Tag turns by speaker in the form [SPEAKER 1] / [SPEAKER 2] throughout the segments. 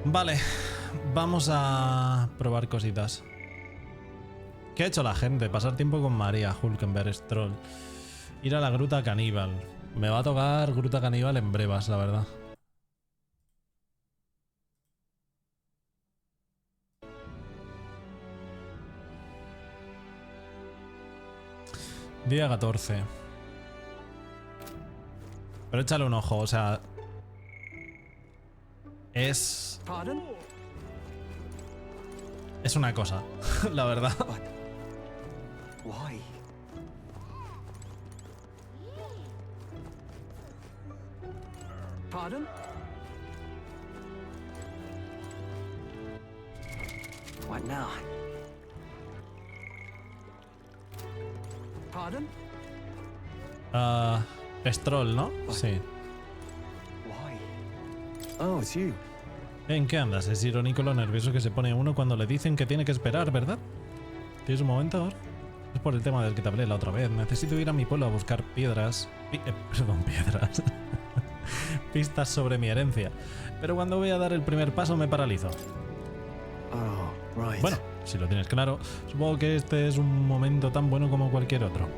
[SPEAKER 1] Vale, vamos a probar cositas. ¿Qué ha hecho la gente? Pasar tiempo con María, Hulkenberg, Stroll. Ir a la gruta caníbal. Me va a tocar gruta caníbal en brevas, la verdad. Día 14. Pero échale un ojo, o sea... Es una cosa, la verdad.
[SPEAKER 2] Pardon? What now? Pardon?
[SPEAKER 1] Stroll, ¿no? Sí.
[SPEAKER 2] Oh, it's you.
[SPEAKER 1] ¿En qué andas? Es irónico lo nervioso que se pone uno cuando le dicen que tiene que esperar, ¿verdad? ¿Tienes un momento ahora? Es por el tema del que te hablé la otra vez. Necesito ir a mi pueblo a buscar piedras... perdón, piedras. Pistas sobre mi herencia. Pero cuando voy a dar el primer paso me paralizo.
[SPEAKER 2] Oh, right.
[SPEAKER 1] Bueno, si lo tienes claro, supongo que este es un momento tan bueno como cualquier otro.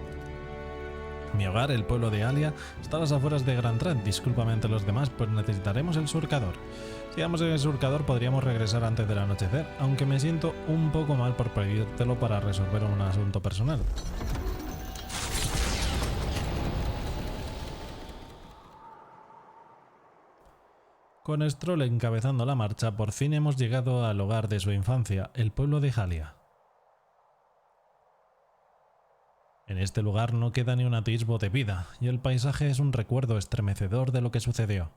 [SPEAKER 1] Mi hogar, el pueblo de Alia, está a las afueras de Grand Trad. Discúlpame ante los demás, pues necesitaremos el surcador. Si damos en el surcador podríamos regresar antes del anochecer, aunque me siento un poco mal por pedírtelo para resolver un asunto personal. Con Stroll encabezando la marcha, por fin hemos llegado al hogar de su infancia, el pueblo de Alia. En este lugar no queda ni un atisbo de vida, y el paisaje es un recuerdo estremecedor de lo que sucedió.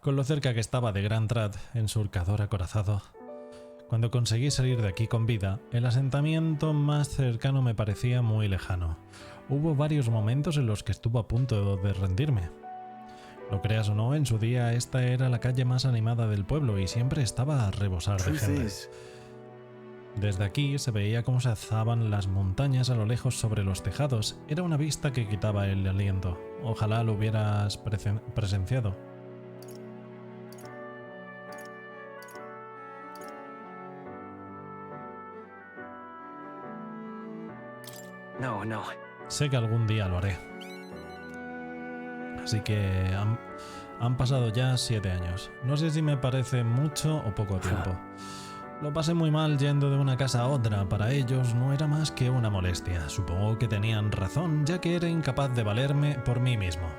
[SPEAKER 1] Con lo cerca que estaba de Grand Trad, en surcador acorazado, cuando conseguí salir de aquí con vida, el asentamiento más cercano me parecía muy lejano. Hubo varios momentos en los que estuve a punto de rendirme. Lo creas o no, en su día esta era la calle más animada del pueblo y siempre estaba a rebosar de gente. Desde aquí se veía cómo se alzaban las montañas a lo lejos sobre los tejados. Era una vista que quitaba el aliento. Ojalá lo hubieras presenciado.
[SPEAKER 2] No, no.
[SPEAKER 1] Sé que algún día lo haré. Así que han pasado ya 7 años. No sé si me parece mucho o poco tiempo. Lo pasé muy mal yendo de una casa a otra. Para ellos no era más que una molestia. Supongo que tenían razón, ya que era incapaz de valerme por mí mismo.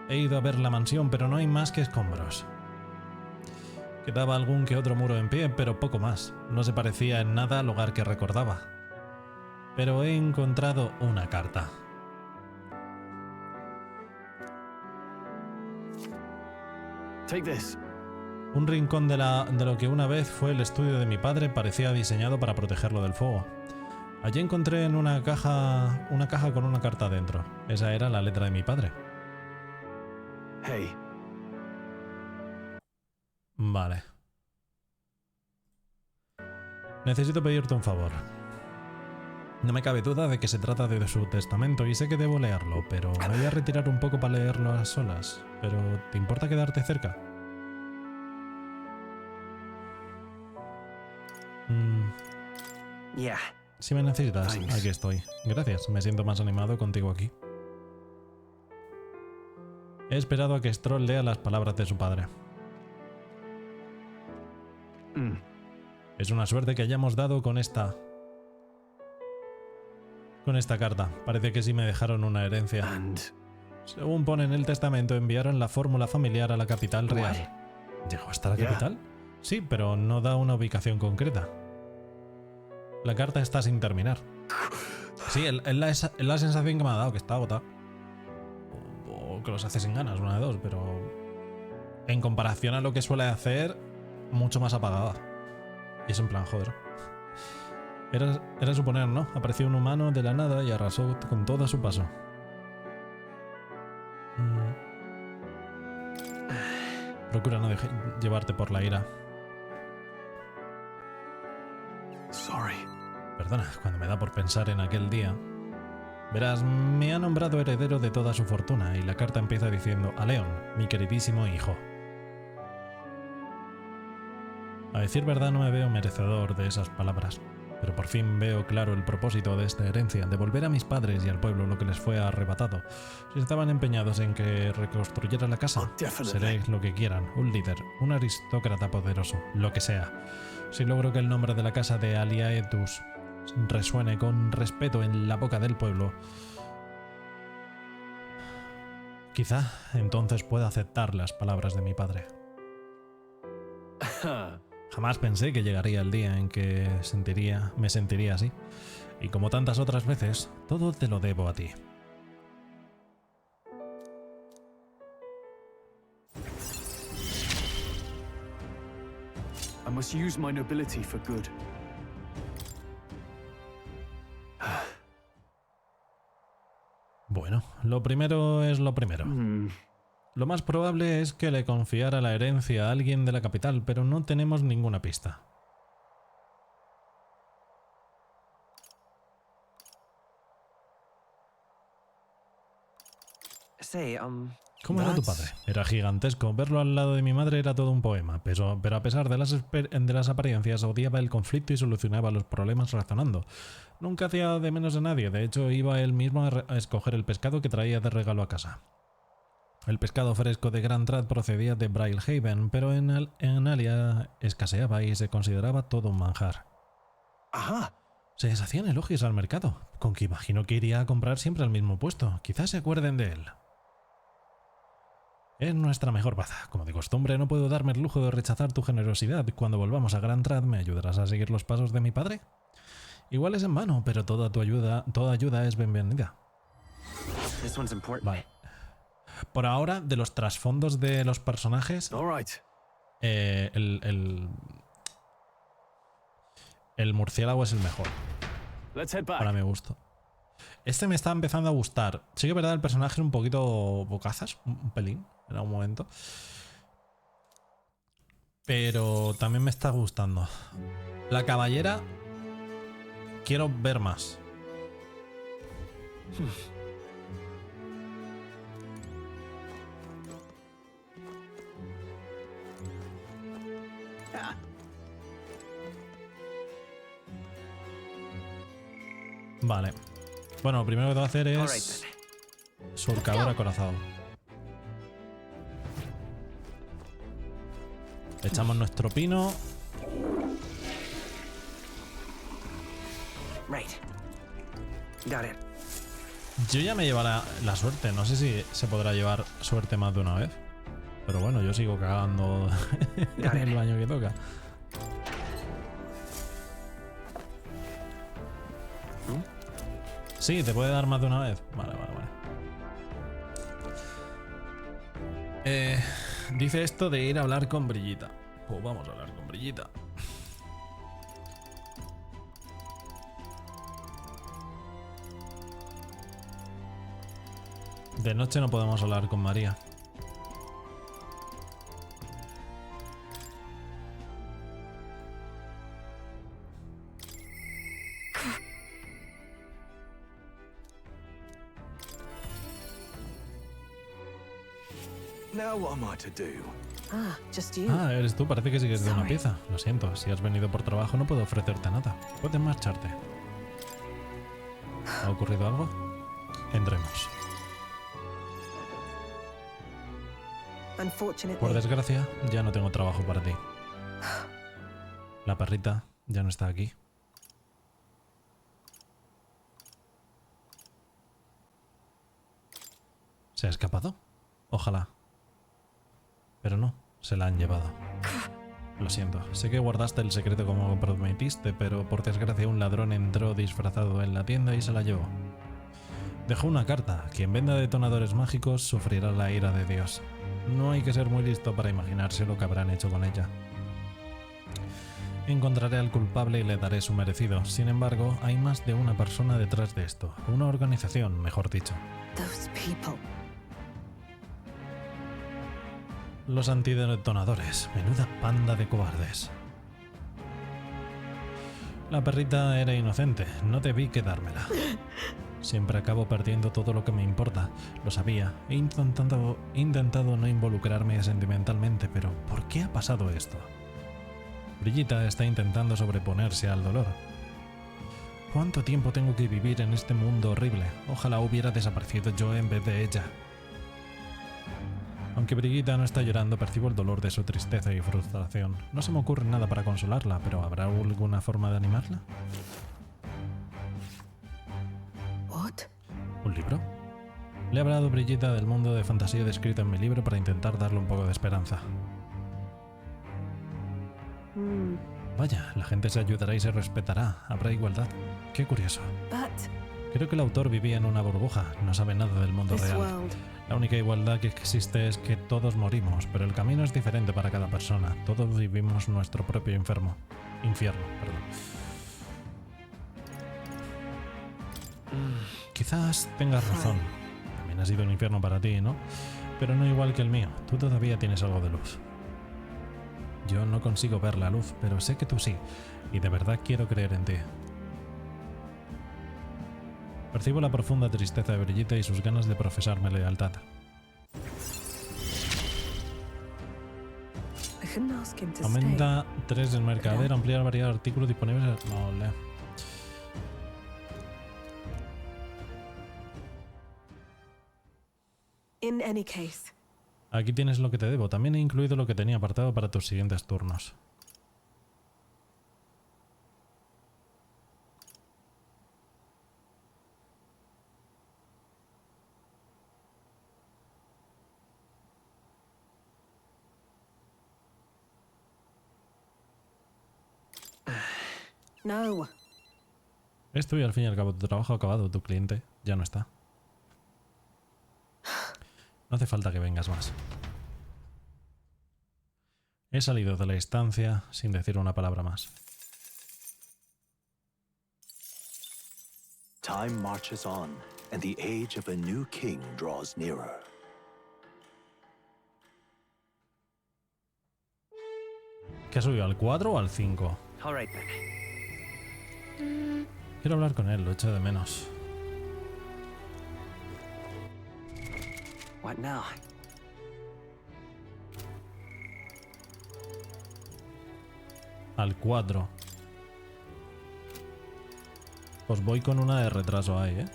[SPEAKER 1] He ido a ver la mansión, pero no hay más que escombros. Quedaba algún que otro muro en pie, pero poco más. No se parecía en nada al hogar que recordaba. Pero he encontrado una carta.
[SPEAKER 2] Take this.
[SPEAKER 1] Un rincón de lo que una vez fue el estudio de mi padre parecía diseñado para protegerlo del fuego. Allí encontré en una caja con una carta dentro. Esa era la letra de mi padre.
[SPEAKER 2] Hey.
[SPEAKER 1] Vale. Necesito pedirte un favor. No me cabe duda de que se trata de su testamento y sé que debo leerlo, pero me voy a retirar un poco para leerlo a solas. Pero, ¿te importa quedarte cerca?
[SPEAKER 2] Yeah.
[SPEAKER 1] Si me necesitas,
[SPEAKER 2] Thanks.
[SPEAKER 1] aquí estoy. Gracias, me siento más animado contigo aquí. He esperado a que Stroll lea las palabras de su padre. Es una suerte que hayamos dado con esta carta. Parece que sí me dejaron una herencia. Según pone en el testamento, enviaron la fórmula familiar a la capital real. ¿Llegó hasta la capital? Sí, pero no da una ubicación concreta. La carta está sin terminar. Sí, es la sensación que me ha dado, que está agotada. O que los hace sin ganas, una de dos, pero... En comparación a lo que suele hacer, mucho más apagada. Y es en plan, joder. Era suponer, ¿no? Apareció un humano de la nada y arrasó con todo a su paso. Procura no llevarte por la ira.
[SPEAKER 2] Sorry.
[SPEAKER 1] Perdona, cuando me da por pensar en aquel día, Verás, me ha nombrado heredero de toda su fortuna y la carta empieza diciendo: a León, mi queridísimo hijo. A decir verdad, no me veo merecedor de esas palabras, pero por fin veo claro el propósito de esta herencia: devolver a mis padres y al pueblo lo que les fue arrebatado. Si estaban empeñados en que reconstruyera la casa, seré lo que quieran, un líder, un aristócrata poderoso, lo que sea. Si logro que el nombre de la casa de Aliaetus resuene con respeto en la boca del pueblo, quizá entonces pueda aceptar las palabras de mi padre. Jamás pensé que llegaría el día en que me sentiría así. Y como tantas otras veces, todo te lo debo a ti.
[SPEAKER 2] I must use my nobility for good.
[SPEAKER 1] Bueno, lo primero es lo primero. Lo más probable es que le confiara la herencia a alguien de la capital, pero no tenemos ninguna pista. ¿Cómo era tu padre? Era gigantesco. Verlo al lado de mi madre era todo un poema, pero a pesar de las apariencias, odiaba el conflicto y solucionaba los problemas razonando. Nunca hacía de menos a nadie. De hecho, iba él mismo a escoger el pescado que traía de regalo a casa. El pescado fresco de Grand Trad procedía de Brailhaven, pero en Alia escaseaba y se consideraba todo un manjar.
[SPEAKER 2] Ajá.
[SPEAKER 1] Se deshacían elogios al mercado, con que imagino que iría a comprar siempre al mismo puesto. Quizás se acuerden de él. Es nuestra mejor baza. Como de costumbre, no puedo darme el lujo de rechazar tu generosidad. Cuando volvamos a Grand Trad, ¿me ayudarás a seguir los pasos de mi padre? Igual es en vano, pero toda ayuda es bienvenida. Vale. Por ahora, de los trasfondos de los personajes, el murciélago es el mejor. Para mi gusto. Este me está empezando a gustar. Sí que es verdad, el personaje es un poquito bocazas, un pelín, en algún momento. Pero también me está gustando. La caballera, quiero ver más. Vale. Bueno, lo primero que tengo que hacer es surcador acorazado. Echamos nuestro pino. Yo ya me llevo la suerte. No sé si se podrá llevar suerte más de una vez. Pero bueno, yo sigo cagando en el baño que toca. Sí, te puede dar más de una vez. Vale. Dice esto de ir a hablar con Brillita. Pues vamos a hablar con Brillita. De noche no podemos hablar con María. Ah, eres tú, parece que sigues de una pieza. Lo siento, si has venido por trabajo no puedo ofrecerte nada. Puedes marcharte. ¿Ha ocurrido algo? Entremos. Por desgracia, ya no tengo trabajo para ti. La perrita ya no está aquí. ¿Se ha escapado? Ojalá. Pero no, se la han llevado. Lo siento, sé que guardaste el secreto como prometiste, pero por desgracia un ladrón entró disfrazado en la tienda y se la llevó. Dejó una carta: quien venda detonadores mágicos sufrirá la ira de Dios. No hay que ser muy listo para imaginarse lo que habrán hecho con ella. Encontraré al culpable y le daré su merecido. Sin embargo, hay más de una persona detrás de esto. Una organización, mejor dicho. Los antidetonadores. Menuda panda de cobardes. La perrita era inocente. No debí quedármela. Siempre acabo perdiendo todo lo que me importa. Lo sabía. He intentado no involucrarme sentimentalmente, pero ¿por qué ha pasado esto? Brigitte está intentando sobreponerse al dolor. ¿Cuánto tiempo tengo que vivir en este mundo horrible? Ojalá hubiera desaparecido yo en vez de ella. Aunque Brigitte no está llorando, percibo el dolor de su tristeza y frustración. No se me ocurre nada para consolarla, pero ¿habrá alguna forma de animarla? ¿Un libro? Le he hablado a Brigitte del mundo de fantasía descrito en mi libro para intentar darle un poco de esperanza. Vaya, la gente se ayudará y se respetará. Habrá igualdad. Qué curioso. Creo que el autor vivía en una burbuja. No sabe nada del mundo real. La única igualdad que existe es que todos morimos, pero el camino es diferente para cada persona. Todos vivimos nuestro propio infierno. Quizás tengas razón. También ha sido un infierno para ti, ¿no? Pero no igual que el mío. Tú todavía tienes algo de luz. Yo no consigo ver la luz, pero sé que tú sí. Y de verdad quiero creer en ti. Percibo la profunda tristeza de Brigitte y sus ganas de profesarme lealtad. Aumenta 3 el mercader, ampliar la variedad de artículos disponibles. Vale. Aquí tienes lo que te debo. También he incluido lo que tenía apartado para tus siguientes turnos.
[SPEAKER 3] No.
[SPEAKER 1] Esto y al fin y al cabo tu trabajo acabado, tu cliente ya no está. No hace falta que vengas más. He salido de la estancia sin decir una palabra más.
[SPEAKER 4] Time marches on, and the age of a new king draws nearer.
[SPEAKER 1] ¿Qué ha subido? ¿Al 4 o al 5? Quiero hablar con él, lo echo de menos.
[SPEAKER 2] What now?
[SPEAKER 1] Al 4. Pues voy con una de retraso ahí, ¿eh?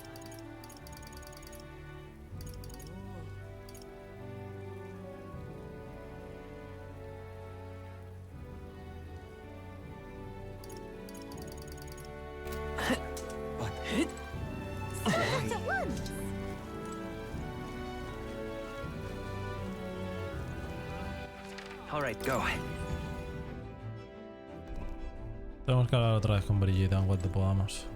[SPEAKER 2] Go.
[SPEAKER 1] Tenemos que hablar otra vez con Brigitte en cuanto podamos.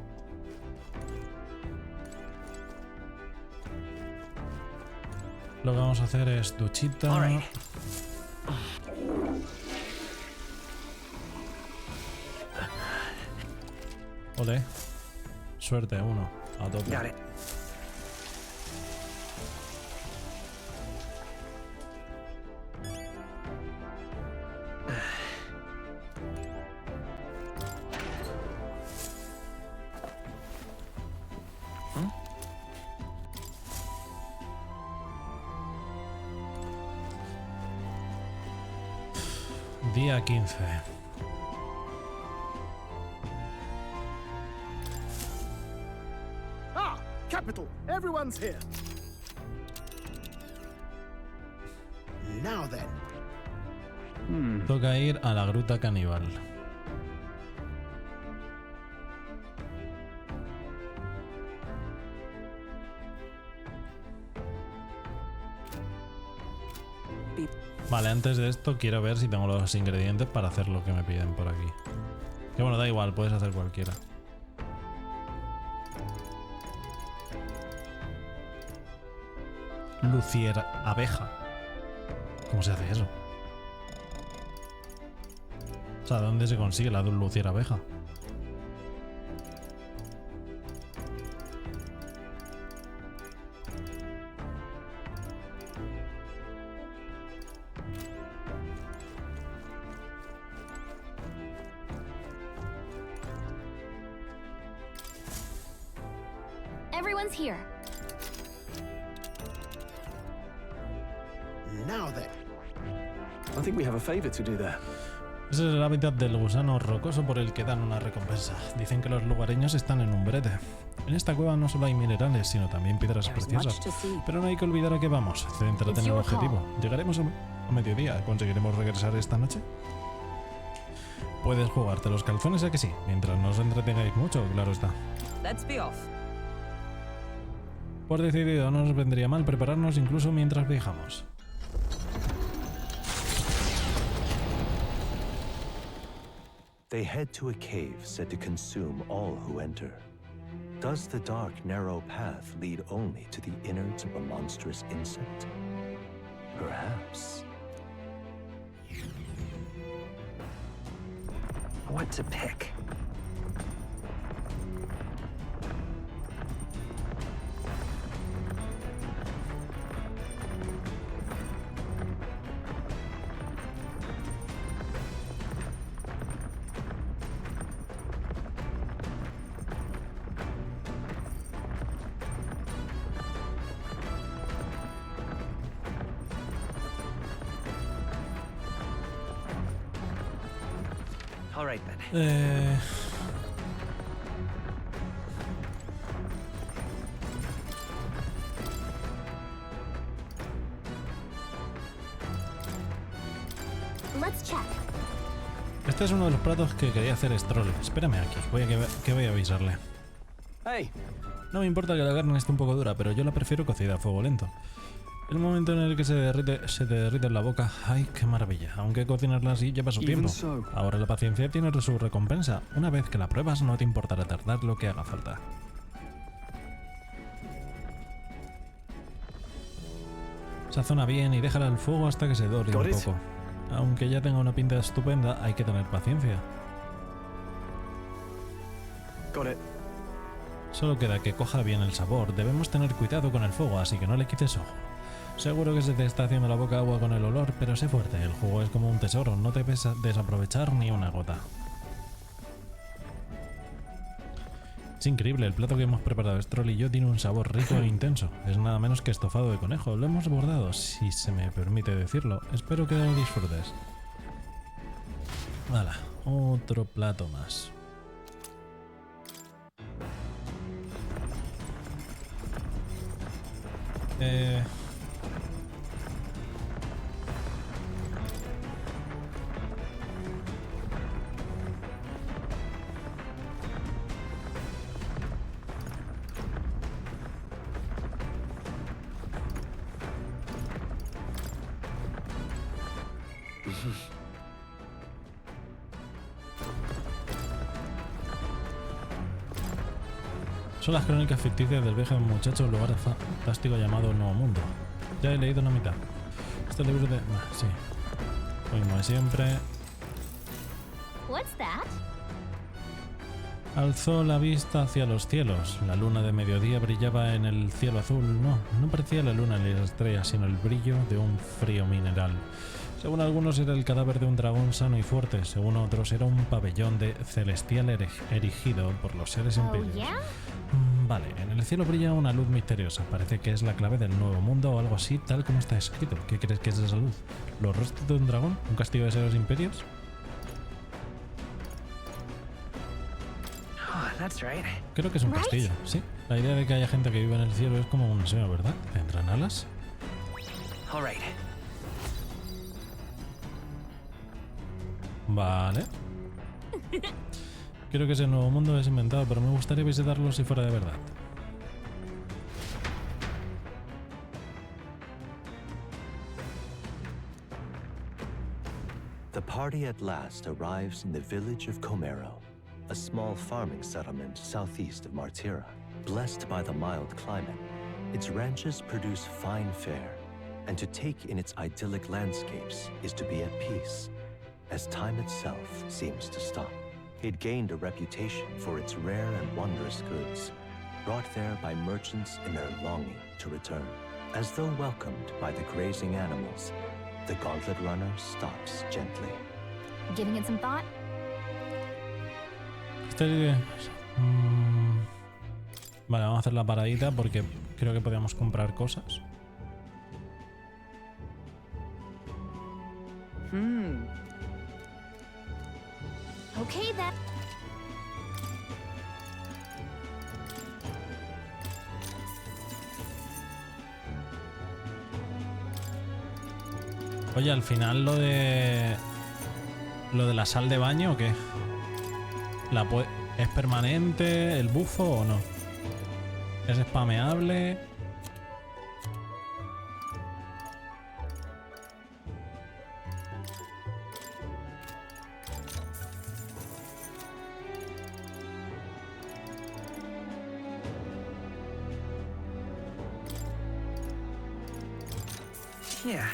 [SPEAKER 1] Lo que vamos a hacer es duchita. Ole. Suerte, 1. A tope. Día 15.
[SPEAKER 5] Capital. Everyone's here. Now then.
[SPEAKER 1] Toca ir a la gruta caníbal. Vale, antes de esto quiero ver si tengo los ingredientes para hacer lo que me piden por aquí. Que bueno, da igual, puedes hacer cualquiera. Lucier abeja. ¿Cómo se hace eso? O sea, ¿dónde se consigue la lucier abeja?
[SPEAKER 3] Everyone's here.
[SPEAKER 5] Now then.
[SPEAKER 2] I think we have a favor to do there.
[SPEAKER 1] Ese es el hábitat del gusano rocoso por el que dan una recompensa. Dicen que los lugareños están en un brete. En esta cueva no solo hay minerales, sino también piedras preciosas. Pero no hay que olvidar a qué vamos. Céntrate en el objetivo. ¿Llegaremos a mediodía? ¿Conseguiremos regresar esta noche? Puedes jugarte los calzones, a que sí, mientras no os entretengáis mucho, claro está.
[SPEAKER 6] Let's be off.
[SPEAKER 1] Por decidido, no nos vendría mal prepararnos incluso mientras viajamos.
[SPEAKER 4] They head to a cave said to consume all who enter. Does the dark, narrow path lead only to the innards of a monstrous insect? Perhaps.
[SPEAKER 7] What to pick? All right then.
[SPEAKER 3] Let's check.
[SPEAKER 1] Este es uno de los platos que quería hacer Stroll. Espérame aquí, que voy a avisarle.
[SPEAKER 2] Hey,
[SPEAKER 1] No me importa que la carne esté un poco dura, pero yo la prefiero cocida a fuego lento. El momento en el que se te derrite en la boca, ¡ay, qué maravilla! Aunque cocinarla así lleva su tiempo. Ahora la paciencia tiene su recompensa. Una vez que la pruebas, no te importará tardar lo que haga falta. Sazona bien y déjala al fuego hasta que se dore un poco. Aunque ya tenga una pinta estupenda, hay que tener paciencia.
[SPEAKER 2] got it.
[SPEAKER 1] Solo queda que coja bien el sabor. Debemos tener cuidado con el fuego, así que no le quites ojo. Seguro que se te está haciendo la boca agua con el olor, pero sé fuerte, el jugo es como un tesoro, no te ves a desaprovechar ni una gota. Es increíble, el plato que hemos preparado Stroll y yo tiene un sabor rico e intenso. Es nada menos que estofado de conejo, lo hemos bordado, si se me permite decirlo. Espero que lo disfrutes. Hala, otro plato más. Son las crónicas ficticias del viejo muchacho en un lugar fantástico llamado Nuevo Mundo. Ya he leído una mitad. Este libro de... sí. Como de siempre.
[SPEAKER 3] What's that?
[SPEAKER 1] Alzó la vista hacia los cielos. La luna de mediodía brillaba en el cielo azul. No parecía la luna ni las estrellas, sino el brillo de un frío mineral. Según algunos era el cadáver de un dragón sano y fuerte, según otros era un pabellón de celestial erigido por los seres imperios.
[SPEAKER 3] Yeah?
[SPEAKER 1] Vale, en el cielo brilla una luz misteriosa, parece que es la clave del nuevo mundo o algo así, tal como está escrito. ¿Qué crees que es esa luz? ¿Los restos de un dragón? ¿Un castillo de seres imperios?
[SPEAKER 7] That's right.
[SPEAKER 1] Creo que es un castillo, sí. La idea de que haya gente que vive en el cielo es como un deseo, ¿verdad? ¿Tendrán alas?
[SPEAKER 7] All right.
[SPEAKER 1] Vale. Creo que ese nuevo mundo es inventado, pero me gustaría visitarlo si fuera de verdad.
[SPEAKER 4] The party at last arrives in the village of Comero, a small farming settlement southeast of Martira. Blessed by the mild climate, its ranches produce fine fare, and to take in its idyllic landscapes is to be at peace, as time itself seems to stop. It gained a reputation for its rare and wondrous goods, brought there by merchants in their longing to return. As though welcomed by the grazing animals, the gauntlet runner stops gently.
[SPEAKER 3] Giving it some thought?
[SPEAKER 1] Vale, vamos a hacer la paradita porque creo que podíamos comprar cosas.
[SPEAKER 3] Okay then.
[SPEAKER 1] Oye, al final lo de la sal de baño, ¿o qué? ¿Es permanente el bufo o no? ¿Es spameable?
[SPEAKER 7] Yeah.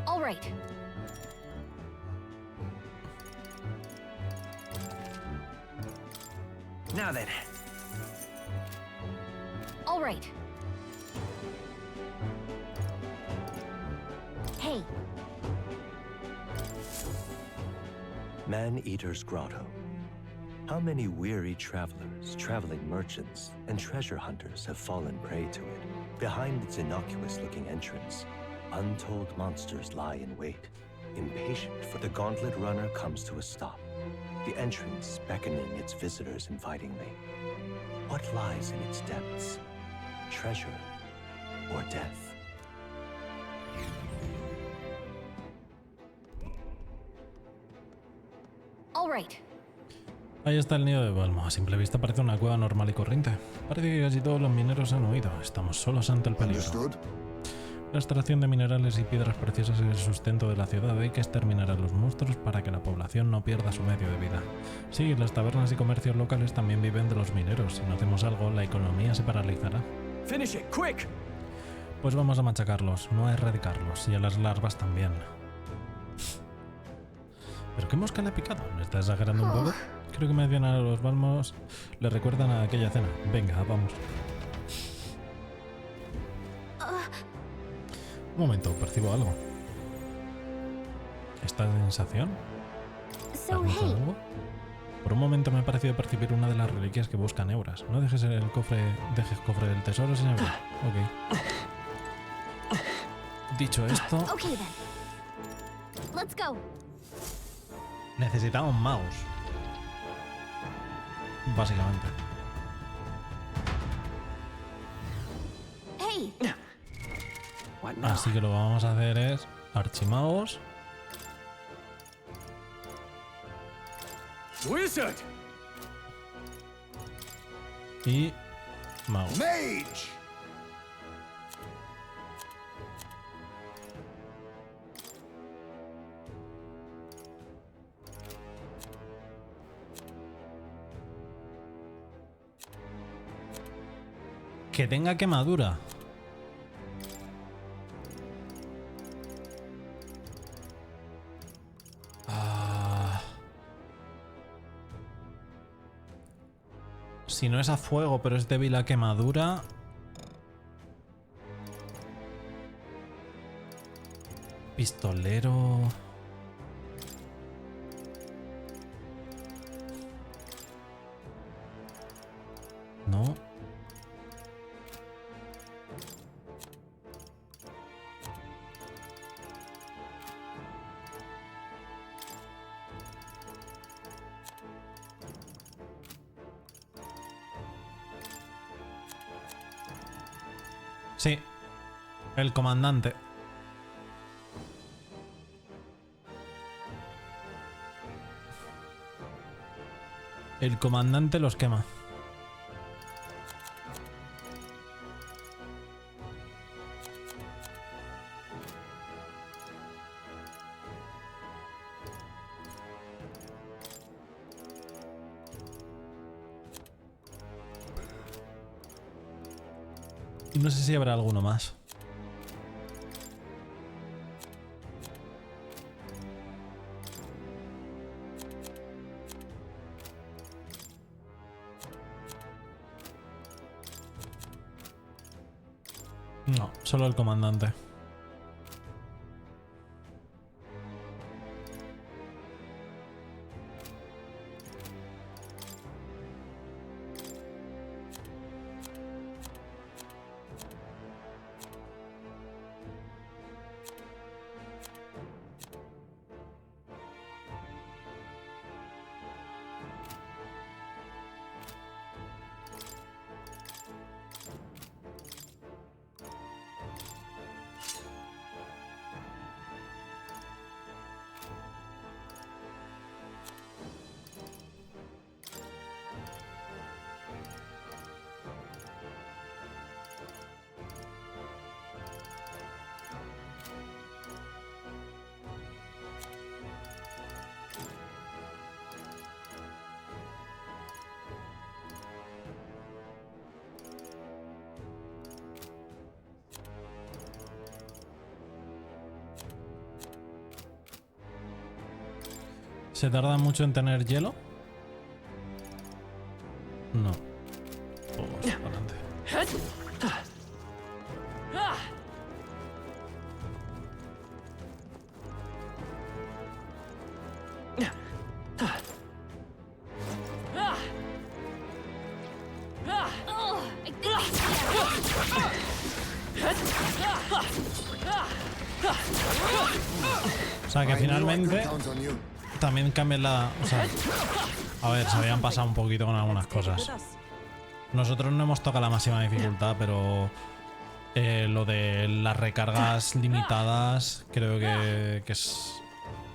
[SPEAKER 3] All right.
[SPEAKER 7] Now then.
[SPEAKER 3] All right. Hey,
[SPEAKER 4] Man-Eater's Grotto. How many weary travelers, traveling merchants, and treasure hunters have fallen prey to it? Behind its innocuous-looking entrance, untold monsters lie in wait, impatient for the gauntlet runner comes to a stop, the entrance beckoning its visitors invitingly. What lies in its depths? Treasure or death?
[SPEAKER 3] all right.
[SPEAKER 1] Ahí está el nido de Balmo. A simple vista parece una cueva normal y corriente. Parece que casi todos los mineros han huido. Estamos solos ante el peligro. La extracción de minerales y piedras preciosas es el sustento de la ciudad. Hay que exterminar a los monstruos para que la población no pierda su medio de vida. Sí, las tabernas y comercios locales también viven de los mineros. Si no hacemos algo, la economía se paralizará.
[SPEAKER 2] Finish it, quick!
[SPEAKER 1] Pues vamos a machacarlos, no a erradicarlos. Y a las larvas también. ¿Pero qué mosca le ha picado? ¿Me está exagerando un poco? Creo que mencionar a los balmos le recuerdan a aquella cena. Venga, vamos. Un momento, percibo algo. ¿Esta sensación?
[SPEAKER 3] So,
[SPEAKER 1] ¿Has notado
[SPEAKER 3] hey,
[SPEAKER 1] algo? Por un momento me ha parecido percibir una de las reliquias que buscan euras. No dejes el cofre del tesoro sin abrir. Ok. Dicho esto,
[SPEAKER 3] okay then. Let's go.
[SPEAKER 1] necesitamos mouse. Básicamente.
[SPEAKER 3] Hey,
[SPEAKER 7] What now?
[SPEAKER 1] Así que lo que vamos a hacer es archimouse
[SPEAKER 2] Wizard!
[SPEAKER 1] y mouse.
[SPEAKER 5] Mage!
[SPEAKER 1] Que tenga quemadura. Si no es a fuego, pero es débil a quemadura. Pistolero. No. Sí, el comandante. El comandante los quema. No sé si habrá alguno más. No, solo el comandante. ¿Se tarda mucho en tener hielo? No. Vamos adelante.
[SPEAKER 3] Oh, I think
[SPEAKER 1] O sea que finalmente también cambian la... O sea, a ver, se habían pasado un poquito con algunas cosas. Nosotros no hemos tocado la máxima dificultad, pero lo de las recargas limitadas creo que es...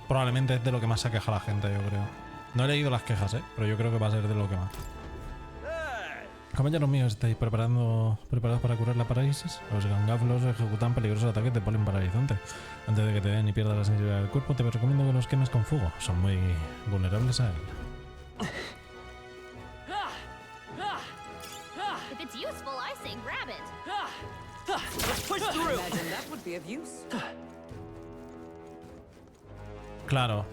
[SPEAKER 1] Probablemente es de lo que más se queja la gente, yo creo. No he leído las quejas, pero yo creo que va a ser de lo que más. Compañeros míos, ¿estáis preparados para curar la parálisis? Los gangaflos ejecutan peligrosos ataques de polen paralizante. Antes de que te den y pierdas la sensibilidad del cuerpo, te recomiendo que los quemes con fuego. Son muy vulnerables a él.
[SPEAKER 3] if it's useful, I say grab it.
[SPEAKER 6] Imagine that would be of use.
[SPEAKER 1] Claro,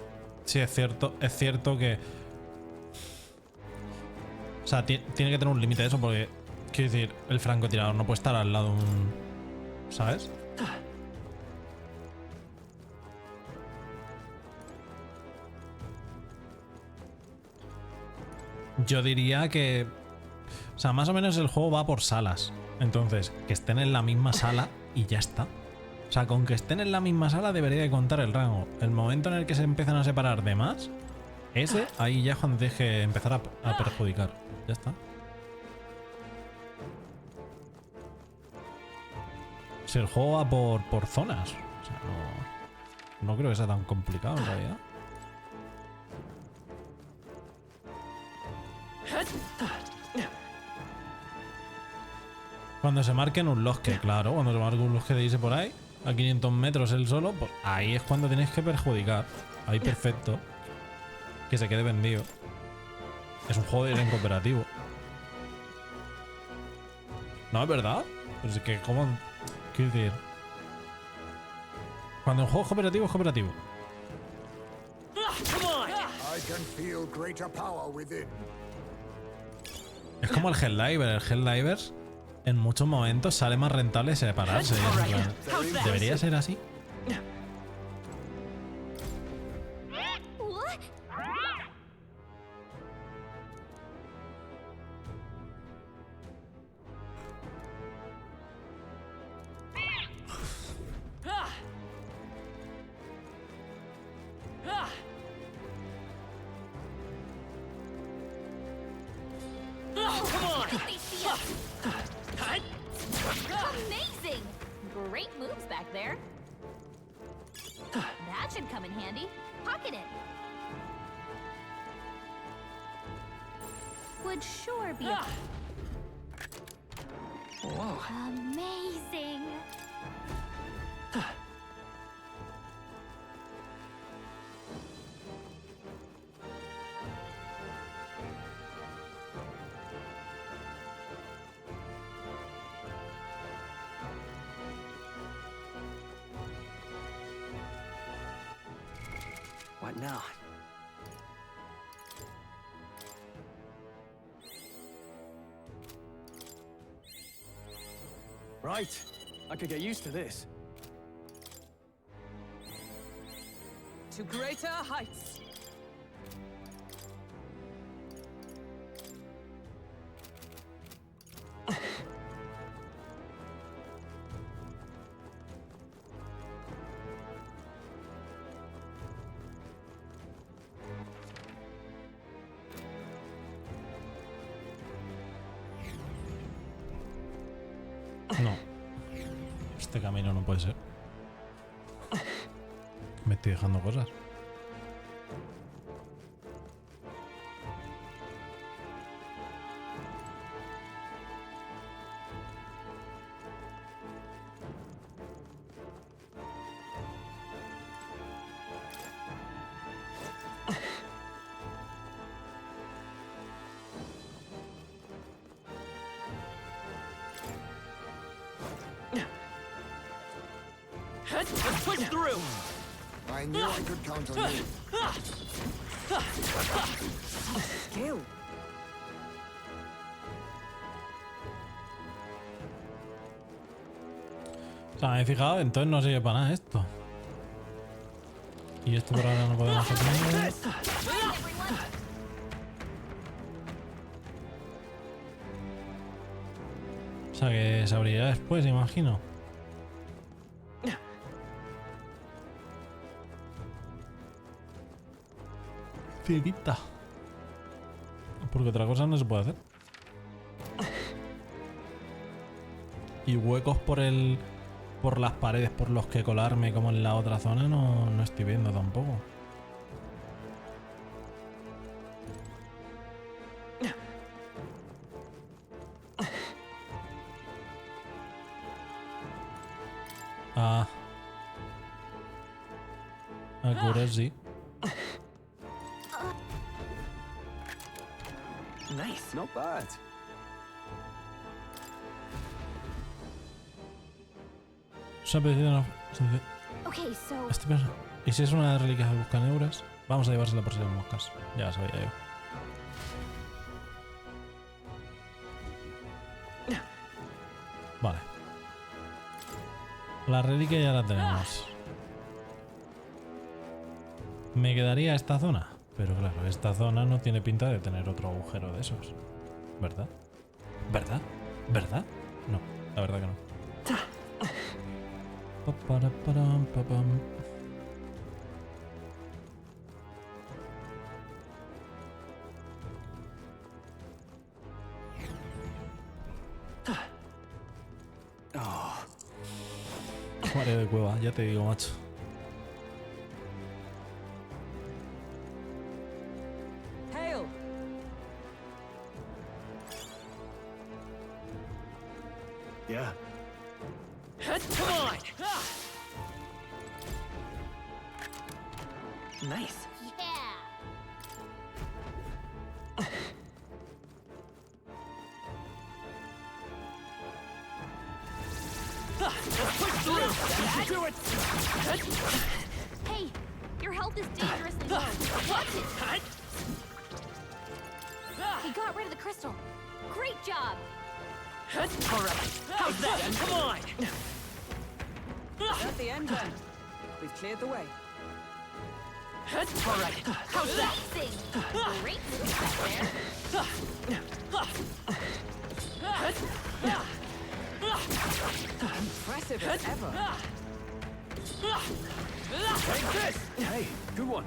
[SPEAKER 1] sí, es cierto que... O sea, tiene que tener un límite de eso porque, quiero decir, el francotirador no puede estar al lado de un... ¿Sabes? Yo diría que... O sea, más o menos el juego va por salas. Entonces, que estén en la misma sala y ya está. O sea, con que estén en la misma sala debería de contar el rango. El momento en el que se empiezan a separar de más, ese, ahí ya es cuando tienes que empezar a perjudicar. Ya está. Si el juego va por zonas. O sea, no creo que sea tan complicado en realidad. Cuando se marque en un losque, claro, cuando se marque un losque de irse por ahí, a 500 metros él solo, pues ahí es cuando tienes que perjudicar. Ahí perfecto. Que se quede vendido. Es un juego de ir en cooperativo. No, es verdad. Pues es que, ¿cómo? Quiero decir. Cuando un juego es cooperativo, es cooperativo. Es como el Helldiver. El Helldiver en muchos momentos sale más rentable separarse. ¿Debería ser así?
[SPEAKER 3] What? Amazing! Great moves back there. That should come in handy. Pocket it. Would sure be a...
[SPEAKER 6] Whoa.
[SPEAKER 3] Amazing!
[SPEAKER 7] What now?
[SPEAKER 2] Right. I could get used to this.
[SPEAKER 6] To greater heights.
[SPEAKER 1] No. Este camino no puede ser. Me estoy dejando cosas.
[SPEAKER 2] Let's push through.
[SPEAKER 5] I knew I could count on you.
[SPEAKER 6] Skill.
[SPEAKER 1] O sea, me he fijado, entonces no sirve para nada esto. Y esto por ahora no podemos hacer nada. O sea, que se abrirá después, imagino. Cieguita. Porque otra cosa no se puede hacer. Y huecos por las paredes por los que colarme como en la otra zona no estoy viendo tampoco. Ah. Ahora sí.
[SPEAKER 7] Nice. Not bad.
[SPEAKER 1] Se ha pedido una...
[SPEAKER 3] Okay, so
[SPEAKER 1] ¿Y si es una de las reliquias de buscaneuras? Vamos a llevársela por si las moscas. Ya lo sabía yo. Vale. La reliquia ya la tenemos. Me quedaría esta zona. Pero claro, esta zona no tiene pinta de tener otro agujero de esos. ¿Verdad? ¿Verdad? ¿Verdad? No, la verdad que no. Mario de cueva, ya te digo, macho.
[SPEAKER 6] Hail.
[SPEAKER 5] Yeah.
[SPEAKER 7] Come on. Nice.
[SPEAKER 3] yeah.
[SPEAKER 7] Do it.
[SPEAKER 3] Hey, your health is dangerously low. Watch it. He got rid of the crystal. Great job.
[SPEAKER 7] All right. How's that? Come on.
[SPEAKER 6] At the end then. We've cleared the way.
[SPEAKER 7] All right. How's that?
[SPEAKER 3] Amazing. Great move back there.
[SPEAKER 6] Impressive as ever.
[SPEAKER 7] Take this.
[SPEAKER 2] Hey, good one.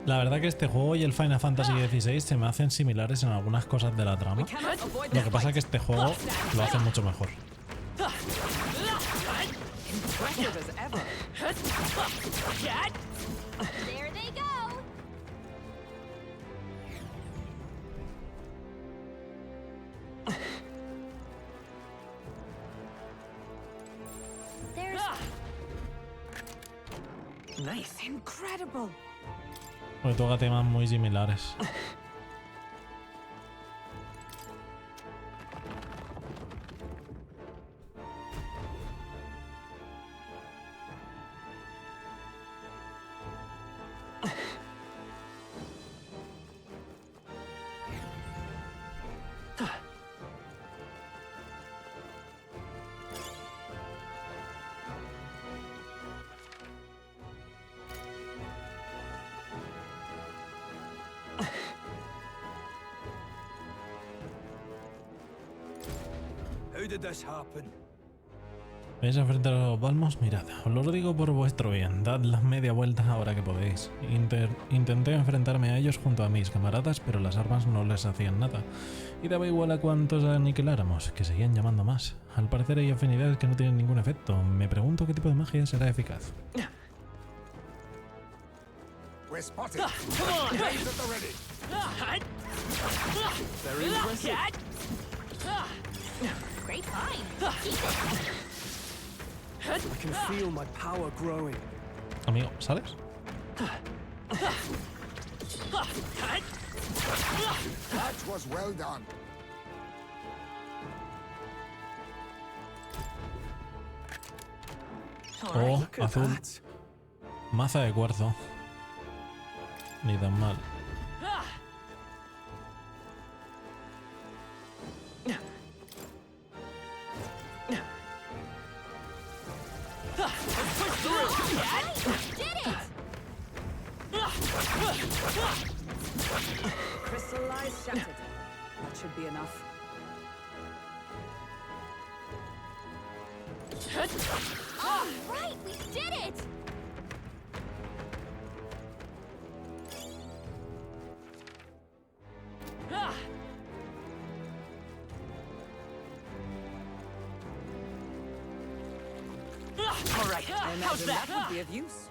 [SPEAKER 1] La verdad que este juego y el Final Fantasy XVI se me hacen similares en algunas cosas de la trama.
[SPEAKER 6] We cannot avoid
[SPEAKER 1] Lo
[SPEAKER 6] the
[SPEAKER 1] que pasa es que este juego lo hace mucho mejor.
[SPEAKER 6] impressive as ever.
[SPEAKER 3] There they go. There's
[SPEAKER 7] Nice.
[SPEAKER 6] Incredible.
[SPEAKER 1] Porque toca temas muy similares.
[SPEAKER 2] How did this happen?
[SPEAKER 1] ¿Veis enfrente a los balmos? Mirad, os lo digo por vuestro bien, dad las media vueltas ahora que podéis. Intenté enfrentarme a ellos junto a mis camaradas, pero las armas no les hacían nada. Y daba igual a cuántos aniquiláramos, que seguían llamando más. Al parecer hay afinidades que no tienen ningún efecto. Me pregunto qué tipo de magia será eficaz.
[SPEAKER 5] We're spotted.
[SPEAKER 7] Come on.
[SPEAKER 5] Guys at the ready.
[SPEAKER 2] Very impressive.
[SPEAKER 3] great find. Keep it.
[SPEAKER 2] I can feel my power growing.
[SPEAKER 1] Amigo, ¿sales?
[SPEAKER 5] That was well done.
[SPEAKER 1] Oh,
[SPEAKER 2] Look at
[SPEAKER 1] azul.
[SPEAKER 2] that.
[SPEAKER 1] Maza de cuarzo. Ni tan mal.
[SPEAKER 6] Crystallized shattered. That should be enough.
[SPEAKER 3] All right, we did it!
[SPEAKER 7] All right,
[SPEAKER 6] I
[SPEAKER 7] how's
[SPEAKER 6] imagine
[SPEAKER 7] that?
[SPEAKER 6] that would be of use.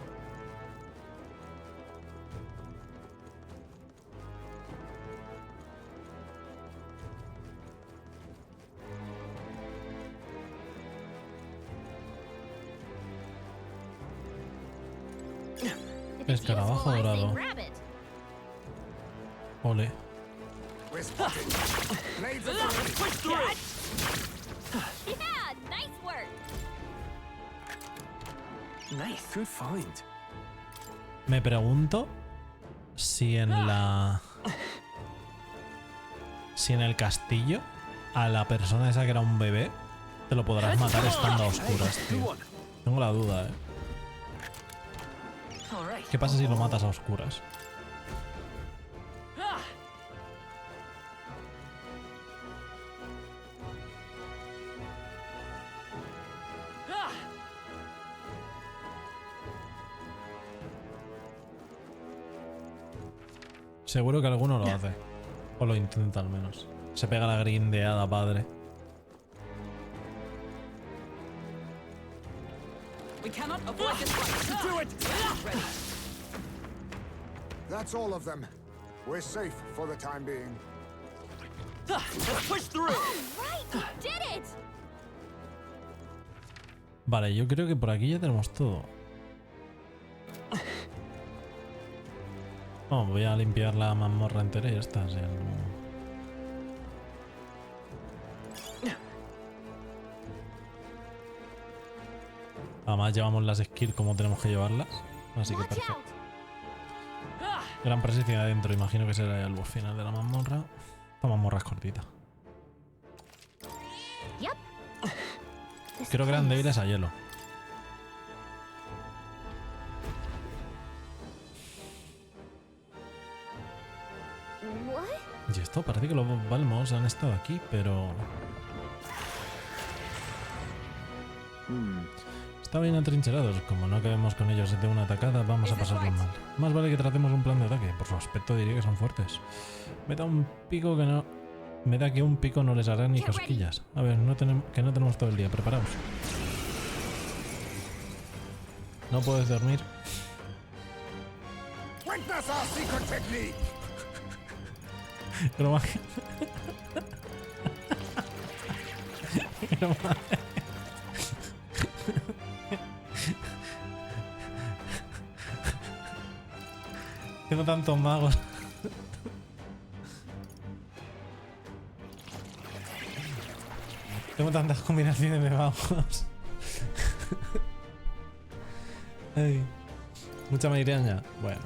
[SPEAKER 3] If it's
[SPEAKER 1] Escarabajo
[SPEAKER 3] useful, I say
[SPEAKER 1] dorado.
[SPEAKER 3] grab it.
[SPEAKER 1] Ole.
[SPEAKER 5] We're spotted. Blades are
[SPEAKER 7] Push through.
[SPEAKER 3] Yeah, nice work.
[SPEAKER 2] Nice. Good find.
[SPEAKER 1] Me pregunto si en la... Si en el castillo a la persona esa que era un bebé te lo podrás matar estando a oscuras,
[SPEAKER 2] Good
[SPEAKER 1] tío.
[SPEAKER 2] one.
[SPEAKER 1] Tengo la duda,
[SPEAKER 7] All right.
[SPEAKER 1] ¿Qué pasa si lo matas a oscuras? Seguro que alguno lo hace. O lo intenta al menos. Se pega la grindeada, padre.
[SPEAKER 6] We cannot avoid this fight.
[SPEAKER 2] Do it.
[SPEAKER 6] Ready.
[SPEAKER 5] That's all of them. We're safe for the time being.
[SPEAKER 7] Let's push through.
[SPEAKER 3] Right, we did it!
[SPEAKER 1] Vale, yo creo que por aquí ya tenemos todo. Oh, voy a limpiar la mazmorra entera y ya está. Sí, Además llevamos las skills como tenemos que llevarlas. Así que
[SPEAKER 3] Watch
[SPEAKER 1] perfecto.
[SPEAKER 3] out!
[SPEAKER 1] Gran presencia adentro, imagino que será el boss final de la mazmorra. Esta mazmorra es cortita.
[SPEAKER 3] Yep. This
[SPEAKER 1] Creo que eran
[SPEAKER 3] place.
[SPEAKER 1] débiles a hielo.
[SPEAKER 3] What?
[SPEAKER 1] Y esto parece que los Balmos han estado aquí, pero... Está bien atrincherados. Como no acabemos con ellos de una atacada, vamos a pasarlo mal. Más vale que tratemos un plan de ataque. Por su aspecto diría que son fuertes. Me da un pico que no... Me da que un pico no les hará ni cosquillas. A ver, que no tenemos todo el día. Preparaos. No puedes dormir.
[SPEAKER 5] Witness our secret technique!
[SPEAKER 1] Pero más que... Pero más... Tengo tantos magos. Tengo tantas combinaciones de magos. Ay, mucha migraña. Bueno.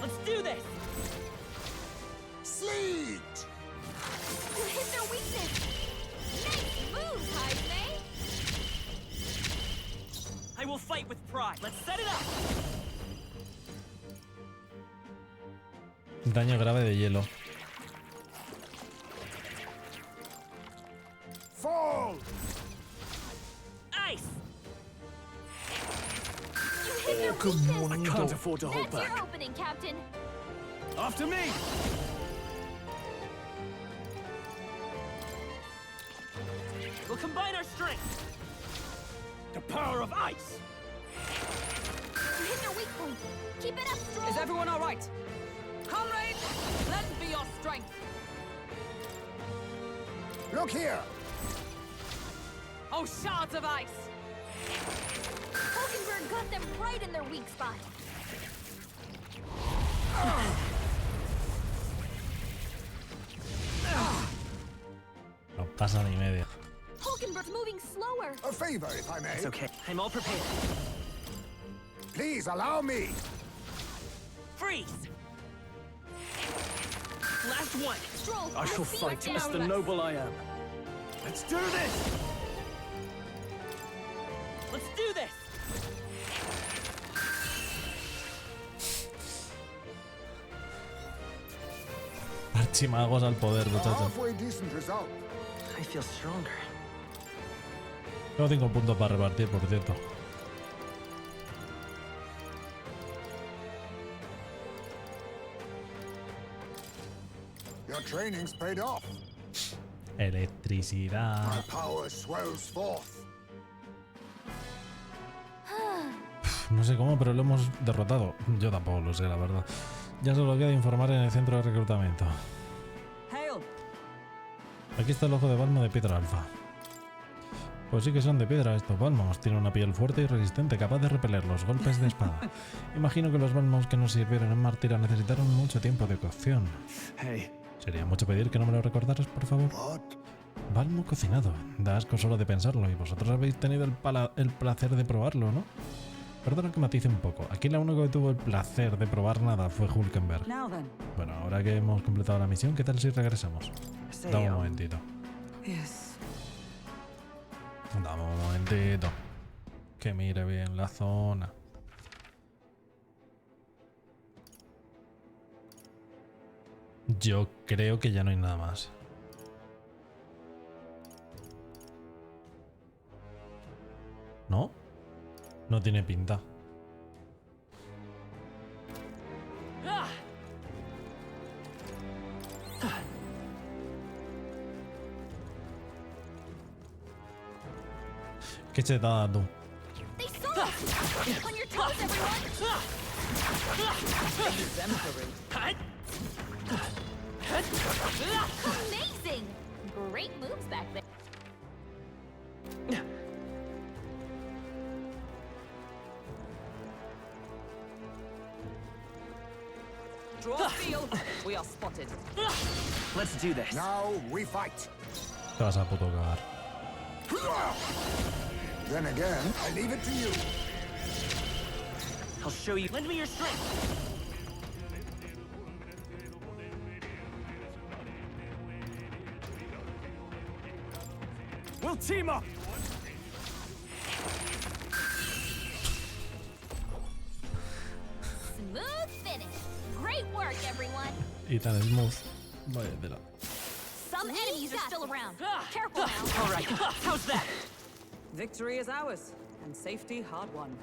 [SPEAKER 7] Let's do this.
[SPEAKER 5] Sleet!
[SPEAKER 3] You hit their weakness! Nice move, Jaime!
[SPEAKER 7] I will fight with pride. Let's set it up.
[SPEAKER 1] Daño grave de hielo.
[SPEAKER 5] Fall!
[SPEAKER 7] Ice.
[SPEAKER 3] You hit their weakness!
[SPEAKER 2] I can't afford to hold
[SPEAKER 3] That's your
[SPEAKER 2] back.
[SPEAKER 3] opening, Captain!
[SPEAKER 2] After me.
[SPEAKER 7] We'll combine our strength. The power of ice.
[SPEAKER 3] You hit their weak point! Keep it up, Stroll!
[SPEAKER 6] Is everyone all right? Comrades, lend me your strength.
[SPEAKER 5] Look here!
[SPEAKER 6] Oh, shards of ice!
[SPEAKER 3] Hulkenberg got them right in their weak spot.
[SPEAKER 1] No pasa ni media.
[SPEAKER 3] Hulkenberg's moving slower.
[SPEAKER 5] A favor, if I may.
[SPEAKER 7] It's okay. I'm all prepared.
[SPEAKER 5] Please allow me.
[SPEAKER 7] Freeze! Last one.
[SPEAKER 3] Stroll,
[SPEAKER 7] I shall
[SPEAKER 3] let's see
[SPEAKER 7] fight
[SPEAKER 3] what's
[SPEAKER 7] as the
[SPEAKER 3] down.
[SPEAKER 7] noble I am. Let's do this! Let's do this!
[SPEAKER 1] Archimagos al poder,
[SPEAKER 5] A
[SPEAKER 1] muchachos.
[SPEAKER 5] halfway decent result.
[SPEAKER 7] I feel stronger.
[SPEAKER 1] Tengo 5 puntos para repartir, por cierto.
[SPEAKER 5] Your training's paid off.
[SPEAKER 1] Electricidad.
[SPEAKER 5] My power swells forth.
[SPEAKER 1] No sé cómo, pero lo hemos derrotado. Yo tampoco lo sé, la verdad. Ya solo queda informar en el centro de reclutamiento.
[SPEAKER 6] Hail!
[SPEAKER 1] Aquí está el ojo de balmo de piedra alfa. Pues sí que son de piedra estos balmos. Tienen una piel fuerte y resistente, capaz de repeler los golpes de espada. Imagino que los balmos que nos sirvieron en Martira necesitaron mucho tiempo de cocción.
[SPEAKER 7] Hey.
[SPEAKER 1] Sería mucho pedir que no me lo recordaras, por favor.
[SPEAKER 5] What?
[SPEAKER 1] Balmo cocinado. Da asco solo de pensarlo, y vosotros habéis tenido el placer de probarlo, ¿no? Perdona que matice un poco. Aquí la única que tuvo el placer de probar nada fue Hulkenberg.
[SPEAKER 6] Now then.
[SPEAKER 1] Bueno, ahora que hemos completado la misión, ¿qué tal si regresamos? Dame un momentito.
[SPEAKER 6] Yes.
[SPEAKER 1] Dame un momentito. Que mire bien la zona. Yo creo que ya no hay nada más. ¿No? No tiene pinta. ¿Qué chetada tú?
[SPEAKER 3] They saw us! On your toes, everyone! Amazing! Great moves back there.
[SPEAKER 6] Draw field. We are spotted.
[SPEAKER 7] Let's do this.
[SPEAKER 5] Now we fight.
[SPEAKER 1] Te vas a puto cagar.
[SPEAKER 5] Then again, I leave it to you.
[SPEAKER 7] I'll show you. Lend me your strength. We'll team up.
[SPEAKER 3] Smooth finish. Great work, everyone.
[SPEAKER 1] Y tan smooth. Vaya tela.
[SPEAKER 3] Some enemies are still around. Careful now.
[SPEAKER 7] All right. How's that?
[SPEAKER 6] Victory is ours, and safety hard won.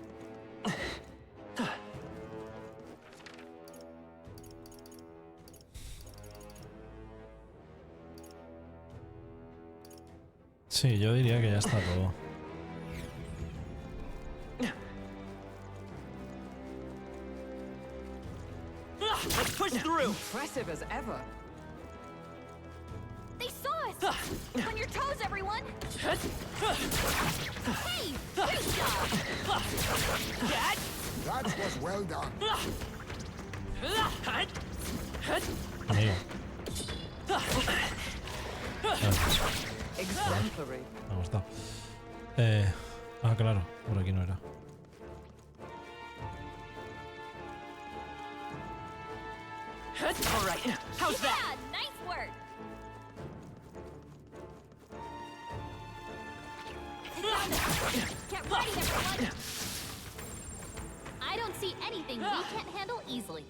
[SPEAKER 1] Sí, yo diría que ya está todo.
[SPEAKER 7] Let's push through.
[SPEAKER 6] Impressive as ever.
[SPEAKER 3] They saw us! On your toes, everyone! Hey! Great job!
[SPEAKER 5] That was well done.
[SPEAKER 1] Amigo. Gracias.
[SPEAKER 6] Exemplary.
[SPEAKER 1] Me ha gustado. Claro, por aquí no era.
[SPEAKER 7] All right. How's that?
[SPEAKER 3] Yeah, nice work! Get ready, everyone! I don't see anything we can't handle easily.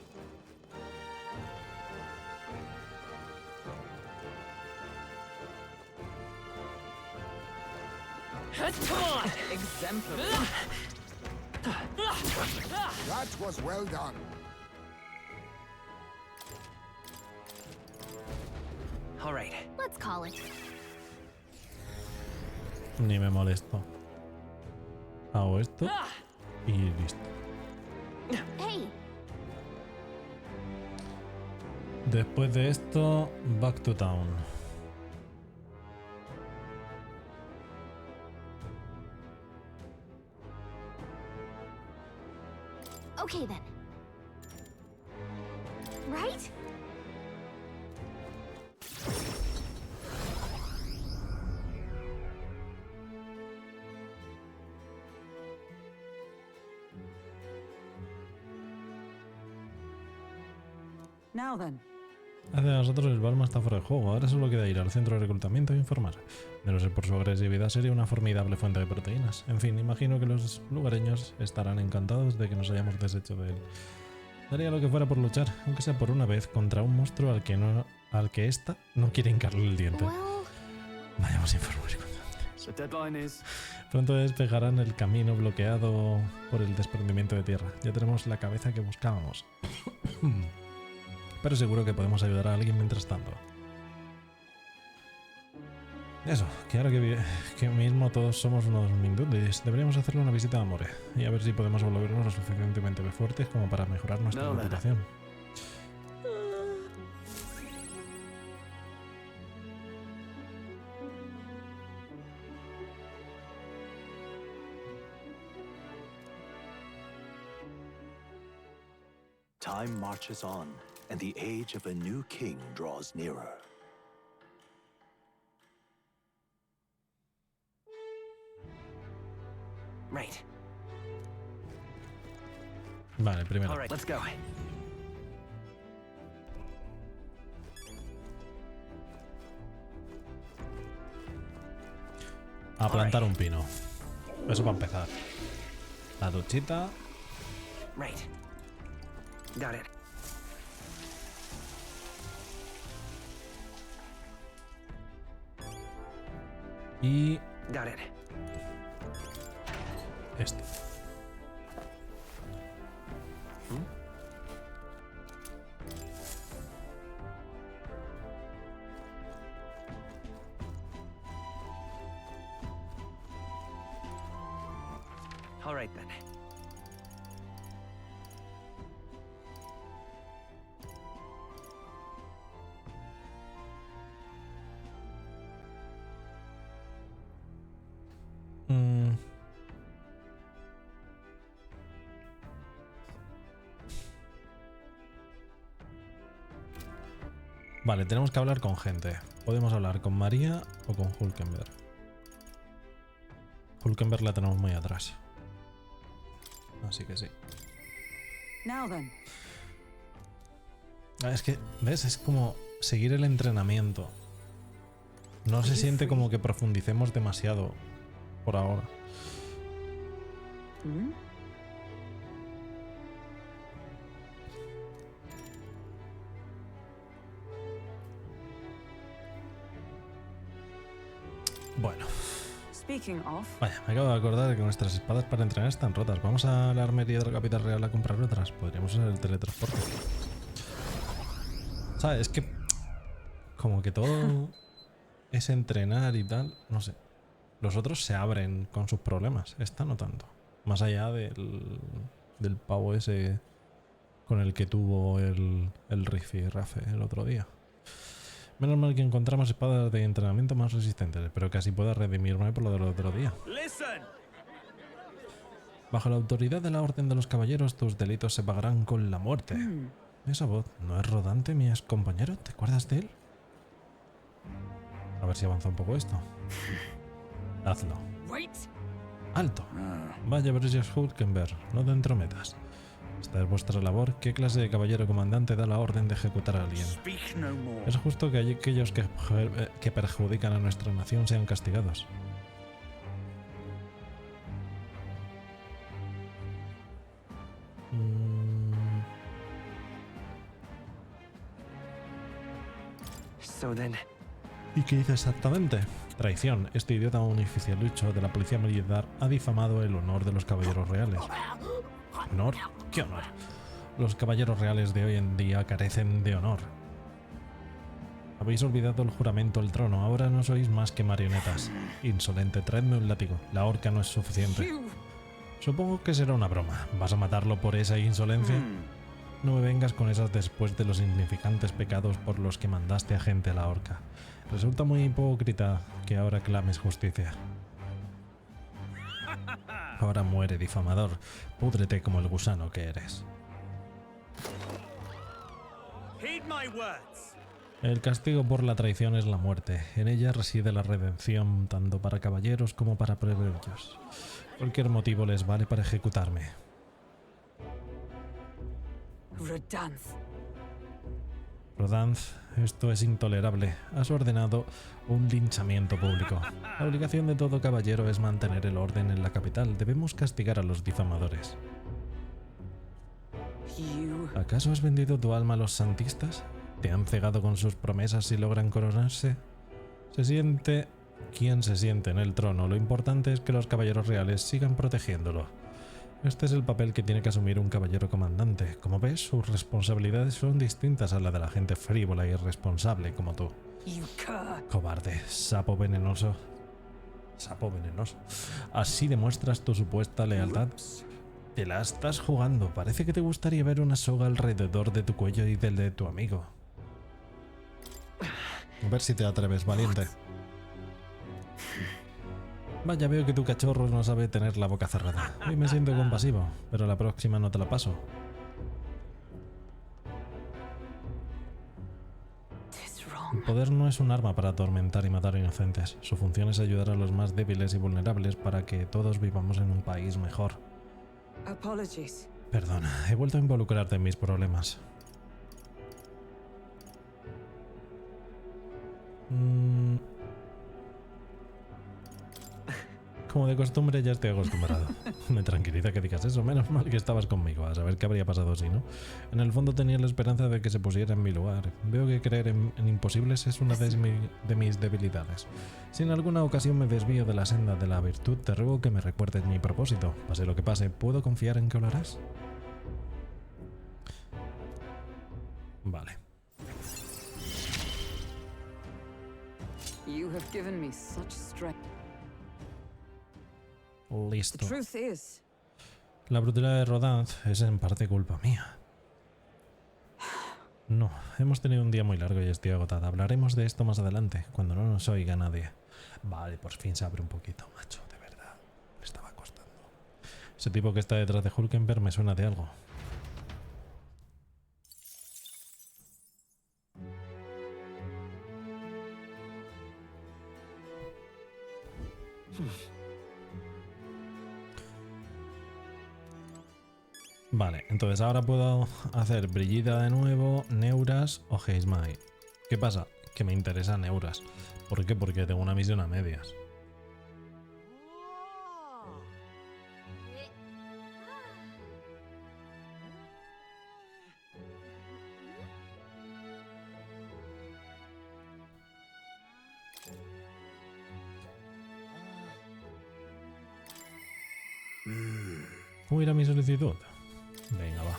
[SPEAKER 7] Come on.
[SPEAKER 6] Exemplary.
[SPEAKER 5] That was well done.
[SPEAKER 7] All right.
[SPEAKER 3] Let's call it.
[SPEAKER 1] Ni me molesto. Hago esto y listo.
[SPEAKER 3] Hey!
[SPEAKER 1] Después de esto, back to town.
[SPEAKER 3] Okay then. Right?
[SPEAKER 6] Now then.
[SPEAKER 1] Hace a nosotros el Balma está fuera de juego, ahora solo queda ir al centro de reclutamiento e informar. De no ser por su agresividad sería una formidable fuente de proteínas. En fin, imagino que los lugareños estarán encantados de que nos hayamos deshecho de él. Daría lo que fuera por luchar, aunque sea por una vez, contra un monstruo al que ésta no quiere hincarle el diente. Vayamos a informar constantes.
[SPEAKER 2] The deadline is...
[SPEAKER 1] Pronto despejarán el camino bloqueado por el desprendimiento de tierra. Ya tenemos la cabeza que buscábamos. Pero seguro que podemos ayudar a alguien mientras tanto. Eso, que ahora que mismo todos somos unos mindundis, deberíamos hacerle una visita a More y a ver si podemos volvernos lo suficientemente fuertes como para mejorar nuestra reputación.
[SPEAKER 4] Time marches on, and the age of a new king draws nearer.
[SPEAKER 7] Right.
[SPEAKER 1] Vale, primero.
[SPEAKER 7] All right, let's go.
[SPEAKER 1] A plantar un pino. Eso para empezar. La duchita.
[SPEAKER 7] Right. Got it.
[SPEAKER 1] Y
[SPEAKER 7] Got it.
[SPEAKER 1] esto.
[SPEAKER 7] All right then.
[SPEAKER 1] Vale, tenemos que hablar con gente. Podemos hablar con María o con Hulkenberg. Hulkenberg la tenemos muy atrás. Así que sí.
[SPEAKER 6] Now then.
[SPEAKER 1] Es que, ¿ves? Es como seguir el entrenamiento. No se siente como que profundicemos demasiado por ahora. Bueno.
[SPEAKER 6] Speaking of.
[SPEAKER 1] Vaya, me acabo de acordar de que nuestras espadas para entrenar están rotas. Vamos a la armería de la capital real a comprar otras. Podríamos usar el teletransporte. ¿Sabes? Es que como que todo es entrenar y tal. No sé. Los otros se abren con sus problemas. Esta no tanto. Más allá del pavo ese con el que tuvo el Rafe el otro día. Menos mal que encontramos espadas de entrenamiento más resistentes, pero casi pueda redimirme por lo del otro día. Bajo la autoridad de la Orden de los Caballeros, tus delitos se pagarán con la muerte. Esa voz, ¿no es Rodante, mi ex compañero? ¿Te acuerdas de él? A ver si avanza un poco esto. Hazlo. ¡Alto! Vaya, Bridges Hulkenberg, no te entrometas. Esta es vuestra labor. ¿Qué clase de caballero comandante da la orden de ejecutar a alguien? Es justo que aquellos que perjudican a nuestra nación sean castigados. ¿Y qué dice exactamente? Traición. Este idiota oficialucho de la policía militar ha difamado el honor de los caballeros reales. ¿Honor? ¿Qué honor? Los caballeros reales de hoy en día carecen de honor. Habéis olvidado el juramento al trono, ahora no sois más que marionetas. Insolente, traedme un látigo. La horca no es suficiente. Supongo que será una broma. ¿Vas a matarlo por esa insolencia? No me vengas con esas después de los insignificantes pecados por los que mandaste a gente a la horca. Resulta muy hipócrita que ahora clames justicia. Ahora muere, difamador. Púdrete como el gusano que eres.
[SPEAKER 7] Heed my words.
[SPEAKER 1] El castigo por la traición es la muerte. En ella reside la redención, tanto para caballeros como para plebeyos. Cualquier motivo les vale para ejecutarme. Rodanz, esto es intolerable. Has ordenado un linchamiento público. La obligación de todo caballero es mantener el orden en la capital. Debemos castigar a los difamadores. ¿Acaso has vendido tu alma a los santistas? ¿Te han cegado con sus promesas si logran coronarse? Se siente quien se siente en el trono. Lo importante es que los caballeros reales sigan protegiéndolo. Este es el papel que tiene que asumir un caballero comandante. Como ves, sus responsabilidades son distintas a la de la gente frívola y irresponsable como tú. Cobarde, sapo venenoso. Sapo venenoso. ¿Así demuestras tu supuesta lealtad? Te la estás jugando. Parece que te gustaría ver una soga alrededor de tu cuello y del de tu amigo. A ver si te atreves, valiente. Vaya, veo que tu cachorro no sabe tener la boca cerrada. Hoy me siento compasivo, pero la próxima no te la paso. El poder no es un arma para atormentar y matar inocentes. Su función es ayudar a los más débiles y vulnerables para que todos vivamos en un país mejor. Perdona, he vuelto a involucrarte en mis problemas. Como de costumbre ya estoy acostumbrado. Me tranquiliza que digas eso, menos mal que estabas conmigo, a saber qué habría pasado si no. En el fondo tenía la esperanza de que se pusiera en mi lugar. Veo que creer en imposibles es una de mis debilidades. Si en alguna ocasión me desvío de la senda de la virtud, te ruego que me recuerdes mi propósito. Pase lo que pase, ¿puedo confiar en que lo harás? Vale.
[SPEAKER 6] You have given me such strength.
[SPEAKER 1] Listo.
[SPEAKER 6] The truth is,
[SPEAKER 1] La brutalidad de Rodanz es en parte culpa mía. No, hemos tenido un día muy largo y estoy agotada. Hablaremos de esto más adelante, cuando no nos oiga nadie. Vale, por fin se abre un poquito, macho, de verdad. Me estaba costando. Ese tipo que está detrás de Hulkenberg me suena de algo. Vale, entonces ahora puedo hacer Brillida de nuevo, Neuras o Heismai. ¿Qué pasa? Que me interesa Neuras. ¿Por qué? Porque tengo una misión a medias. ¿Cómo irá mi solicitud? Venga, va.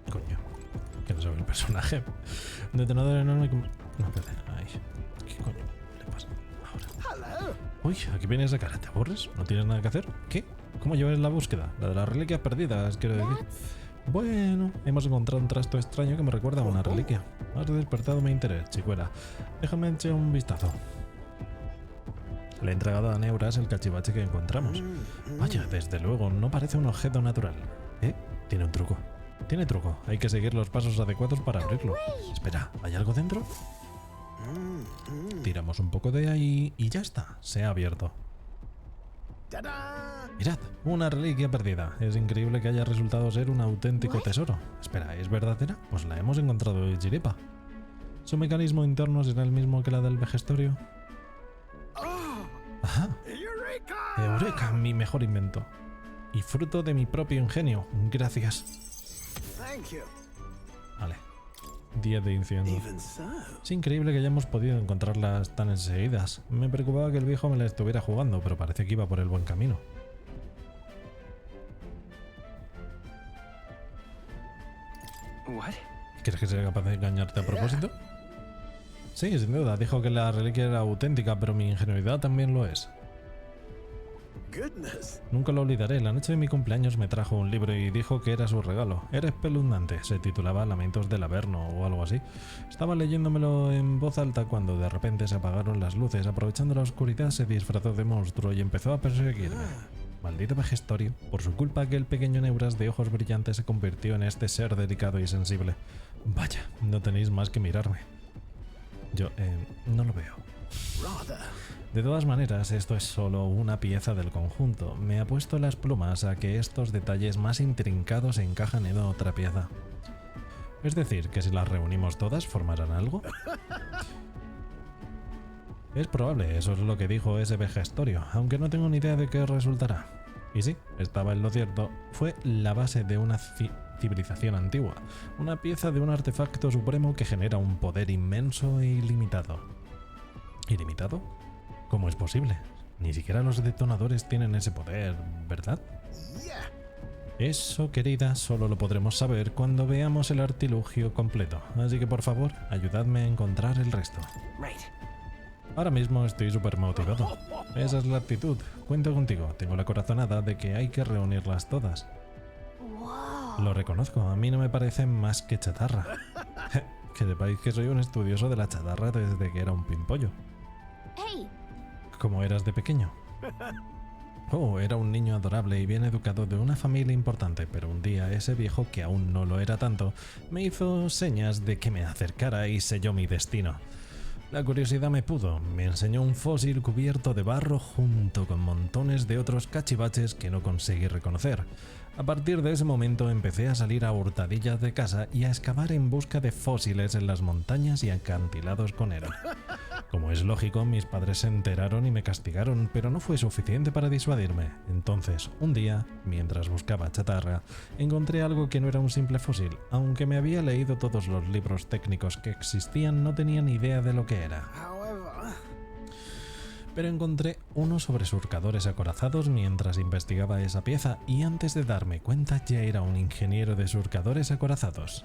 [SPEAKER 1] Coño, que no sabe el personaje. Un detonador enorme como... No, espérate, ahí. ¿Qué coño le pasa ahora? Uy, aquí viene esa cara. ¿Te aburres? ¿No tienes nada que hacer? ¿Qué? ¿Cómo llevar la búsqueda? La de las reliquias perdidas, quiero decir. Bueno, hemos encontrado un trasto extraño que me recuerda a una reliquia. Has despertado mi interés, chicuela. Déjame echar un vistazo. Le he entregado a Neuras el cachivache que encontramos. Vaya, desde luego, no parece un objeto natural. Tiene un truco. Tiene truco. Hay que seguir los pasos adecuados para abrirlo. Espera, ¿hay algo dentro? Tiramos un poco de ahí y ya está. Se ha abierto. Mirad, una reliquia perdida. Es increíble que haya resultado ser un auténtico tesoro. Espera, ¿es verdadera? Pues la hemos encontrado de chiripa. ¿Su mecanismo interno será el mismo que la del vejestorio? ¡Ajá! ¡Eureka! Mi mejor invento. Y fruto de mi propio ingenio. Gracias. Vale. 10 de incienso. Es increíble que hayamos podido encontrarlas tan enseguidas. Me preocupaba que el viejo me la estuviera jugando, pero parece que iba por el buen camino. ¿Crees que será capaz de engañarte a propósito? Sí, sin duda. Dijo que la reliquia era auténtica, pero mi ingenuidad también lo es.
[SPEAKER 5] goodness.
[SPEAKER 1] Nunca lo olvidaré, la noche de mi cumpleaños me trajo un libro y dijo que era su regalo. Era espeluznante, se titulaba Lamentos del Averno o algo así. Estaba leyéndomelo en voz alta cuando de repente se apagaron las luces. Aprovechando la oscuridad se disfrazó de monstruo y empezó a perseguirme. Maldito vejestorio, por su culpa aquel pequeño neuras de ojos brillantes se convirtió en este ser delicado y sensible. Vaya, no tenéis más que mirarme. Yo, no lo veo. De todas maneras, esto es solo una pieza del conjunto. Me apuesto las plumas a que estos detalles más intrincados encajan en otra pieza. Es decir, que si las reunimos todas, ¿formarán algo? Es probable, eso es lo que dijo ese vejestorio, aunque no tengo ni idea de qué resultará. Y sí, estaba en lo cierto, fue la base de una civilización antigua, una pieza de un artefacto supremo que genera un poder inmenso e ilimitado. ¿Ilimitado? ¿Cómo es posible? Ni siquiera los detonadores tienen ese poder, ¿verdad? Eso, querida, solo lo podremos saber cuando veamos el artilugio completo, así que por favor, ayudadme a encontrar el resto. Ahora mismo estoy súper motivado. Esa es la actitud. Cuento contigo. Tengo la corazonada de que hay que reunirlas todas. Lo reconozco, a mí no me parece más que chatarra. Que sepáis que soy un estudioso de la chatarra desde que era un pimpollo.
[SPEAKER 3] Hey.
[SPEAKER 1] ¿Cómo eras de pequeño? Oh, era un niño adorable y bien educado de una familia importante, pero un día ese viejo, que aún no lo era tanto, me hizo señas de que me acercara y selló mi destino. La curiosidad me pudo, me enseñó un fósil cubierto de barro junto con montones de otros cachivaches que no conseguí reconocer. A partir de ese momento empecé a salir a hurtadillas de casa y a excavar en busca de fósiles en las montañas y acantilados con él. Como es lógico, mis padres se enteraron y me castigaron, pero no fue suficiente para disuadirme. Entonces, un día, mientras buscaba chatarra, encontré algo que no era un simple fósil. Aunque me había leído todos los libros técnicos que existían, no tenía ni idea de lo que era. Pero encontré unos sobre surcadores acorazados mientras investigaba esa pieza y antes de darme cuenta ya era un ingeniero de surcadores acorazados.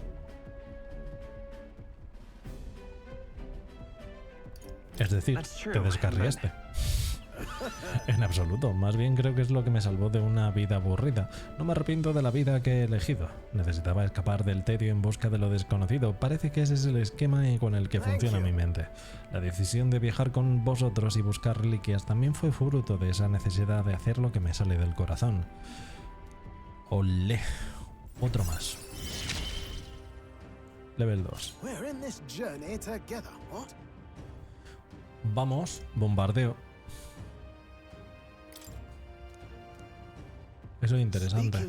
[SPEAKER 1] Es decir, te descarriaste. En absoluto, más bien creo que es lo que me salvó de una vida aburrida. No me arrepiento de la vida que he elegido. Necesitaba escapar del tedio en busca de lo desconocido. Parece que ese es el esquema con el que funciona mi mente. La decisión de viajar con vosotros y buscar reliquias también fue fruto de esa necesidad de hacer lo que me sale del corazón. Olé, otro más. Level 2. Vamos, bombardeo. Eso es interesante.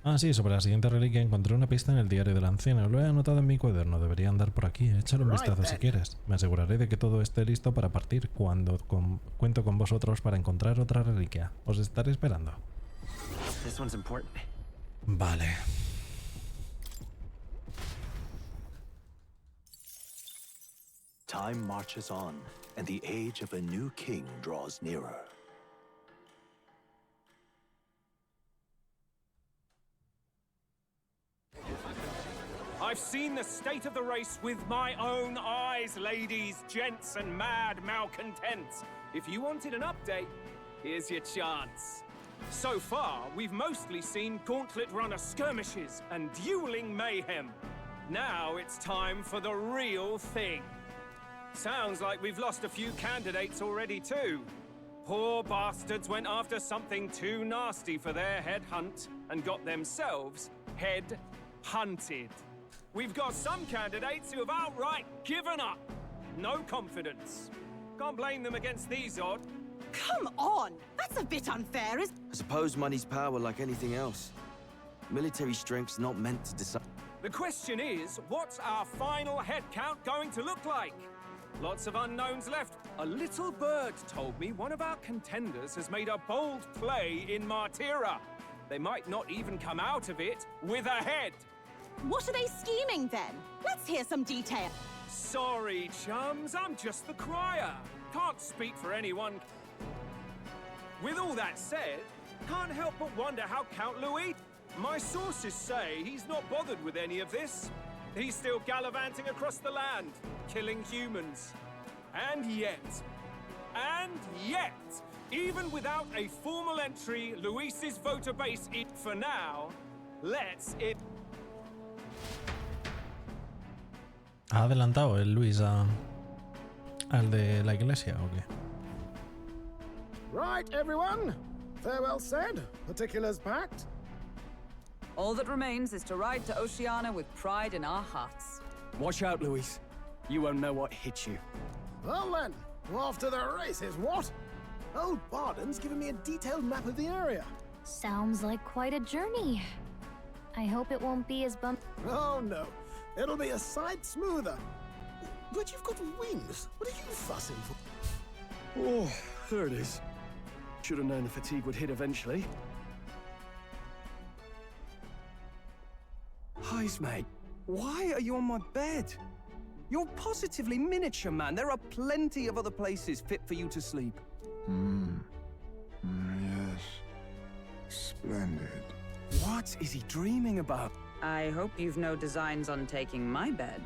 [SPEAKER 1] Ah, sí, sobre la siguiente reliquia encontré una pista en el diario del anciano. Lo he anotado en mi cuaderno, debería andar por aquí. Échale un vistazo si quieres. Me aseguraré de que todo esté listo para partir cuando cuento con vosotros para encontrar otra reliquia. Os estaré esperando. Vale.
[SPEAKER 4] Time marches on, and the age of a new king draws nearer.
[SPEAKER 7] I've seen the state of the race with my own eyes, ladies, gents, and mad malcontents. If you wanted an update, here's your chance. So far, we've mostly seen gauntlet runner skirmishes and dueling mayhem. Now it's time for the real thing. Sounds like we've lost a few candidates already too. Poor bastards went after something too nasty for their head hunt and got themselves head hunted. We've got some candidates who have outright given up. No confidence. Can't blame them against these odds.
[SPEAKER 6] Come on! That's a bit unfair, is...
[SPEAKER 8] I suppose money's power like anything else. Military strength's not meant to decide.
[SPEAKER 7] The question is, what's our final head count going to look like? Lots of unknowns left. A little bird told me one of our contenders has made a bold play in Martira. They might not even come out of it with a head.
[SPEAKER 6] What are they scheming then? Let's hear some detail.
[SPEAKER 7] Sorry, chums, I'm just the crier. Can't speak for anyone. With all that said, can't help but wonder how Count Louis... My sources say he's not bothered with any of this. He's still gallivanting across the land, killing humans. And yet, Even without a formal entry, Luis's voter base it for now. Let's it.
[SPEAKER 1] ¿Ha adelantado el Luis al de la iglesia o qué?
[SPEAKER 9] Right, everyone. Farewell said. Particulars packed.
[SPEAKER 6] All that remains is to ride to Oceania with pride in our hearts.
[SPEAKER 2] Watch out, Luis. You won't know what hit you.
[SPEAKER 9] Well then, off to the races, what? Old Barden's given me a detailed map of the area.
[SPEAKER 3] Sounds like quite a journey. I hope it won't be as bumpy.
[SPEAKER 9] Oh no, it'll be a sight smoother. But you've got wings. What are you fussing for?
[SPEAKER 2] Oh, there it is. Should have known the fatigue would hit eventually. Heis, mate. Why are you on my bed? You're positively miniature, man. There are plenty of other places fit for you to sleep.
[SPEAKER 5] Yes. Splendid.
[SPEAKER 2] What is he dreaming about?
[SPEAKER 6] I hope you've no designs on taking my bed.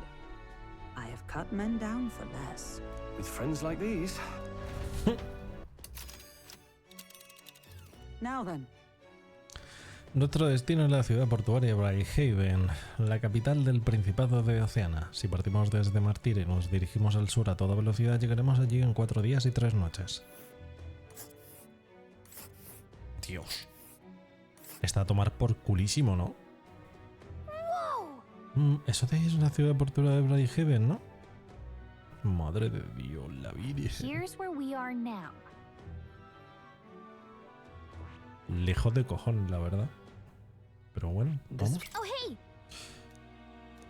[SPEAKER 6] I have cut men down for less.
[SPEAKER 2] With friends like these.
[SPEAKER 6] Now then.
[SPEAKER 1] Nuestro destino es la ciudad portuaria de Bridgehaven, la capital del Principado de Oceana. Si partimos desde Martir y nos dirigimos al sur a toda velocidad, llegaremos allí en 4 días y 3 noches. Dios. Está a tomar por culísimo, ¿no? Eso de ahí es la ciudad portuaria de Bridgehaven, ¿no? Madre de Dios, la Virgen.
[SPEAKER 3] Here's where we are now.
[SPEAKER 1] Lejos de cojones, la verdad. Pero bueno, vamos.
[SPEAKER 3] Oh, hey!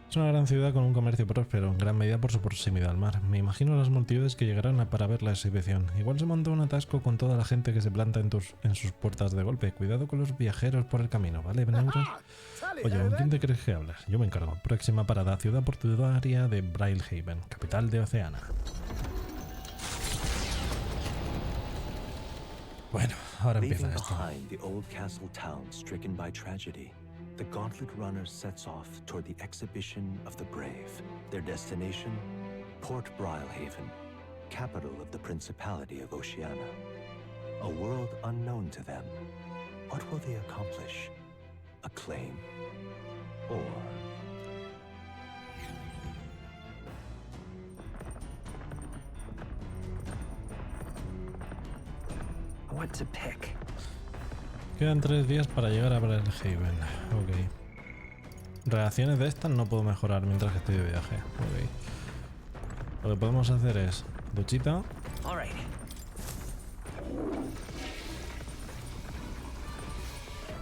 [SPEAKER 1] Es una gran ciudad con un comercio próspero, en gran medida por su proximidad al mar. Me imagino las multitudes que llegarán para ver la exhibición. Igual se montó un atasco con toda la gente que se planta en sus puertas de golpe. Cuidado con los viajeros por el camino, ¿vale, Beneuros? Oye, ¿con quién te crees que hablas? Yo me encargo. Próxima parada, ciudad portuaria de Bridgehaven, capital de Oceana. Bueno, ahora empieza
[SPEAKER 4] Leaving
[SPEAKER 1] esto.
[SPEAKER 4] behind the old castle town stricken by tragedy, the gauntlet runner sets off toward the exhibition of the brave. Their destination, Port Bridgehaven, capital of the Principality of Oceania. A world unknown to them. What will they accomplish? Acclaim? Or...
[SPEAKER 2] What to pick?
[SPEAKER 1] Quedan 3 días para llegar a Bridgehaven. Ok. Reacciones de estas no puedo mejorar mientras que estoy de viaje. Ok. Lo que podemos hacer es duchita.
[SPEAKER 2] All right.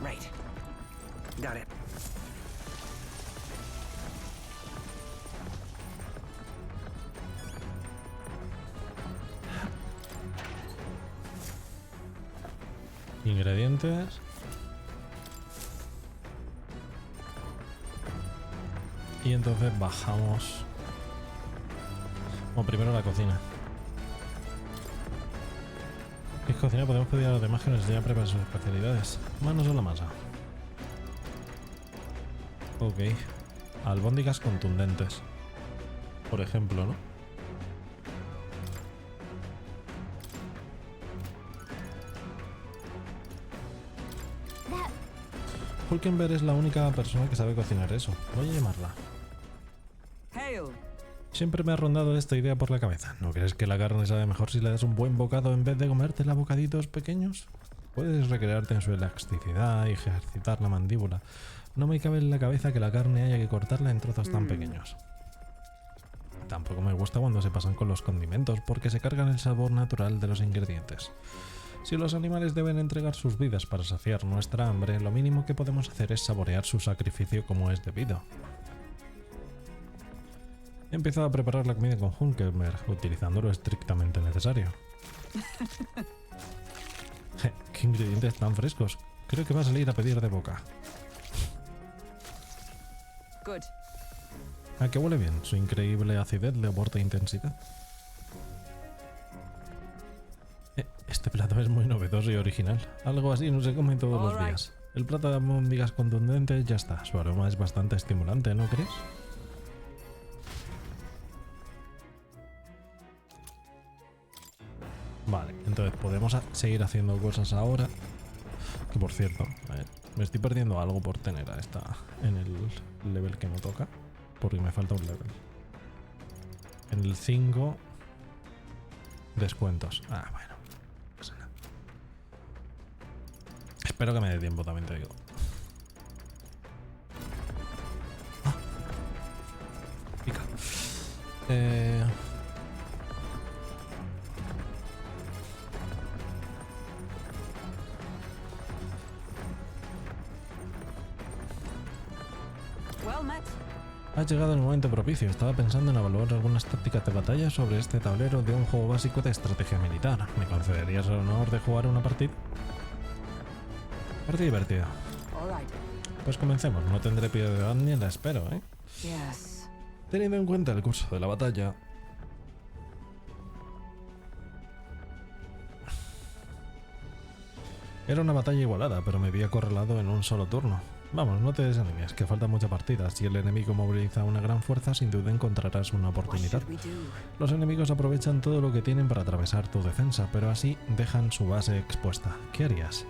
[SPEAKER 2] Right. Got it.
[SPEAKER 1] Ingredientes. Y entonces bajamos. Bueno, primero la cocina. ¿Qué es cocina? Podemos pedir a los demás que nos enseñen a preparar sus especialidades. Manos a la masa. Ok. Albóndigas contundentes. Por ejemplo, ¿no? Hulkenberg es la única persona que sabe cocinar eso. Voy a llamarla.
[SPEAKER 6] Hail.
[SPEAKER 1] Siempre me ha rondado esta idea por la cabeza. ¿No crees que la carne sabe mejor si le das un buen bocado en vez de comértela a bocaditos pequeños? Puedes recrearte en su elasticidad y ejercitar la mandíbula. No me cabe en la cabeza que la carne haya que cortarla en trozos tan pequeños. Tampoco me gusta cuando se pasan con los condimentos porque se cargan el sabor natural de los ingredientes. Si los animales deben entregar sus vidas para saciar nuestra hambre, lo mínimo que podemos hacer es saborear su sacrificio como es debido. He empezado a preparar la comida con Hulkenberg, utilizando lo estrictamente necesario. ¡Qué ingredientes tan frescos! Creo que va a salir a pedir de boca.
[SPEAKER 6] Good.
[SPEAKER 1] ¿A qué huele bien? Su increíble acidez le aporta intensidad. Este plato es muy novedoso y original. Algo así no se come todos los días. El plato de albóndigas contundentes ya está. Su aroma es bastante estimulante, ¿no crees? Vale, Entonces podemos seguir haciendo cosas ahora. Que por cierto, a ver, me estoy perdiendo algo por tener a esta en el level que me toca. Porque me falta un level. En el 5... descuentos. Ah, bueno. No pasa nada. Espero que me dé tiempo, también te digo. Ah. Pica.
[SPEAKER 6] Well met.
[SPEAKER 1] Ha llegado el momento propicio. Estaba pensando en evaluar algunas tácticas de batalla sobre este tablero de un juego básico de estrategia militar. ¿Me concederías el honor de jugar una partida? Partida divertida. Pues comencemos. No tendré piedad ni la espero, ¿eh?
[SPEAKER 6] Yes.
[SPEAKER 1] Teniendo en cuenta el curso de la batalla... Era una batalla igualada, pero me vi acorralado en un solo turno. Vamos, no te desanimes, que falta mucha partida. Si el enemigo moviliza una gran fuerza, sin duda encontrarás una oportunidad. Los enemigos aprovechan todo lo que tienen para atravesar tu defensa, pero así dejan su base expuesta. ¿Qué harías?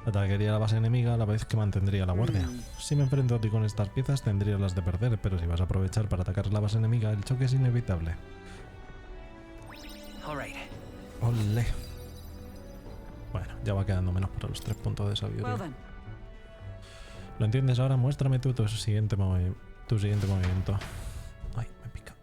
[SPEAKER 1] Atacaría la base enemiga a la vez que mantendría la guardia. Si me enfrento a ti con estas piezas, tendría las de perder, pero si vas a aprovechar para atacar la base enemiga, el choque es inevitable. Olé. Bueno, ya va quedando menos para los 3 puntos de sabiduría. ¿Lo entiendes ahora? Muéstrame tú tu siguiente movimiento. Ay, me pica.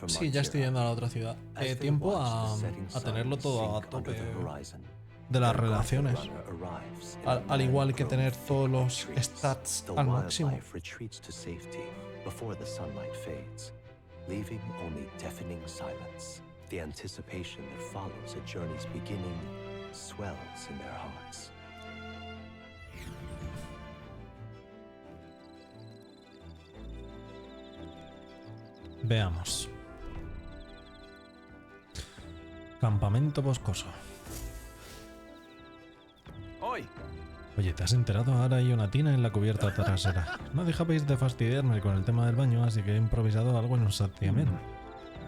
[SPEAKER 1] Sí, ya estoy yendo a la otra ciudad. Tiempo a tenerlo todo a tope de las relaciones. Al igual que tener todos los stats al máximo.
[SPEAKER 4] Before the sunlight fades, leaving only deafening silence. The anticipation that follows a journey's beginning swells in their hearts.
[SPEAKER 1] Veamos. Campamento boscoso. Oye, ¿te has enterado? Ahora hay una tina en la cubierta trasera. No dejabais de fastidiarme con el tema del baño, así que he improvisado algo en un santiamén.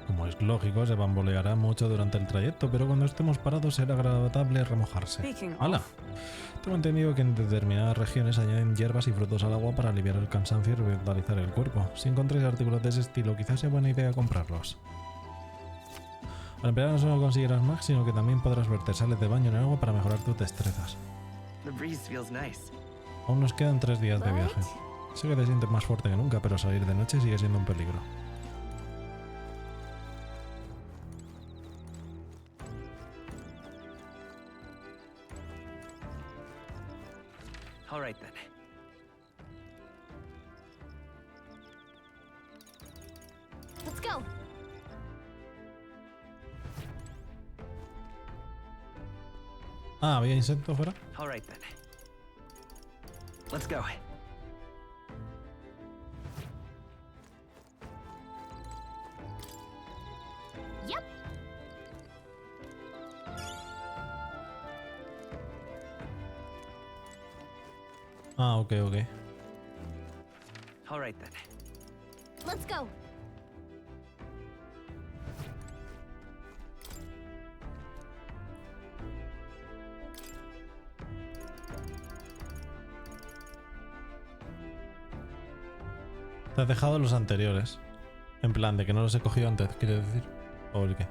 [SPEAKER 1] Como es lógico, se bamboleará mucho durante el trayecto, pero cuando estemos parados será agradable remojarse. ¡Hala! Tengo entendido que en determinadas regiones añaden hierbas y frutos al agua para aliviar el cansancio y revitalizar el cuerpo. Si encontráis artículos de ese estilo, quizás sea buena idea comprarlos. Al emplear no solo conseguirás más, sino que también podrás verte sales de baño en el agua para mejorar tus destrezas. Aún nos quedan 3 días de viaje. Sé que te sientes más fuerte que nunca, pero salir de noche sigue siendo un peligro.
[SPEAKER 3] Let's go.
[SPEAKER 1] Ah, ¿había insectos fuera?
[SPEAKER 8] Let's go.
[SPEAKER 3] Yep.
[SPEAKER 1] Ah, ok.
[SPEAKER 3] Let's go.
[SPEAKER 1] Te has dejado los anteriores. En plan, de que no los he cogido antes, ¿quieres decir? ¿O el qué?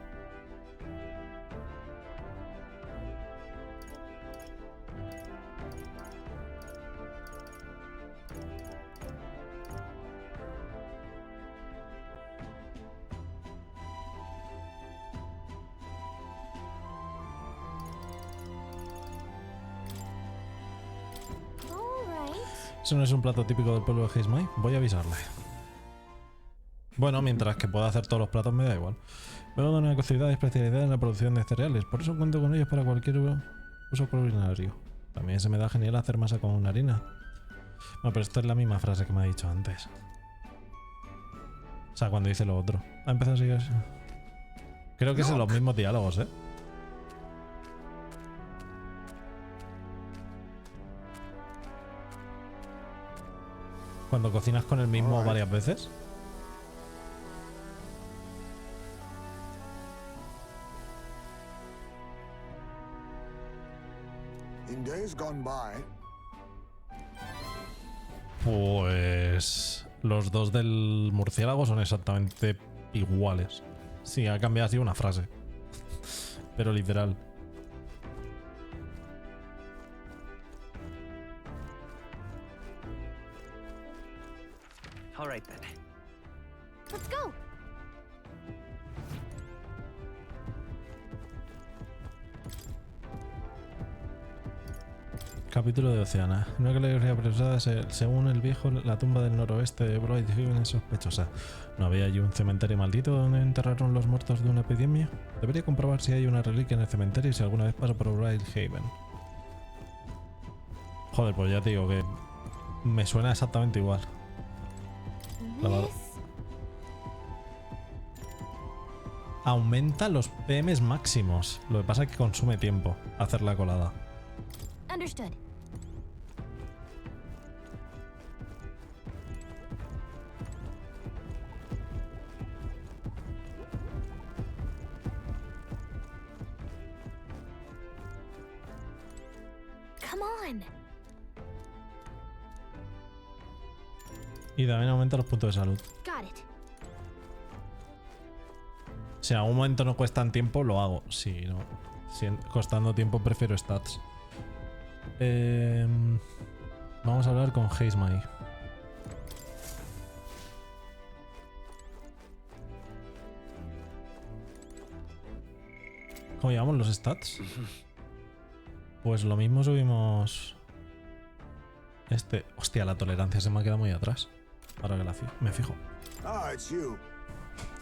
[SPEAKER 1] Eso no es un plato típico del pueblo de Heismai. Voy a avisarle. Bueno, mientras que pueda hacer todos los platos me da igual. Vengo de una ciudad especializada en la producción de cereales, por eso cuento con ellos para cualquier uso culinario. También se me da genial hacer masa con una harina. Bueno, pero esto es la misma frase que me ha dicho antes. O sea, cuando dice lo otro. Ha empezado a seguir. Creo que son los mismos diálogos, ¿eh? Cuando cocinas con el mismo varias veces.
[SPEAKER 5] In days gone by,
[SPEAKER 1] Pues los dos del murciélago son exactamente iguales. Sí, ha cambiado así una frase. Pero literal.
[SPEAKER 8] All right then.
[SPEAKER 3] Let's go.
[SPEAKER 1] Capítulo de Oceana. Una categoría precisada, según el viejo, la tumba del noroeste de Brighthaven es sospechosa. ¿No había allí un cementerio maldito donde enterraron los muertos de una epidemia? Debería comprobar si hay una reliquia en el cementerio y si alguna vez paso por Brighthaven. Joder, pues ya te digo que me suena exactamente igual.
[SPEAKER 3] This.
[SPEAKER 1] Aumenta los PMs máximos. Lo que pasa es que consume tiempo hacer la colada.
[SPEAKER 3] Understood. Come on.
[SPEAKER 1] Y también aumenta los puntos de salud.
[SPEAKER 3] Got it.
[SPEAKER 1] Si en algún momento no cuestan tiempo, lo hago. Si no, si costando tiempo prefiero stats. Vamos a hablar con Heismai. ¿Cómo llamamos los stats? Pues lo mismo subimos... Hostia, la tolerancia se me ha quedado muy atrás. Ahora que me fijo.
[SPEAKER 5] ah, it's you.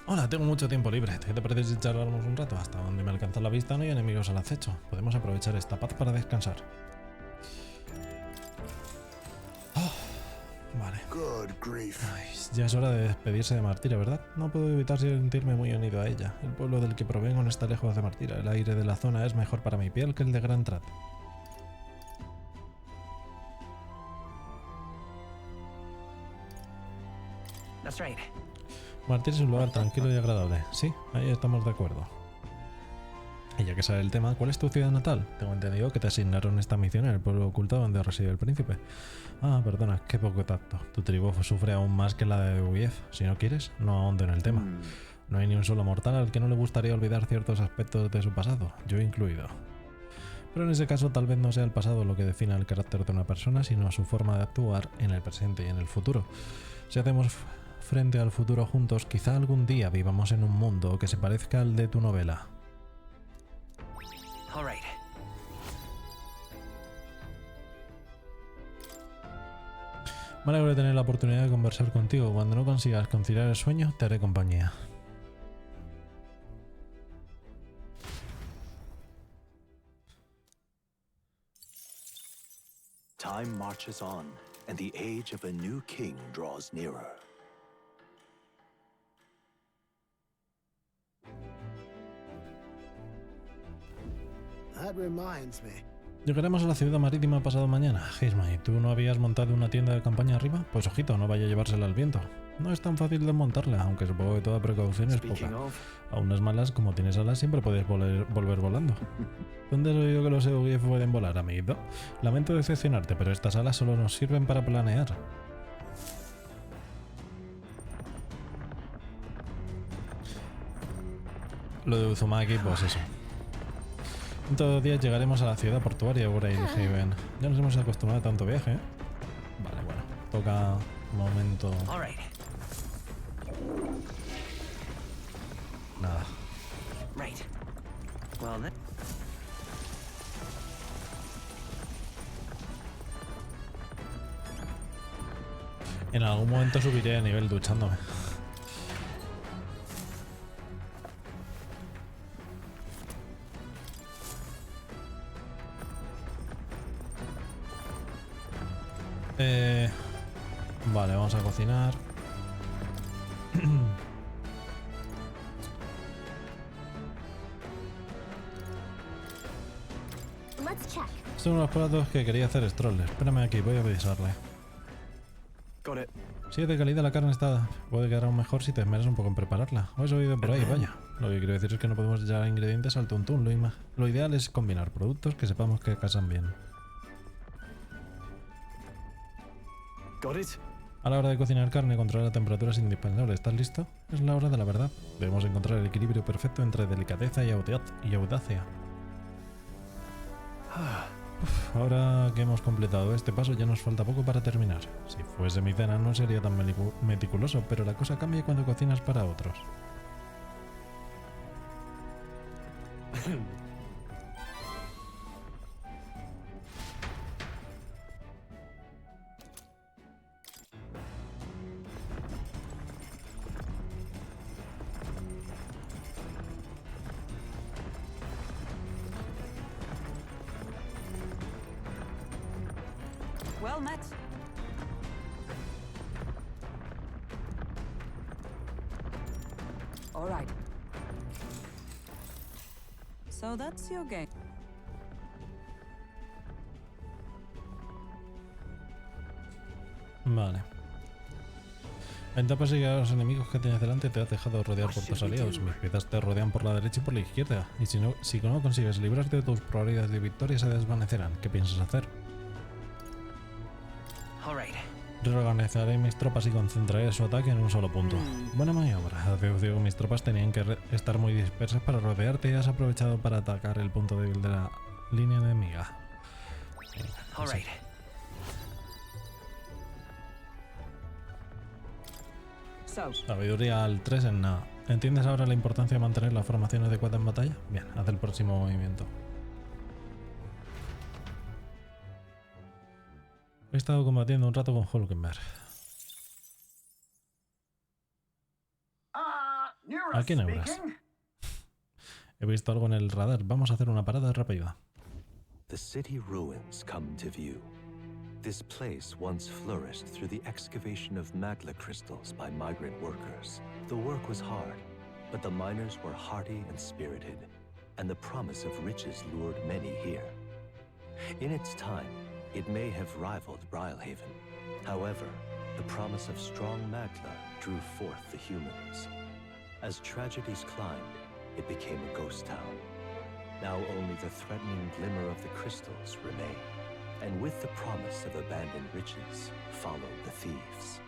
[SPEAKER 1] Hola, tengo mucho tiempo libre. ¿Qué te parece si charlamos un rato? Hasta donde me alcanza la vista no hay enemigos al acecho. Podemos aprovechar esta paz para descansar. Vale.
[SPEAKER 5] Good grief.
[SPEAKER 1] Ay, ya es hora de despedirse de Martira, ¿verdad? No puedo evitar sentirme muy unido a ella. El pueblo del que provengo no está lejos de Martira. El aire de la zona es mejor para mi piel que el de Gran Trat.
[SPEAKER 8] That's right.
[SPEAKER 1] Martira es un lugar tranquilo y agradable. Sí, ahí estamos de acuerdo. Y ya que sale el tema, ¿cuál es tu ciudad natal? Tengo entendido que te asignaron esta misión en el pueblo oculto donde reside el príncipe. Ah, perdona, qué poco tacto. Tu tribu sufre aún más que la de Jugué. Si no quieres, no ahondo en el tema. No hay ni un solo mortal al que no le gustaría olvidar ciertos aspectos de su pasado, yo incluido. Pero en ese caso tal vez no sea el pasado lo que defina el carácter de una persona, sino su forma de actuar en el presente y en el futuro. Si hacemos frente al futuro juntos, quizá algún día vivamos en un mundo que se parezca al de tu novela.
[SPEAKER 8] All right.
[SPEAKER 1] Me alegro de tener la oportunidad de conversar contigo. Cuando no consigas conciliar el sueño, te haré compañía.
[SPEAKER 4] Time marches on, and the age of a new king draws nearer.
[SPEAKER 9] That reminds me.
[SPEAKER 1] Llegaremos a la ciudad marítima pasado mañana. Heismai, ¿tú no habías montado una tienda de campaña arriba? Pues ojito, no vaya a llevársela al viento. No es tan fácil desmontarla, aunque supongo que toda precaución es poca. A unas malas, como tienes alas, siempre puedes volver volando. ¿Dónde has oído que los Jugué pueden volar, amiguito? Lamento decepcionarte, pero estas alas solo nos sirven para planear. Lo de Uzumaki, pues eso. En todos los días llegaremos a la ciudad portuaria de Brighthaven. Ya nos hemos acostumbrado a tanto viaje, ¿eh? Vale, bueno. Toca momento... Nada.
[SPEAKER 8] Right. Well then.
[SPEAKER 1] En algún momento subiré de nivel duchándome. Vale, vamos a cocinar.
[SPEAKER 3] Let's check.
[SPEAKER 1] Son unos platos que quería hacer Stroll. Espérame aquí, voy a avisarle.
[SPEAKER 8] Got it.
[SPEAKER 1] Si es de calidad la carne está... puede quedar aún mejor si te esmeras un poco en prepararla. O eso he oído por ahí, vaya. Lo que quiero decir es que no podemos echar ingredientes al tuntún. Lo ideal es combinar productos que sepamos que casan bien.
[SPEAKER 8] Got it.
[SPEAKER 1] A la hora de cocinar carne, controlar la temperatura es indispensable. ¿Estás listo? Es la hora de la verdad. Debemos encontrar el equilibrio perfecto entre delicadeza y audacia. Ahora que hemos completado este paso ya nos falta poco para terminar. Si fuese mi cena no sería tan meticuloso, pero la cosa cambia cuando cocinas para otros.
[SPEAKER 6] Well met. All right. So that's your game.
[SPEAKER 1] Vale. Venta para seguir a los enemigos que tienes delante. Te has dejado rodear por tus aliados. Mis piezas te rodean por la derecha y por la izquierda. Y si no consigues librarte de tus probabilidades de victoria, se desvanecerán. ¿Qué piensas hacer? Reorganizaré mis tropas y concentraré su ataque en un solo punto. Buena maniobra. Has deducido que mis tropas tenían que estar muy dispersas para rodearte y has aprovechado para atacar el punto débil de la línea enemiga. Sí. Sabiduría al 3 en nada. ¿Entiendes ahora la importancia de mantener la formación adecuada en batalla? Bien, haz el próximo movimiento. He estado combatiendo un rato con Hulkenberg. ¿A quién hablas? He visto algo en el radar. Vamos a hacer una parada rápida.
[SPEAKER 4] The city ruins come to view. This place once flourished through the excavation of magma crystals by migrant workers. The work was hard, but the miners were hardy and spirited, and the promise of riches lured many here. In its time, it may have rivaled Brylehaven. However, the promise of strong magma drew forth the humans. As tragedies climbed, it became a ghost town. Now only the threatening glimmer of the crystals remain. And with the promise of abandoned riches followed the thieves.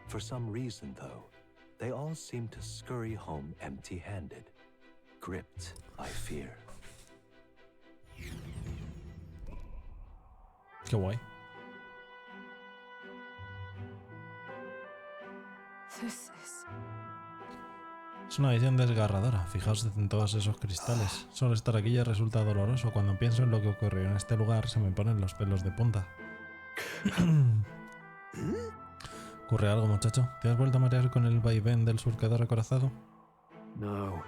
[SPEAKER 4] For some reason, though, they all seem to scurry home empty-handed, gripped by fear.
[SPEAKER 1] Qué guay. Es una visión desgarradora. Fijaos en todos esos cristales. Solo estar aquí ya resulta doloroso. Cuando pienso en lo que ocurrió en este lugar, se me ponen los pelos de punta. ¿Ocurre algo, muchacho? ¿Te has vuelto a marear con el vaivén del surcador acorazado?
[SPEAKER 8] No.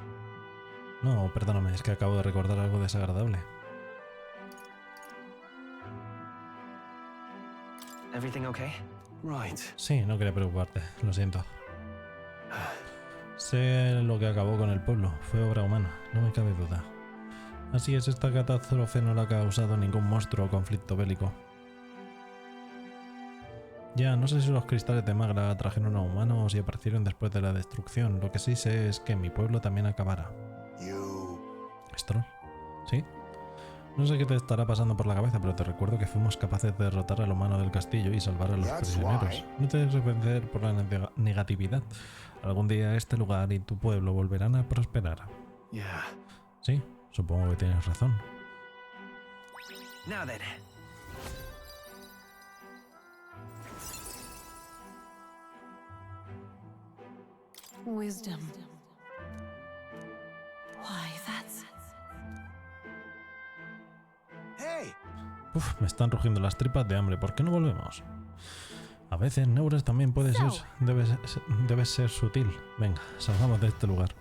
[SPEAKER 1] No, perdóname, es que acabo de recordar algo desagradable.
[SPEAKER 8] Everything okay? Right.
[SPEAKER 1] Sí, no quería preocuparte, lo siento. Sé lo que acabó con el pueblo, fue obra humana, no me cabe duda. Así es, esta catástrofe no la ha causado ningún monstruo o conflicto bélico. Ya, no sé si los cristales de Magra atrajeron a humanos o si aparecieron después de la destrucción. Lo que sí sé es que mi pueblo también acabará. ¿Stroll? ¿Sí? No sé qué te estará pasando por la cabeza, pero te recuerdo que fuimos capaces de derrotar al humano del castillo y salvar a los prisioneros. No te dejes vencer por la negatividad. Algún día este lugar y tu pueblo volverán a prosperar. Sí, supongo que tienes razón.
[SPEAKER 8] Now then.
[SPEAKER 3] Wisdom. Why, that's...
[SPEAKER 9] Hey!
[SPEAKER 1] Uf, me están rugiendo las tripas de hambre. ¿Por qué no volvemos? A veces Neuras también puede ser... Debes ser sutil. Venga, salgamos de este lugar.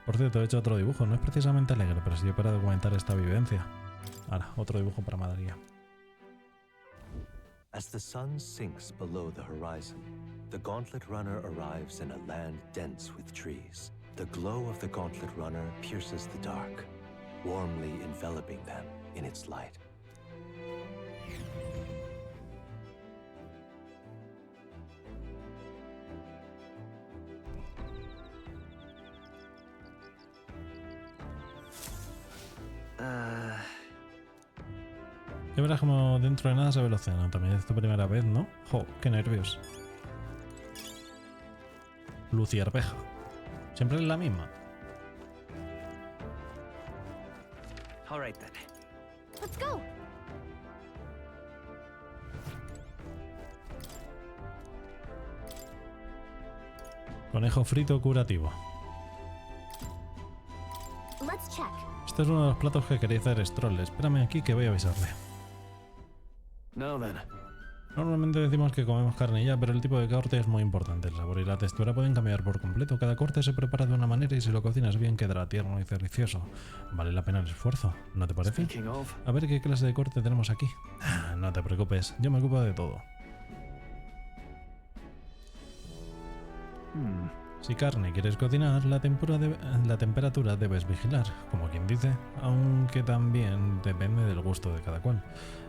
[SPEAKER 1] Por cierto, he hecho otro dibujo. No es precisamente alegre, pero sí para documentar esta vivencia. Ahora, otro dibujo para Madrid.
[SPEAKER 4] As the sun sinks below the horizon, the Gauntlet Runner arrives in a land dense with trees. The glow of the Gauntlet Runner pierces the dark, warmly enveloping them in its light.
[SPEAKER 1] Ya verás como dentro de nada se ve el océano. También es tu primera vez, ¿no? Jo, qué nervios. Lucierpeja. Siempre es la misma.
[SPEAKER 8] All right then.
[SPEAKER 3] Let's go.
[SPEAKER 1] Conejo frito curativo.
[SPEAKER 3] Let's check.
[SPEAKER 1] Este es uno de los platos que quería hacer Stroll. Espérame aquí que voy a avisarle.
[SPEAKER 8] Now then.
[SPEAKER 1] Normalmente decimos que comemos carnilla, pero el tipo de corte es muy importante. El sabor y la textura pueden cambiar por completo. Cada corte se prepara de una manera y si lo cocinas bien quedará tierno y delicioso. Vale la pena el esfuerzo, ¿no te parece?
[SPEAKER 8] Speaking of,
[SPEAKER 1] A ver qué clase de corte tenemos aquí. No te preocupes, yo me ocupo de todo. Si carne quieres cocinar, la temperatura debes vigilar, como quien dice, aunque también depende del gusto de cada cual.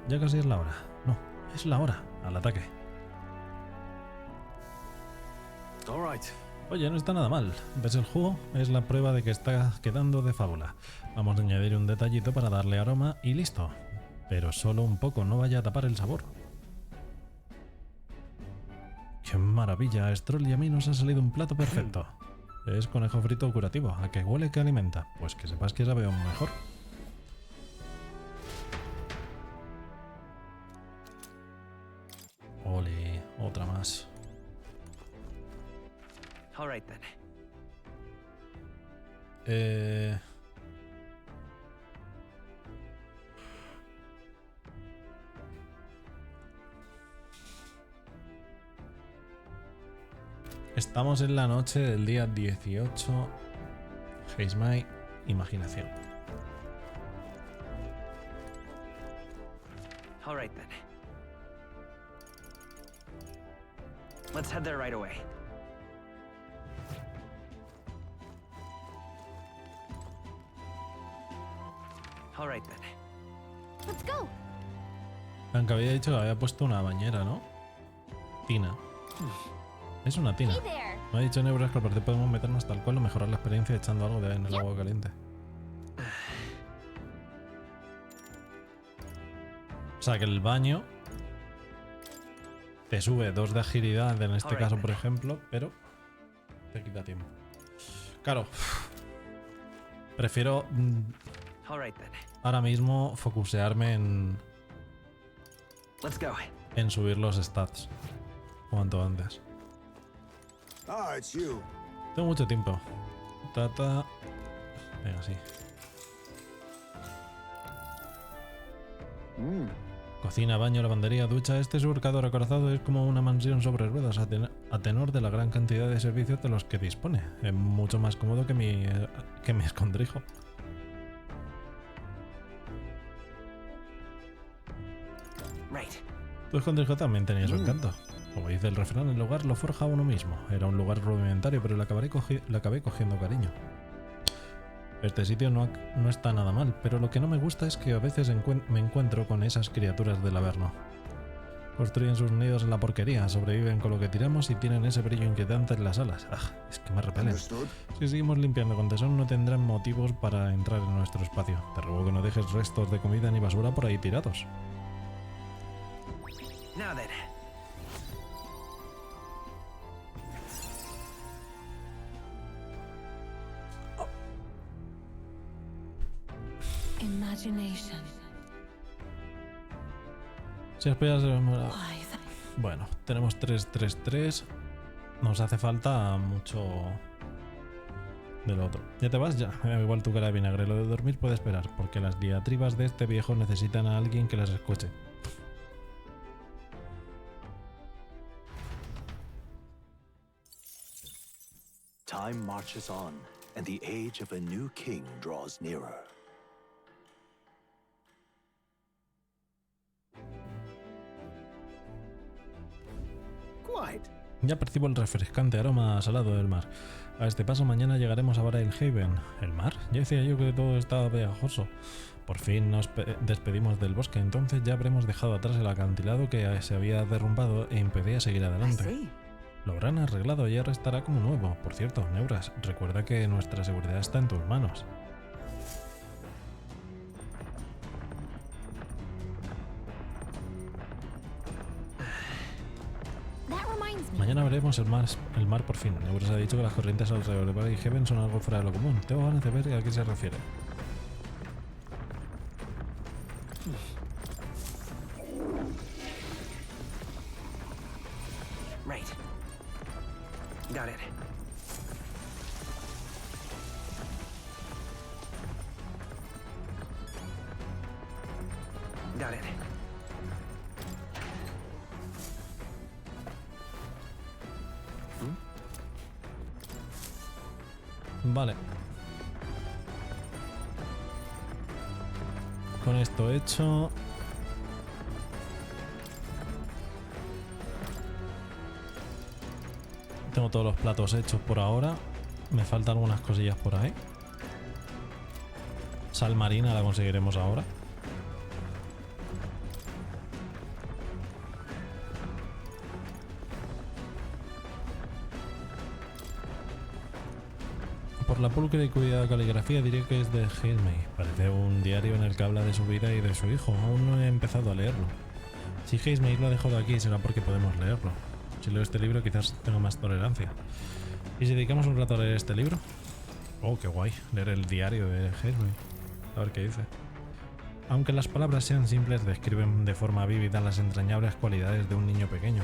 [SPEAKER 1] Ya casi es la hora. No, es la hora. Al ataque.
[SPEAKER 8] all right.
[SPEAKER 1] Oye, no está nada mal. ¿Ves el jugo? Es la prueba de que está quedando de fábula. Vamos a añadir un detallito para darle aroma y listo. Pero solo un poco, no vaya a tapar el sabor. ¡Qué maravilla! A Stroll y a mí nos ha salido un plato perfecto. Es conejo frito curativo. ¿A qué huele que alimenta? Pues que sepas que sabe aún mejor. Ole, otra más.
[SPEAKER 8] All right then.
[SPEAKER 1] Estamos en la noche del día 18. Haze my imaginación.
[SPEAKER 8] All right then. Let's head there right away. All right then.
[SPEAKER 3] Let's go.
[SPEAKER 1] Aunque había dicho que había puesto una bañera, ¿no? Tina. Es una tina.
[SPEAKER 3] Hey there.
[SPEAKER 1] Me ha dicho Neuras que al parecer podemos meternos tal cual o mejorar la experiencia echando algo en el agua caliente. O sea que el baño te sube 2 de agilidad en este caso, por ejemplo, pero te quita tiempo. Claro. Prefiero
[SPEAKER 8] All right then.
[SPEAKER 1] ahora mismo focusearme
[SPEAKER 8] Let's go.
[SPEAKER 1] en subir los stats cuanto antes.
[SPEAKER 5] Ah, it's you.
[SPEAKER 1] Tengo mucho tiempo. Venga, sí. Cocina, baño, lavandería, ducha. Este surcador acorazado es como una mansión sobre ruedas a tenor de la gran cantidad de servicios de los que dispone. Es mucho más cómodo que mi escondrijo.
[SPEAKER 8] Right.
[SPEAKER 1] Tu escondrijo también tenía su encanto. Como dice el refrán, el hogar lo forja uno mismo. Era un lugar rudimentario, pero le acabé cogiendo cariño. Este sitio no está nada mal, pero lo que no me gusta es que a veces me encuentro con esas criaturas del Averno. Construyen sus nidos en la porquería, sobreviven con lo que tiramos y tienen ese brillo inquietante en las alas. Es que me repelen. Si seguimos limpiando con tesón no tendrán motivos para entrar en nuestro espacio. Te ruego que no dejes restos de comida ni basura por ahí tirados.
[SPEAKER 8] Now then.
[SPEAKER 10] Imagination.
[SPEAKER 1] Si esperas, bueno, tenemos 3-3-3. Nos hace falta mucho del otro. ¿Ya te vas? Ya. Me da igual tu cara de vinagre. Lo de dormir puede esperar, porque las diatribas de este viejo necesitan a alguien que las escuche.
[SPEAKER 4] Time marches on, and the age of a new king draws nearer.
[SPEAKER 9] Quite.
[SPEAKER 1] Ya percibo el refrescante aroma salado del mar. A este paso mañana llegaremos a Haven. ¿El mar? Ya decía yo que todo estaba pegajoso. Por fin nos despedimos del bosque, entonces ya habremos dejado atrás el acantilado que se había derrumbado e impedía seguir adelante. Lo habrán arreglado y ahora estará como nuevo. Por cierto, Neuras, recuerda que nuestra seguridad está en tus manos.
[SPEAKER 3] reminds me.
[SPEAKER 1] Mañana veremos el mar por fin. Euros ha dicho que las corrientes alrededor de Valley Heaven son algo fuera de lo común. Tengo ganas de ver a qué se refiere.
[SPEAKER 2] Right. Got it. Got it.
[SPEAKER 1] Vale. Con esto hecho... Tengo todos los platos hechos por ahora. Me faltan algunas cosillas por ahí. Sal marina la conseguiremos ahora. Por la pulcra y cuidada caligrafía diré que es de Jaime. Parece un diario en el que habla de su vida y de su hijo. Aún no he empezado a leerlo. Si Jaime lo ha dejado aquí será porque podemos leerlo. Si leo este libro quizás tenga más tolerancia. ¿Y si dedicamos un rato a leer este libro? Oh, qué guay. Leer el diario de Jaime. A ver qué dice. Aunque las palabras sean simples, describen de forma vívida las entrañables cualidades de un niño pequeño.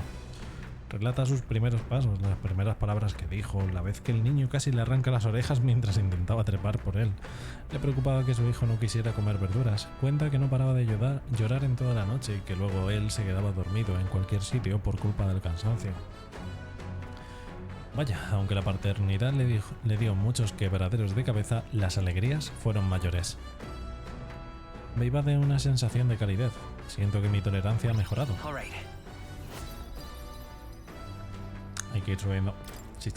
[SPEAKER 1] Relata sus primeros pasos, las primeras palabras que dijo, la vez que el niño casi le arranca las orejas mientras intentaba trepar por él. Le preocupaba que su hijo no quisiera comer verduras. Cuenta que no paraba de llorar en toda la noche y que luego él se quedaba dormido en cualquier sitio por culpa del cansancio. Vaya, aunque la paternidad le dio muchos quebraderos de cabeza, las alegrías fueron mayores. Me iba de una sensación de calidez. Siento que mi tolerancia ha mejorado. Hay que ir subiendo. Sí.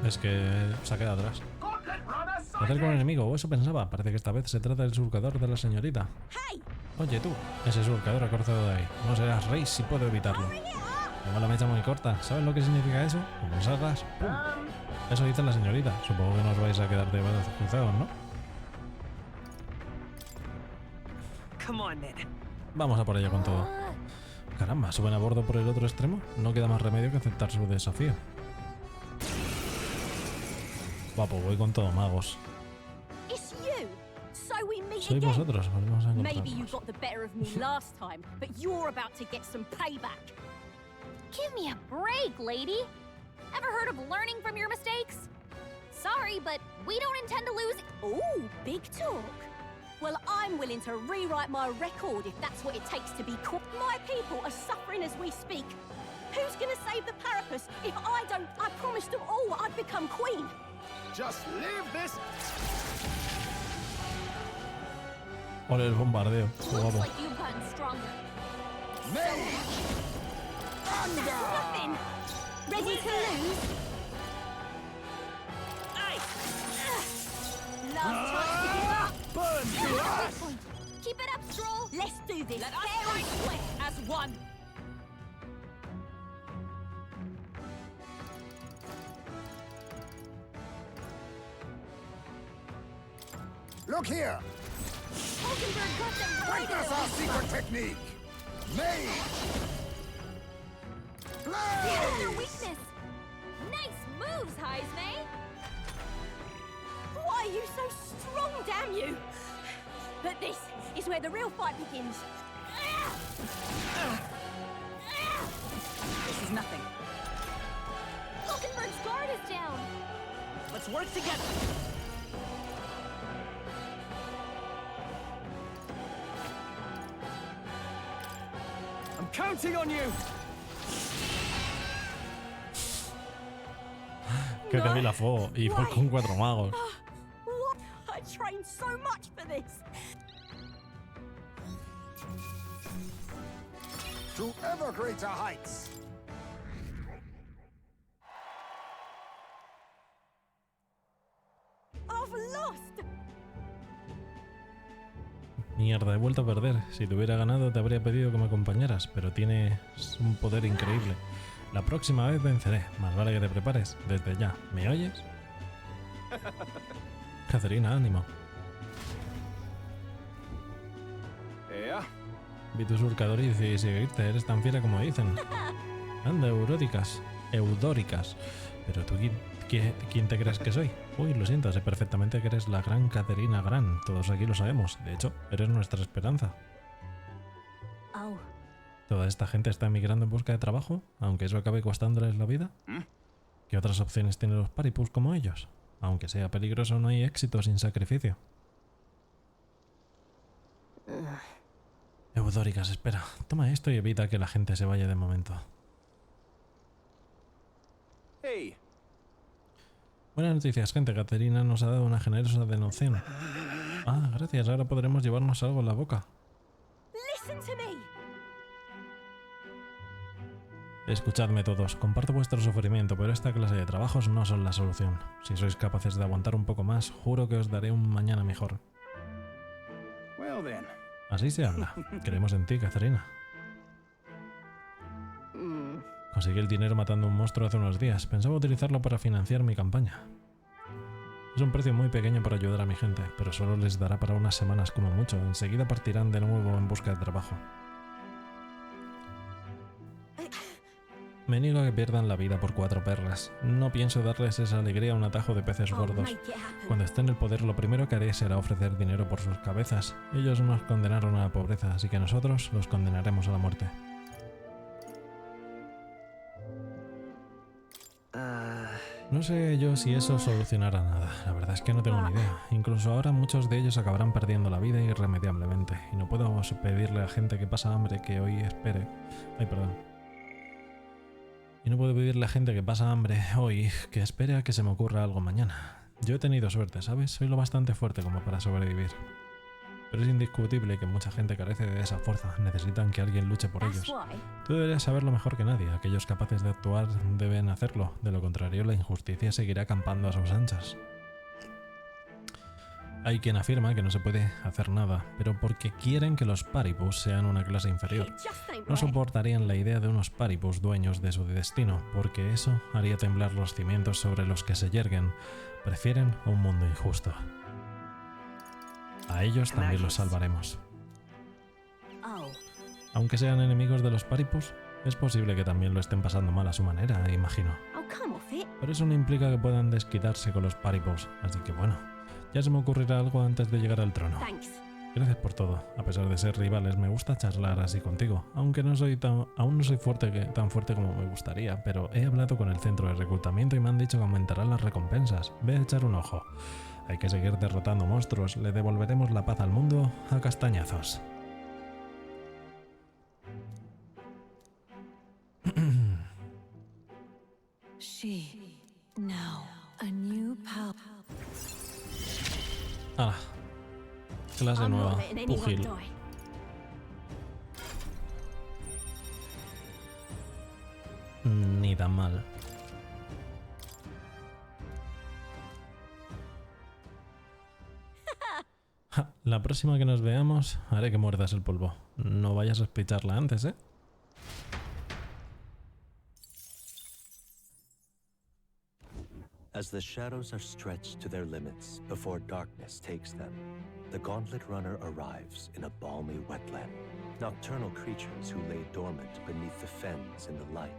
[SPEAKER 1] Es que se ha quedado atrás. Hacer con el enemigo, o eso pensaba. Parece que esta vez se trata del surcador de la señorita. Oye tú, ese surcador ha cortado de ahí. No serás rey si puedo evitarlo. Tengo la mecha muy corta. ¿Sabes lo que significa eso? Como salgas, ¡pum! Eso dice la señorita. Supongo que no os vais a quedar de brazos cruzados, ¿no? Vamos a por ella con todo. Caramba, ¿suben a bordo por el otro extremo? No queda más remedio que aceptar su desafío. Guapo, voy con todo, magos. Sois vosotros, volvemos a
[SPEAKER 3] Maybe you
[SPEAKER 1] encontrarnos.
[SPEAKER 3] got the better of me last time, but you're about to get some payback. Give me a break, lady. Ever heard of learning from your mistakes? Sorry, but we don't intend to lose. Ooh, big talk. Well, I'm willing to rewrite my record if that's what it takes to be cool. My people are suffering as we speak. Who's gonna save the Parapus? If I don't, I promised them all I'd become queen.
[SPEAKER 9] Just leave this.
[SPEAKER 1] Ole el bombardeo. Qué
[SPEAKER 3] Looks
[SPEAKER 1] guapo.
[SPEAKER 3] like you've gotten stronger. Nothing. Ready to lose? Last chance to give up. Keep it up, Stroll. Let's do this. Let us fight sweat as one.
[SPEAKER 5] Look here!
[SPEAKER 3] Hulkenberg got them right
[SPEAKER 5] Witness our secret technique! Mage!
[SPEAKER 3] Their
[SPEAKER 5] Blaze!
[SPEAKER 3] weakness. Nice moves, Heisme. Why are you so strong, damn you? But this is where the real fight begins.
[SPEAKER 6] This is nothing.
[SPEAKER 3] Hulkenberg's guard is down.
[SPEAKER 6] Let's work together.
[SPEAKER 2] I'm counting on you!
[SPEAKER 1] Que débil a fuego. Y voy con 4 magos.
[SPEAKER 3] What? I trained so much for this.
[SPEAKER 5] To ever greater heights!
[SPEAKER 3] I've lost.
[SPEAKER 1] Mierda, he vuelto a perder. Si te hubiera ganado te habría pedido que me acompañaras, pero tienes un poder increíble. La próxima vez venceré. Más vale que te prepares. Desde ya. ¿Me oyes? Caterina, ánimo.
[SPEAKER 7] Here.
[SPEAKER 1] Vi tu surcador y decidí seguirte. Eres tan fiera como dicen. Anda, eudóricas. Pero tú, ¿quién te crees que soy? Uy, lo siento, sé perfectamente que eres la gran Caterina Gran. Todos aquí lo sabemos. De hecho, eres nuestra esperanza.
[SPEAKER 3] Oh.
[SPEAKER 1] ¿Toda esta gente está emigrando en busca de trabajo, aunque eso acabe costándoles la vida? ¿Qué otras opciones tienen los paripus como ellos? Aunque sea peligroso, no hay éxito sin sacrificio. Eudóricas, espera. Toma esto y evita que la gente se vaya de momento.
[SPEAKER 2] Hey.
[SPEAKER 1] Buenas noticias, gente. Caterina nos ha dado una generosa donación. Ah, gracias. Ahora podremos llevarnos algo en la boca.
[SPEAKER 3] Listen to me.
[SPEAKER 1] Escuchadme todos. Comparto vuestro sufrimiento, pero esta clase de trabajos no son la solución. Si sois capaces de aguantar un poco más, juro que os daré un mañana mejor.
[SPEAKER 2] Well then.
[SPEAKER 1] Así se habla. Creemos en ti, Caterina. Conseguí el dinero matando a un monstruo hace unos días. Pensaba utilizarlo para financiar mi campaña. Es un precio muy pequeño para ayudar a mi gente, pero solo les dará para unas semanas como mucho. Enseguida partirán de nuevo en busca de trabajo. Me niego a que pierdan la vida por 4 perlas. No pienso darles esa alegría a un atajo de peces gordos. Cuando esté en el poder, lo primero que haré será ofrecer dinero por sus cabezas. Ellos nos condenaron a la pobreza, así que nosotros los condenaremos a la muerte. No sé yo si eso solucionará nada. La verdad es que no tengo ni idea. Incluso ahora muchos de ellos acabarán perdiendo la vida irremediablemente. Y no puedo pedirle a gente que pasa hambre que hoy espere. Y no puedo pedirle a gente que pasa hambre hoy que espere a que se me ocurra algo mañana. Yo he tenido suerte, ¿sabes? Soy lo bastante fuerte como para sobrevivir. Pero es indiscutible que mucha gente carece de esa fuerza. Necesitan que alguien luche por ellos. Tú deberías saberlo mejor que nadie. Aquellos capaces de actuar deben hacerlo. De lo contrario, la injusticia seguirá acampando a sus anchas. Hay quien afirma que no se puede hacer nada, pero porque quieren que los paripus sean una clase inferior. No soportarían la idea de unos paripus dueños de su destino, porque eso haría temblar los cimientos sobre los que se yerguen. Prefieren un mundo injusto. A ellos también los salvaremos. Aunque sean enemigos de los paripus, es posible que también lo estén pasando mal a su manera, imagino. Pero eso no implica que puedan desquitarse con los paripus, así que bueno. Ya se me ocurrirá algo antes de llegar al trono. Gracias por todo. A pesar de ser rivales, me gusta charlar así contigo. Aunque aún no soy tan fuerte como me gustaría, pero he hablado con el centro de reclutamiento y me han dicho que aumentarán las recompensas. Ve a echar un ojo. Hay que seguir derrotando monstruos. Le devolveremos la paz al mundo a castañazos. Ah, clase nueva, pugil. Ni tan mal. Ja, la próxima que nos veamos, haré que muerdas el polvo. No vayas a sospecharla antes, ¿eh?
[SPEAKER 4] As the shadows are stretched to their limits before darkness takes them, the Gauntlet Runner arrives in a balmy wetland. Nocturnal creatures who lay dormant beneath the fens in the light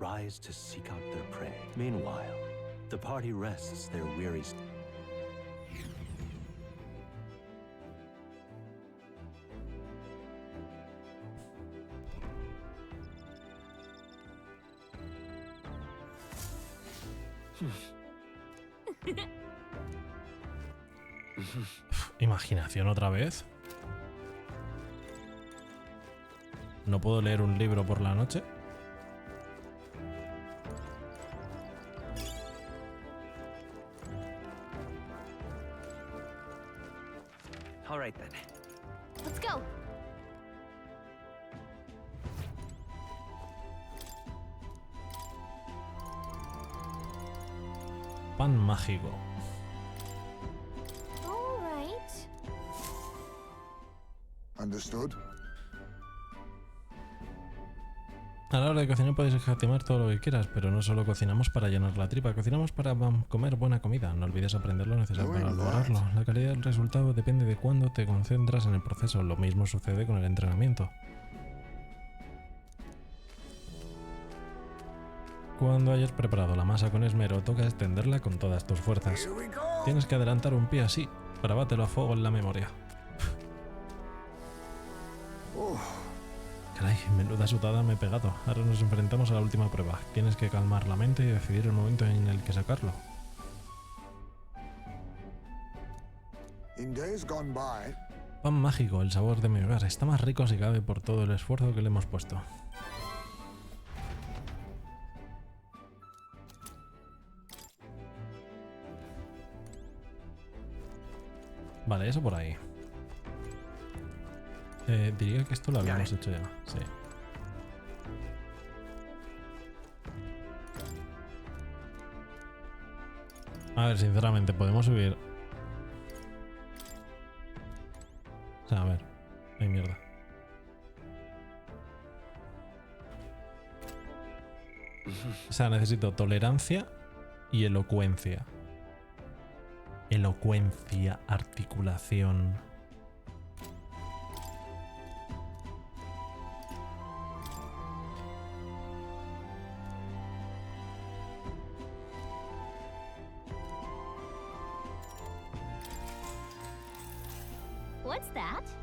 [SPEAKER 4] rise to seek out their prey. Meanwhile, the party rests their weary...
[SPEAKER 1] Imaginación otra vez. ¿No puedo leer un libro por la noche?
[SPEAKER 8] All right then.
[SPEAKER 3] Let's go.
[SPEAKER 1] Pan mágico.
[SPEAKER 5] Understood?
[SPEAKER 1] A la hora de cocinar puedes escatimar todo lo que quieras, pero no solo cocinamos para llenar la tripa, cocinamos para comer buena comida. No olvides aprender lo necesario para lograrlo. La calidad del resultado depende de cuándo te concentras en el proceso. Lo mismo sucede con el entrenamiento. Cuando hayas preparado la masa con esmero, toca extenderla con todas tus fuerzas. Tienes que adelantar un pie así. Grábatelo a fuego en la memoria. Caray, menuda sudada me he pegado. Ahora nos enfrentamos a la última prueba. Tienes que calmar la mente y decidir el momento en el que sacarlo. Pan mágico, el sabor de mi hogar. Está más rico si cabe por todo el esfuerzo que le hemos puesto. Vale, eso por ahí. Diría que esto lo habíamos hecho ya, sí. A ver, sinceramente, podemos subir... O sea, a ver. Ay, mierda. O sea, necesito tolerancia y elocuencia. Elocuencia, articulación...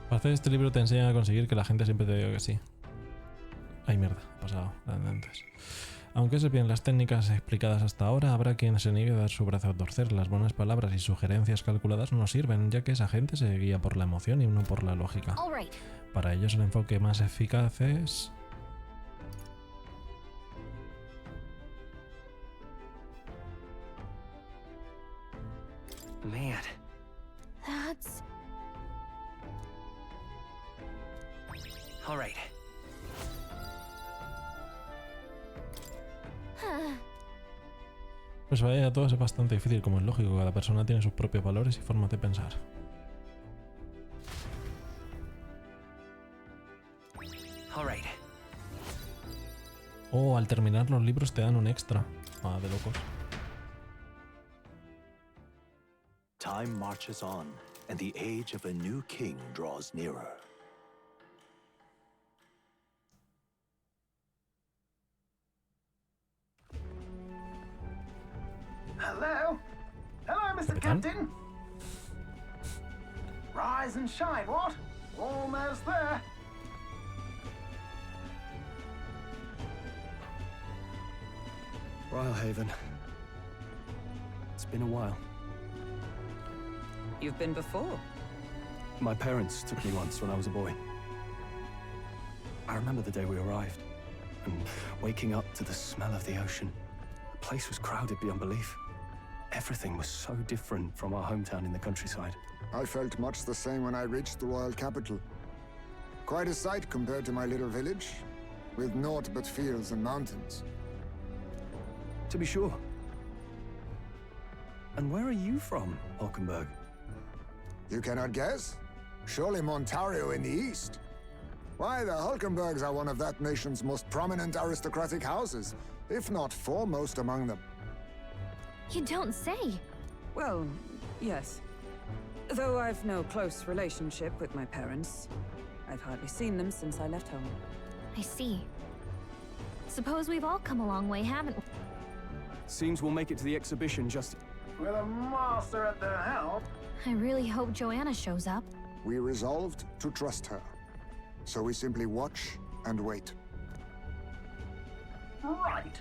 [SPEAKER 1] Parece que este libro te enseña a conseguir que la gente siempre te diga que sí. Ay, mierda, ha pasado antes. Aunque se piden las técnicas explicadas hasta ahora, habrá quien se niegue a dar su brazo a torcer. Las buenas palabras y sugerencias calculadas no sirven, ya que esa gente se guía por la emoción y no por la lógica. Para ellos el enfoque más eficaz es...
[SPEAKER 8] Man.
[SPEAKER 3] That's...
[SPEAKER 8] All right.
[SPEAKER 1] Pues vaya, todo es bastante difícil, como es lógico. Cada persona tiene sus propios valores y formas de pensar.
[SPEAKER 8] All right.
[SPEAKER 1] Oh, al terminar los libros te dan un extra. Ah, de locos.
[SPEAKER 4] Time marches on, and the age of a new king draws nearer.
[SPEAKER 9] Hello? Hello, Mr. Captain? Rise and shine, what? Almost there.
[SPEAKER 8] Rhylehaven. It's been a while.
[SPEAKER 6] You've been before?
[SPEAKER 8] My parents took me once when I was a boy. I remember the day we arrived, and waking up to the smell of the ocean. The place was crowded beyond belief. Everything was so different from our hometown in the countryside.
[SPEAKER 5] I felt much the same when I reached the royal capital. Quite a sight compared to my little village, with naught but fields and mountains.
[SPEAKER 8] To be sure. And where are you from, Hulkenberg?
[SPEAKER 5] You cannot guess? Surely Montario in the east. Why, the Hulkenbergs are one of that nation's most prominent aristocratic houses, if not foremost among them.
[SPEAKER 3] You don't say.
[SPEAKER 6] Well, yes. Though I've no close relationship with my parents. I've hardly seen them since I left home.
[SPEAKER 3] I see. Suppose we've all come a long way, haven't we?
[SPEAKER 8] Seems we'll make it to the exhibition just...
[SPEAKER 9] With a master at the helm.
[SPEAKER 3] I really hope Joanna shows up.
[SPEAKER 5] We resolved to trust her. So we simply watch and wait.
[SPEAKER 9] Right.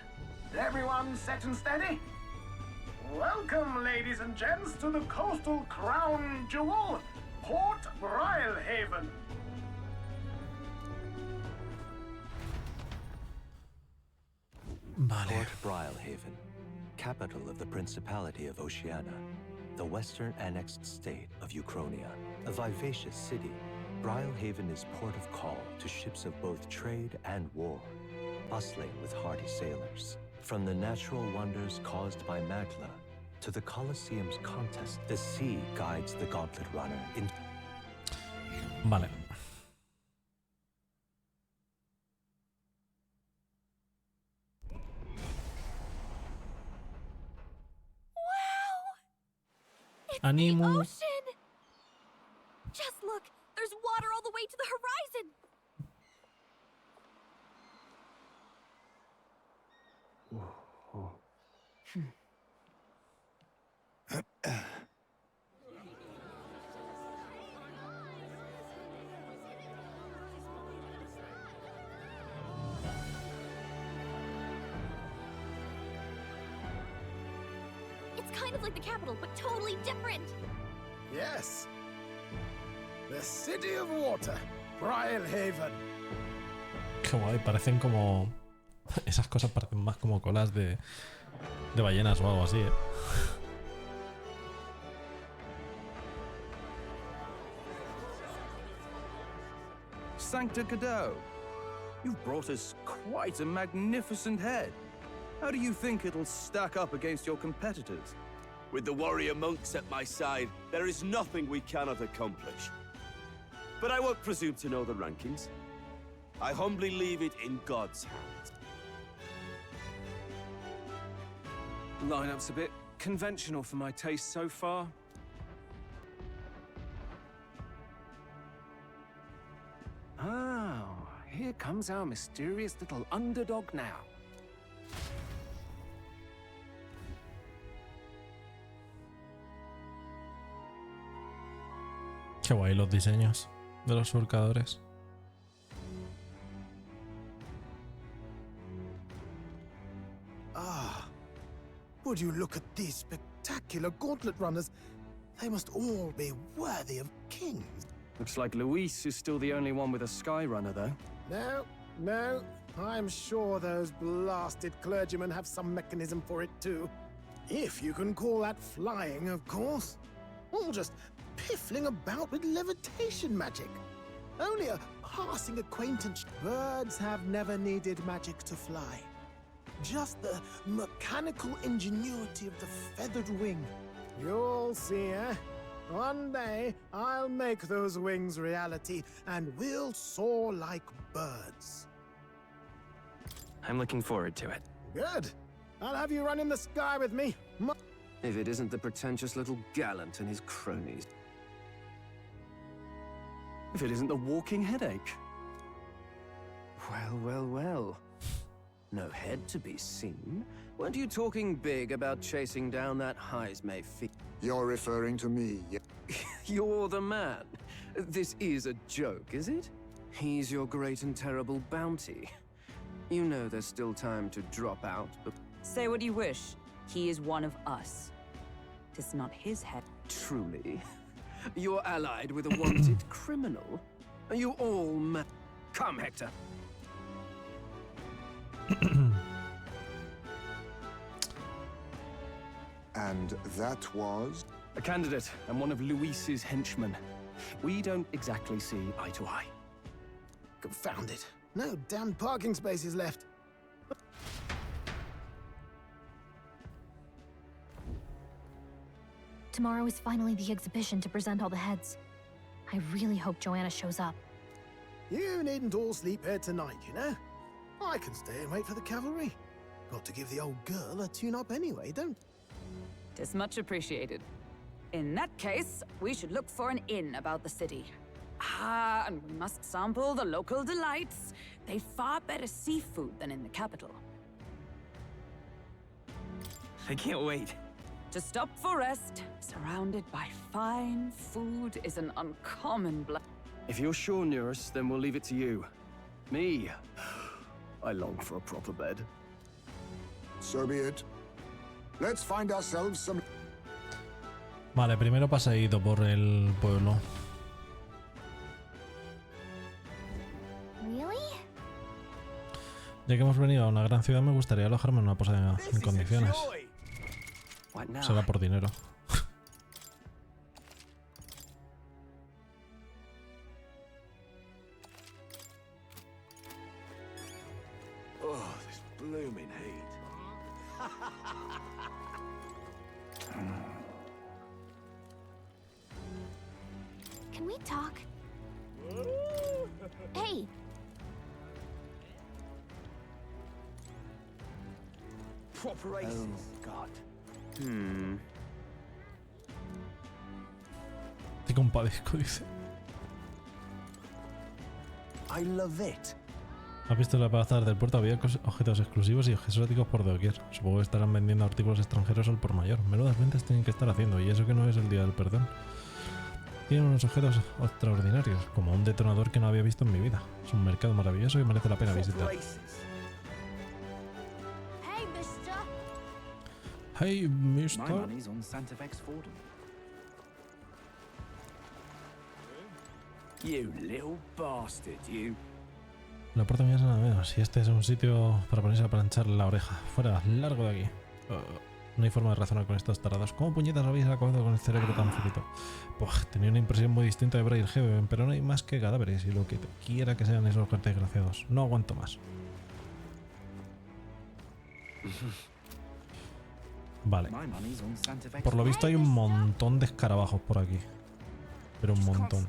[SPEAKER 9] Everyone set and steady? Welcome, ladies and gents, to the coastal crown jewel, Port Rhylehaven.
[SPEAKER 1] Vale.
[SPEAKER 4] Port Rhylehaven, capital of the Principality of Oceania, the western annexed state of Uchronia. A vivacious city, Rhylehaven is port of call to ships of both trade and war, bustling with hardy sailors. From the natural wonders caused by Magla to the Colosseum's contest, the sea guides the gauntlet runner in...
[SPEAKER 1] Vale. Animu.
[SPEAKER 3] Ocean! Just look, there's water all the way to the horizon. It's kind of like the capital, but totally different.
[SPEAKER 9] Yes. The City of Water, Haven.
[SPEAKER 1] Qué guay, parecen como... Esas cosas parecen más como colas de ballenas o algo así, ¿eh?
[SPEAKER 2] Sancta Cadeau, you've brought us quite a magnificent head. How do you think it'll stack up against your competitors?
[SPEAKER 10] With the warrior monks at my side, there is nothing we cannot accomplish. But I won't presume to know the rankings. I humbly leave it in God's hands.
[SPEAKER 7] Lineup's a bit conventional for my taste so far. Oh, here comes our mysterious little underdog now.
[SPEAKER 1] Qué guay los diseños de los surcadores.
[SPEAKER 9] Ah, would you look at these spectacular gauntlet runners? They must all be worthy of kings.
[SPEAKER 7] Looks like Luis is still the only one with a sky runner, though.
[SPEAKER 9] No. I'm sure those blasted clergymen have some mechanism for it too. If you can call that flying, of course. All just piffling about with levitation magic. Only a passing acquaintance. Birds have never needed magic to fly. Just the mechanical ingenuity of the feathered wing. You'll see, eh? One day, I'll make those wings reality, and we'll soar like birds.
[SPEAKER 7] I'm looking forward to it.
[SPEAKER 9] Good. I'll have you run in the sky with me.
[SPEAKER 7] If it isn't the pretentious little gallant and his cronies. If it isn't the walking headache. Well. No head to be seen. Weren't you talking big about chasing down that Heismay fee?
[SPEAKER 5] You're referring to me, yeah?
[SPEAKER 7] You're the man. This is a joke, is it? He's your great and terrible bounty. You know there's still time to drop out, but...
[SPEAKER 6] Say what you wish. He is one of us. Tis not his head.
[SPEAKER 7] Truly? You're allied with a wanted criminal? Are you all mad? Come, Hector.
[SPEAKER 5] And that was?
[SPEAKER 7] A candidate and one of Luis's henchmen. We don't exactly see eye to eye.
[SPEAKER 9] Confound it. No damn parking spaces left.
[SPEAKER 3] Tomorrow is finally the exhibition to present all the heads. I really hope Joanna shows up.
[SPEAKER 9] You needn't all sleep here tonight, you know? I can stay and wait for the cavalry. Got to give the old girl a tune-up anyway, don't?
[SPEAKER 6] Tis much appreciated. In that case, we should look for an inn about the city. Ah, and we must sample the local delights. They've far better seafood than in the capital.
[SPEAKER 7] I can't wait.
[SPEAKER 6] To stop for rest, surrounded by fine food, is an uncommon blessing.
[SPEAKER 7] If you're sure, Nearest, then we'll leave it to you. Me, I long for a proper bed.
[SPEAKER 5] So be it. Let's find ourselves some...
[SPEAKER 1] Vale, primero paseíto por el pueblo.
[SPEAKER 3] Really?
[SPEAKER 1] Ya que hemos venido a una gran ciudad, me gustaría alojarme en una posada en condiciones.
[SPEAKER 7] What now?
[SPEAKER 1] Será por dinero.
[SPEAKER 10] Oh, this blooming heat.
[SPEAKER 3] Can we talk? Hey!
[SPEAKER 10] Proper aces.
[SPEAKER 7] Oh, God.
[SPEAKER 1] compadezco, dice.
[SPEAKER 10] I love it.
[SPEAKER 1] ¿Has visto la plaza del puerto? Había objetos exclusivos y exóticos por doquier. Supongo que estarán vendiendo artículos extranjeros al por mayor. Menudas ventas tienen que estar haciendo, y eso que no es el día del perdón. Tienen unos objetos extraordinarios, como un detonador que no había visto en mi vida. Es un mercado maravilloso y merece la pena visitar. Hey, mister.
[SPEAKER 10] You little bastard, you.
[SPEAKER 1] La puerta mía es nada menos, y este es un sitio para ponerse a planchar la oreja. Fuera, largo de aquí. No hay forma de razonar con estos tarados. ¿Cómo puñetas habéis acabado con el cerebro tan frito? Tenía una impresión muy distinta de Braille Heaven, pero no hay más que cadáveres y lo que quiera que sean esos desgraciados. No aguanto más. Vale. Por lo visto hay un montón de escarabajos por aquí. Pero un montón.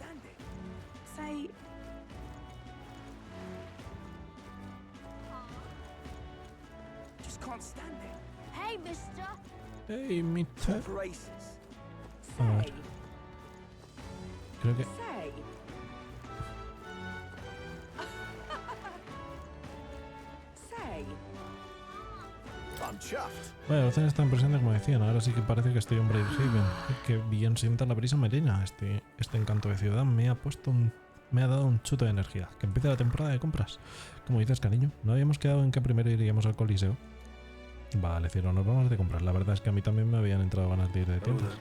[SPEAKER 1] Hey, mister. A ver. Creo que... Bueno, hacen esta impresión de como decían, ahora sí que parece que estoy en Bravehaven. Que bien sienta la brisa marina. Este encanto de ciudad me ha dado un chute de energía. Que empiece la temporada de compras. Como dices, cariño, ¿no habíamos quedado en que primero iríamos al Coliseo? Vale, cielo, nos vamos de comprar. La verdad es que a mí también me habían entrado ganas de ir de tiendas.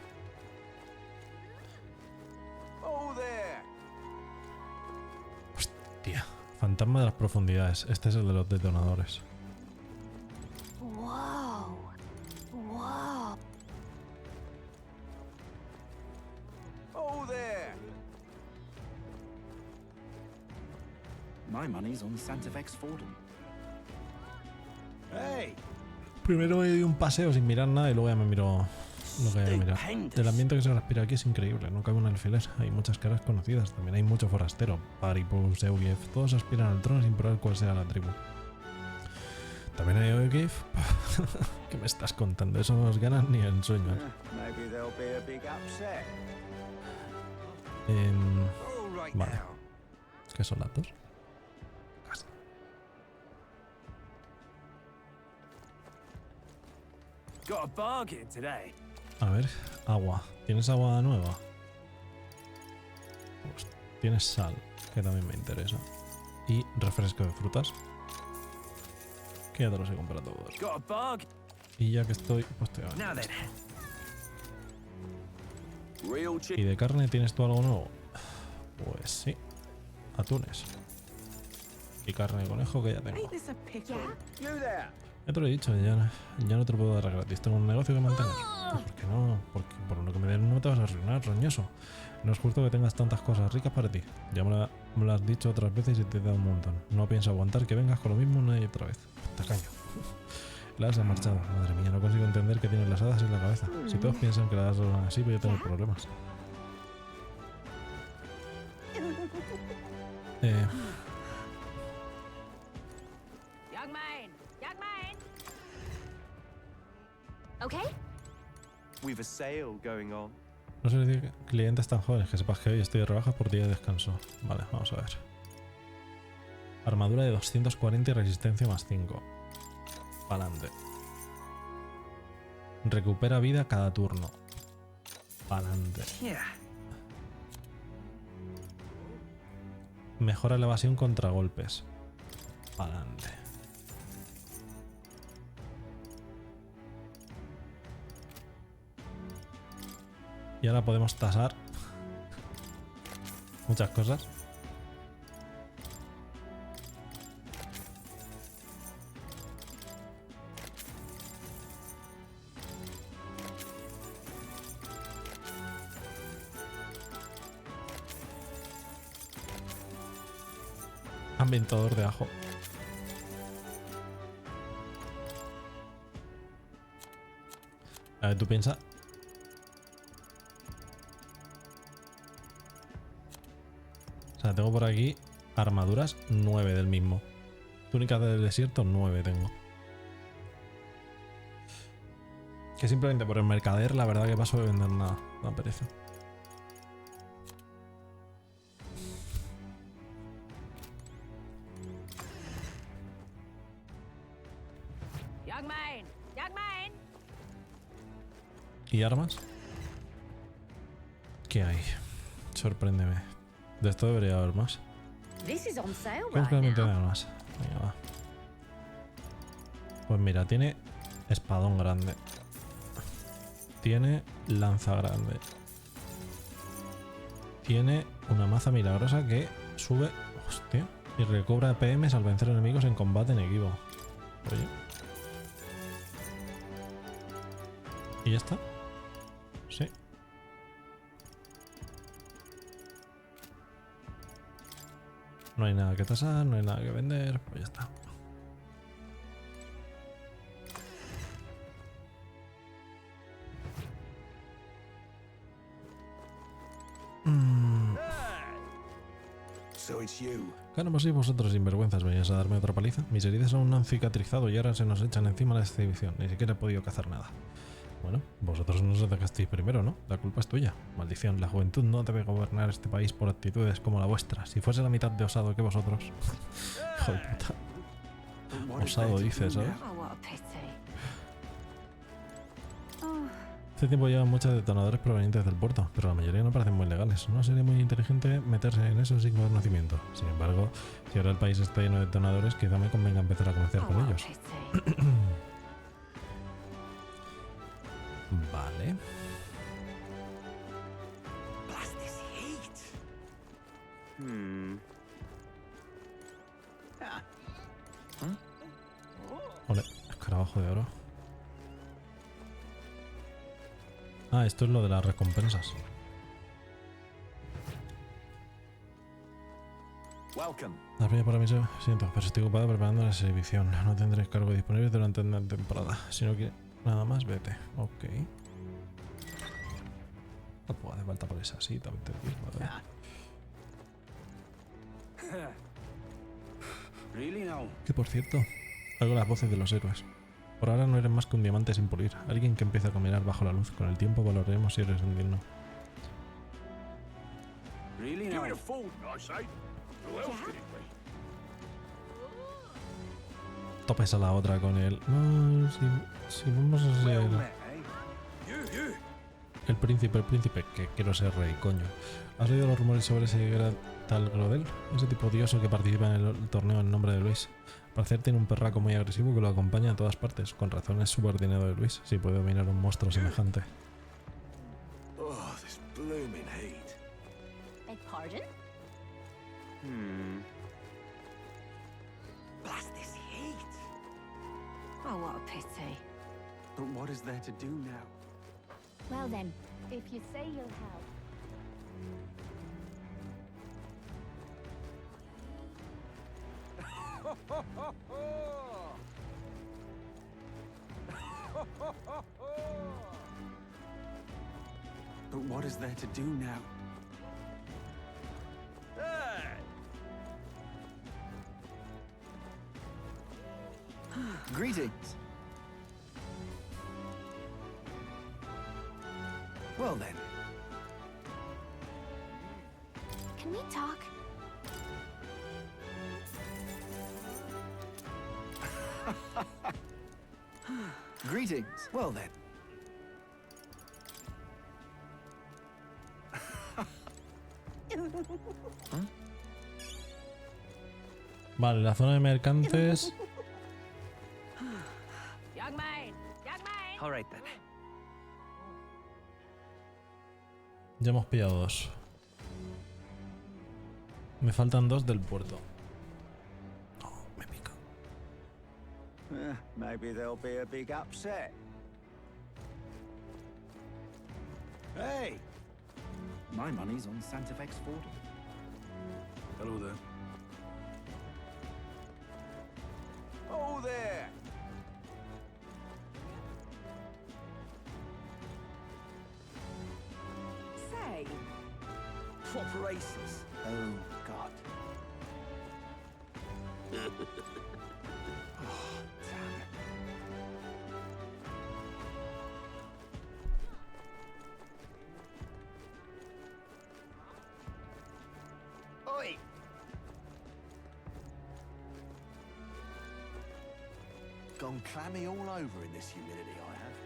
[SPEAKER 1] Hostia, fantasma de las profundidades. Este es el de los detonadores.
[SPEAKER 8] My money's on Santa Vex Fordham.
[SPEAKER 10] Hey.
[SPEAKER 1] Primero me di un paseo sin mirar nada y luego ya me miro lo que hay que mirar. El ambiente que se respira aquí es increíble, no cabe un alfiler. Hay muchas caras conocidas, también hay mucho forastero. Paripus, Eugif, todos aspiran al trono sin probar cuál sea la tribu. También hay Eugif. ¿Qué me estás contando? Eso no os ganan ni en sueños. Vale. ¿Qué son datos? A ver, agua. ¿Tienes agua nueva? Pues tienes sal, que también me interesa. Y refresco de frutas, que ya te los he comprado todos. Y ya que estoy, pues te voy a ver. ¿Y de carne tienes tú algo nuevo? Pues sí. Atunes. Y carne de conejo que ya tengo. Ya te lo he dicho, ya no te lo puedo dar gratis. Tengo un negocio que mantener. Pues ¿por qué no? Porque por lo que me den no te vas a arruinar, roñoso. No es justo que tengas tantas cosas ricas para ti. Ya me lo has dicho otras veces y te he dado un montón. No pienso aguantar que vengas con lo mismo una y otra vez. Tacaño. La has marchado. Madre mía, no consigo entender que tienes las hadas en la cabeza. Si todos piensan que las hadas son así, voy a tener problemas.
[SPEAKER 3] Okay.
[SPEAKER 10] We've a sale going on.
[SPEAKER 1] No sé decir clientes tan jóvenes, que sepas que hoy estoy de rebajas por día de descanso. Vale, vamos a ver. Armadura de 240 y resistencia más 5. Pa'lante. Recupera vida cada turno. Pa'lante. Mejora la evasión contra golpes. Pa'lante. Y ahora podemos tasar muchas cosas. Ambientador de ajo. A ver, tú piensas. O sea, tengo por aquí armaduras 9 del mismo. Túnica del desierto 9 tengo. Que simplemente por el mercader la verdad que paso de vender nada. Da pereza. ¿Y armas? ¿Qué hay? Sorpréndeme. De esto debería haber más. ¿Cómo claramente hay más? Venga, va. Pues mira, tiene espadón grande. Tiene lanza grande. Tiene una maza milagrosa que sube... Hostia. Y recobra PMs al vencer enemigos en combate en equipo. Oye. ¿Y ya está? Sí. No hay nada que tasar, no hay nada que vender, pues ya está. Claro, pues sí, vosotros sinvergüenzas venís a darme otra paliza. Mis heridas aún no han cicatrizado y ahora se nos echan encima la exhibición. Ni siquiera he podido cazar nada. Bueno, vosotros nos atacasteis primero, ¿no? La culpa es tuya. Maldición, la juventud no debe gobernar este país por actitudes como la vuestra. Si fuese la mitad de osado que vosotros... Hijo de puta. Osado dices, ¿sabes? Hace tiempo llevan muchos detonadores provenientes del puerto, pero la mayoría no parecen muy legales. No sería muy inteligente meterse en eso sin conocimiento. Sin embargo, si ahora el país está lleno de detonadores, quizá me convenga empezar a comerciar con ellos. Vale. Ole, escarabajo de oro. Ah, esto es lo de las recompensas. La primera para mí, siento, pero estoy ocupado preparando la exhibición. No tendré cargo disponible durante la temporada. Si no quieres nada más, vete. Ok. No puedo hacer falta por esa, sí, también te digo. Que por cierto, oigo las voces de los héroes. Por ahora no eres más que un diamante sin pulir. Alguien que empieza a caminar bajo la luz. Con el tiempo valoraremos si eres un digno. Topes a la otra con él. No, si vamos a ser... El príncipe, que quiero ser rey, coño. ¿Has oído los rumores sobre ese tal Grodel? Ese tipo odioso que participa en el torneo en nombre de Luis. Al parecer tiene un perraco muy agresivo que lo acompaña a todas partes. Con razón es subordinado de Luis, si puede dominar un monstruo semejante.
[SPEAKER 10] Oh, this blooming heat.
[SPEAKER 3] Beg pardon?
[SPEAKER 10] Blast this heat.
[SPEAKER 3] Oh, what a pity.
[SPEAKER 7] But what is there to do now?
[SPEAKER 3] Well then, if you say you'll help.
[SPEAKER 7] But what is there to do now?
[SPEAKER 2] Greetings. Well then.
[SPEAKER 3] Can we talk?
[SPEAKER 2] Greetings. Well then.
[SPEAKER 1] Vale, la zona de mercantes.
[SPEAKER 2] All right then.
[SPEAKER 1] Ya hemos pillado dos. Me faltan dos del puerto. Oh, me pica.
[SPEAKER 2] Maybe there'll be a big upset. Hey! My money's on Santa Fe's Ford.
[SPEAKER 7] Hello there.
[SPEAKER 10] Oh there!
[SPEAKER 6] Say,
[SPEAKER 10] Proper races.
[SPEAKER 2] Oh, God.
[SPEAKER 10] Gone clammy all over in this humidity, I have.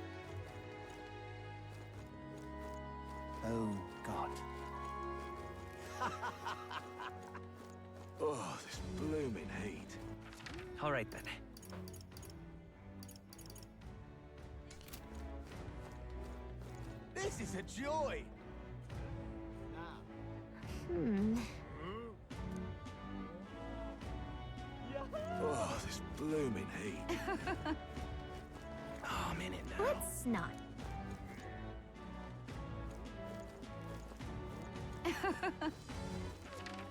[SPEAKER 10] Oh, God. Oh, this blooming heat.
[SPEAKER 11] All right, then.
[SPEAKER 10] This is a joy! Oh, this blooming heat.
[SPEAKER 11] Oh, I'm in it now.
[SPEAKER 3] Let's not.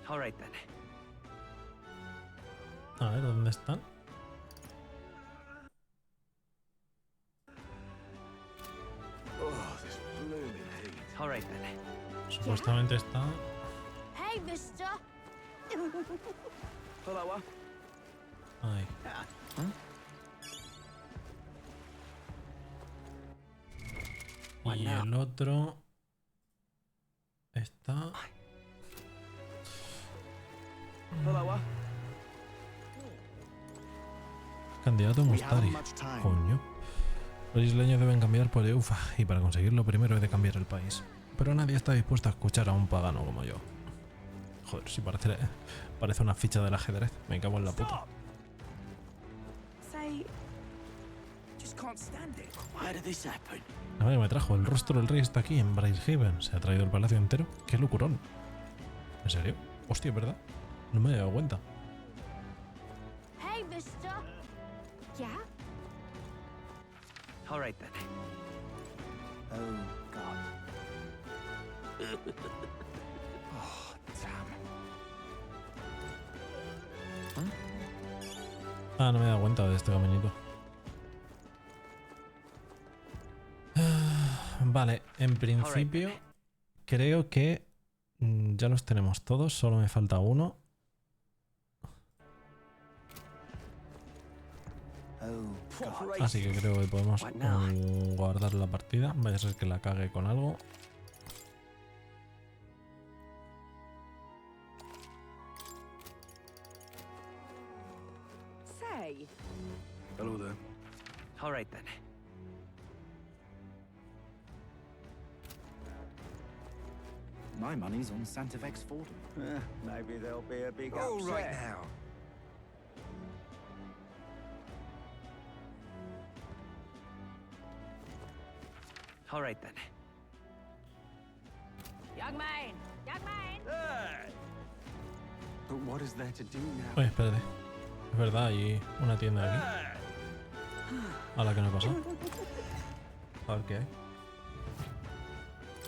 [SPEAKER 11] All right, then.
[SPEAKER 1] A ver, ¿dónde están?
[SPEAKER 10] Oh, this blooming heat.
[SPEAKER 11] All right, then.
[SPEAKER 1] Supuestamente está...
[SPEAKER 3] Hey, mister.
[SPEAKER 10] Hello,
[SPEAKER 1] Ahí. Y el otro... Está...
[SPEAKER 10] Hello,
[SPEAKER 1] Candidato Mustari. Coño. Los isleños deben cambiar por Eufa, y para conseguirlo primero he de cambiar el país. Pero nadie está dispuesto a escuchar a un pagano como yo. Joder, si parece una ficha del ajedrez. Me cago en la puta.
[SPEAKER 10] Say, just can't stand it. Why did this happen?
[SPEAKER 1] Nadie me trajo. El rostro del rey está aquí, en Bridgehaven. ¿Se ha traído el palacio entero? ¡Qué locurón! ¿En serio? Hostia, ¿verdad? No me he dado cuenta.
[SPEAKER 3] Hey, mister. Yeah?
[SPEAKER 11] All right, then.
[SPEAKER 10] Oh, God. Oh, damn.
[SPEAKER 1] Ah, no me he dado cuenta de este caminito. Vale, en principio creo que ya los tenemos todos, solo me falta uno. Así que creo que podemos guardar la partida. Vaya a ser que la cague con algo.
[SPEAKER 6] Say,
[SPEAKER 10] Hello there.
[SPEAKER 11] All right, then.
[SPEAKER 2] My money's on Santa Vex Fordham.
[SPEAKER 10] Maybe there'll be a big
[SPEAKER 2] All
[SPEAKER 10] upset.
[SPEAKER 2] right now.
[SPEAKER 11] All right, then.
[SPEAKER 3] Young man. Young man.
[SPEAKER 10] Hey!
[SPEAKER 2] But what is there to do now?
[SPEAKER 1] Oye, espérate. Es verdad, hay una tienda aquí. A la que no he pasado. A ver qué hay.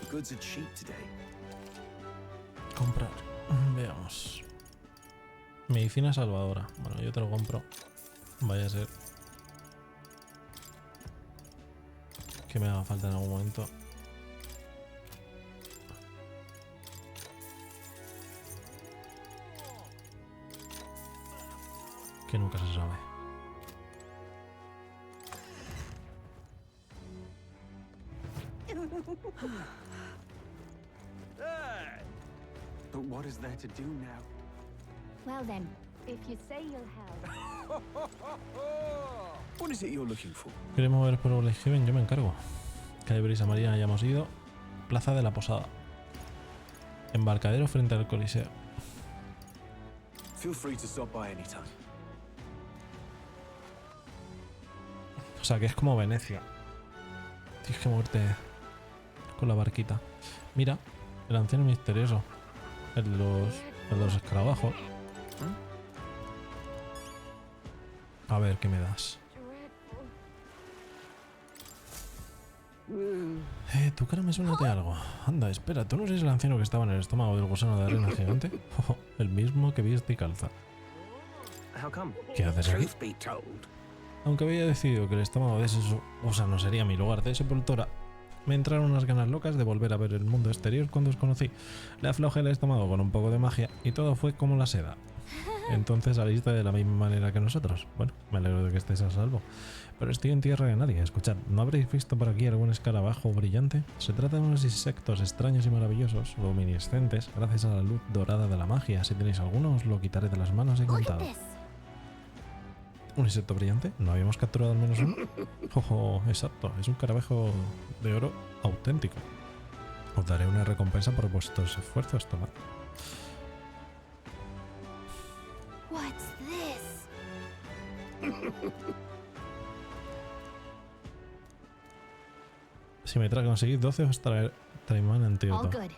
[SPEAKER 2] The goods are cheap today.
[SPEAKER 1] Comprar. Veamos. Medicina salvadora. Bueno, yo te lo compro. Vaya a ser que me haga falta en algún momento. Que nunca se sabe.
[SPEAKER 2] But what is there to do now?
[SPEAKER 3] Well then, if you say you'll help.
[SPEAKER 2] What is it you're looking for?
[SPEAKER 1] Queremos mover por Bridgehaven, yo me encargo. Calle Brisa María ya hemos ido. Plaza de la Posada. Embarcadero frente al Coliseo.
[SPEAKER 2] Feel free to stop by anytime.
[SPEAKER 1] O sea que es como Venecia. Tienes que moverte con la barquita. Mira, el anciano misterioso. El de los escarabajos. A ver, ¿qué me das? Tu cara me suena de algo. Anda, espera, ¿tú no eres el anciano que estaba en el estómago del gusano de arena gigante? Oh, el mismo que viste y calza.
[SPEAKER 11] How come?
[SPEAKER 1] ¿Qué haces aquí?
[SPEAKER 2] Truth be told,
[SPEAKER 1] Aunque había decidido que el estómago de ese gusano sería mi lugar de sepultura, me entraron unas ganas locas de volver a ver el mundo exterior cuando os conocí. Le aflojé el estómago con un poco de magia y todo fue como la seda. Entonces saliste de la misma manera que nosotros. Bueno, me alegro de que estéis a salvo. Pero estoy en tierra de nadie. Escuchad, ¿no habréis visto por aquí algún escarabajo brillante? Se trata de unos insectos extraños y maravillosos, luminiscentes, gracias a la luz dorada de la magia. Si tenéis alguno, os lo quitaré de las manos encantado. ¿Un insecto brillante? ¿No habíamos capturado al menos uno? Ojo, exacto. Es un carabejo de oro auténtico. Os daré una recompensa por vuestros esfuerzos, tomad.
[SPEAKER 3] What's this?
[SPEAKER 1] Si me trae conseguir 12 os traeré un antídoto.
[SPEAKER 3] All good.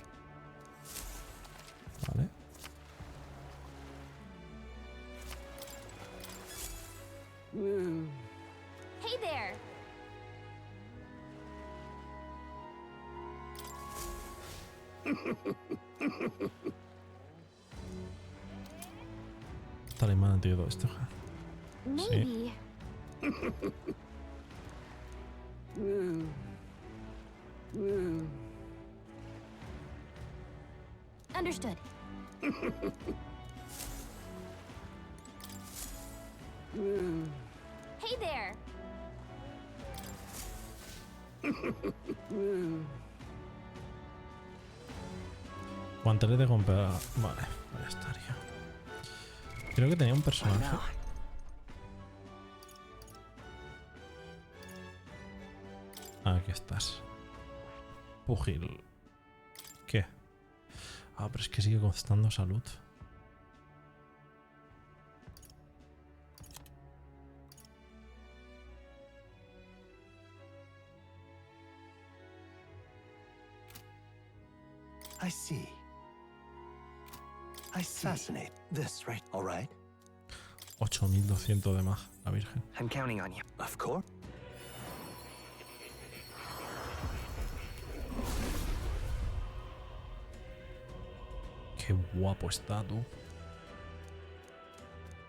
[SPEAKER 1] Vale.
[SPEAKER 3] Hey there.
[SPEAKER 1] Talismán antídoto. Esto.
[SPEAKER 3] Maybe. Understood. Hey there.
[SPEAKER 1] Guantelete de compra. Vale, ya estaría. Creo que tenía un personaje. Aquí estás. Pugil. ¿Qué? Ah, pero es que sigue costando salud.
[SPEAKER 4] I see. Fascinate. This, right? All right.
[SPEAKER 1] 8200 de más, la Virgen.
[SPEAKER 11] I'm counting on you.
[SPEAKER 4] Of course.
[SPEAKER 1] Qué guapo está, tú.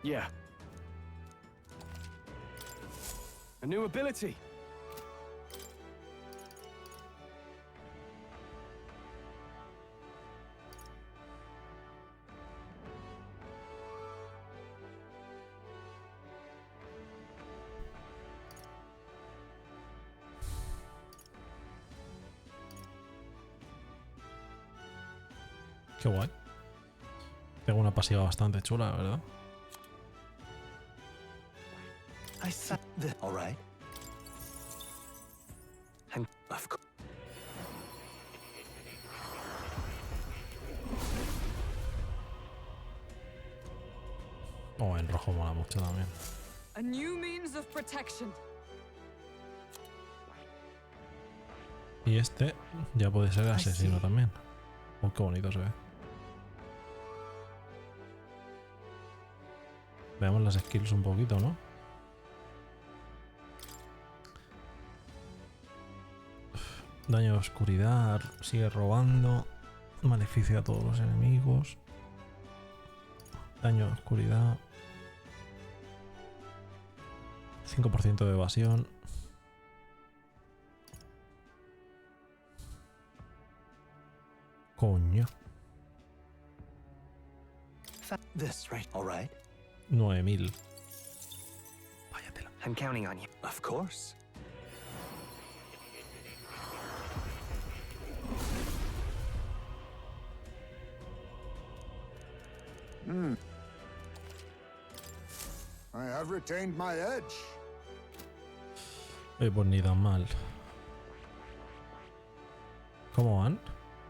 [SPEAKER 7] Yeah. A new ability.
[SPEAKER 1] Qué guay. Tengo una pasiva bastante chula, ¿verdad?
[SPEAKER 4] I see. All right.
[SPEAKER 11] I'm
[SPEAKER 4] Of course.
[SPEAKER 1] Oh, en rojo mola mucho también.
[SPEAKER 6] A new means of protection.
[SPEAKER 1] Y este ya puede ser asesino
[SPEAKER 4] sí.
[SPEAKER 1] también. Oh, qué bonito se ve. Veamos las skills un poquito, ¿no? Daño de oscuridad, sigue robando. Maleficio a todos los enemigos. Daño de oscuridad. 5% de evasión. Coño.
[SPEAKER 4] This, right? All right.
[SPEAKER 1] 9000. Váyatela.
[SPEAKER 11] I'm counting on you.
[SPEAKER 4] Of course.
[SPEAKER 5] I have retained my edge.
[SPEAKER 1] Pues ni tan mal. ¿Cómo van?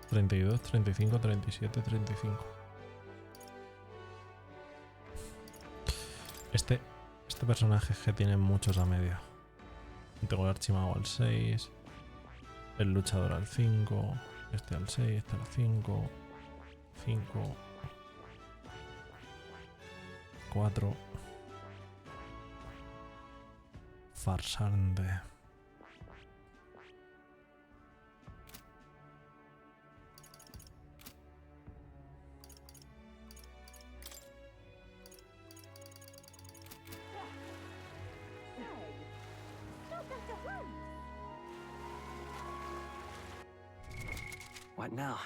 [SPEAKER 1] 32, 35, 37, 35. Este personaje es que tiene muchos a media. Tengo el archimago al 6. El luchador al 5. Este al 6, este al 5. 5. 4. Farsante.
[SPEAKER 11] What now?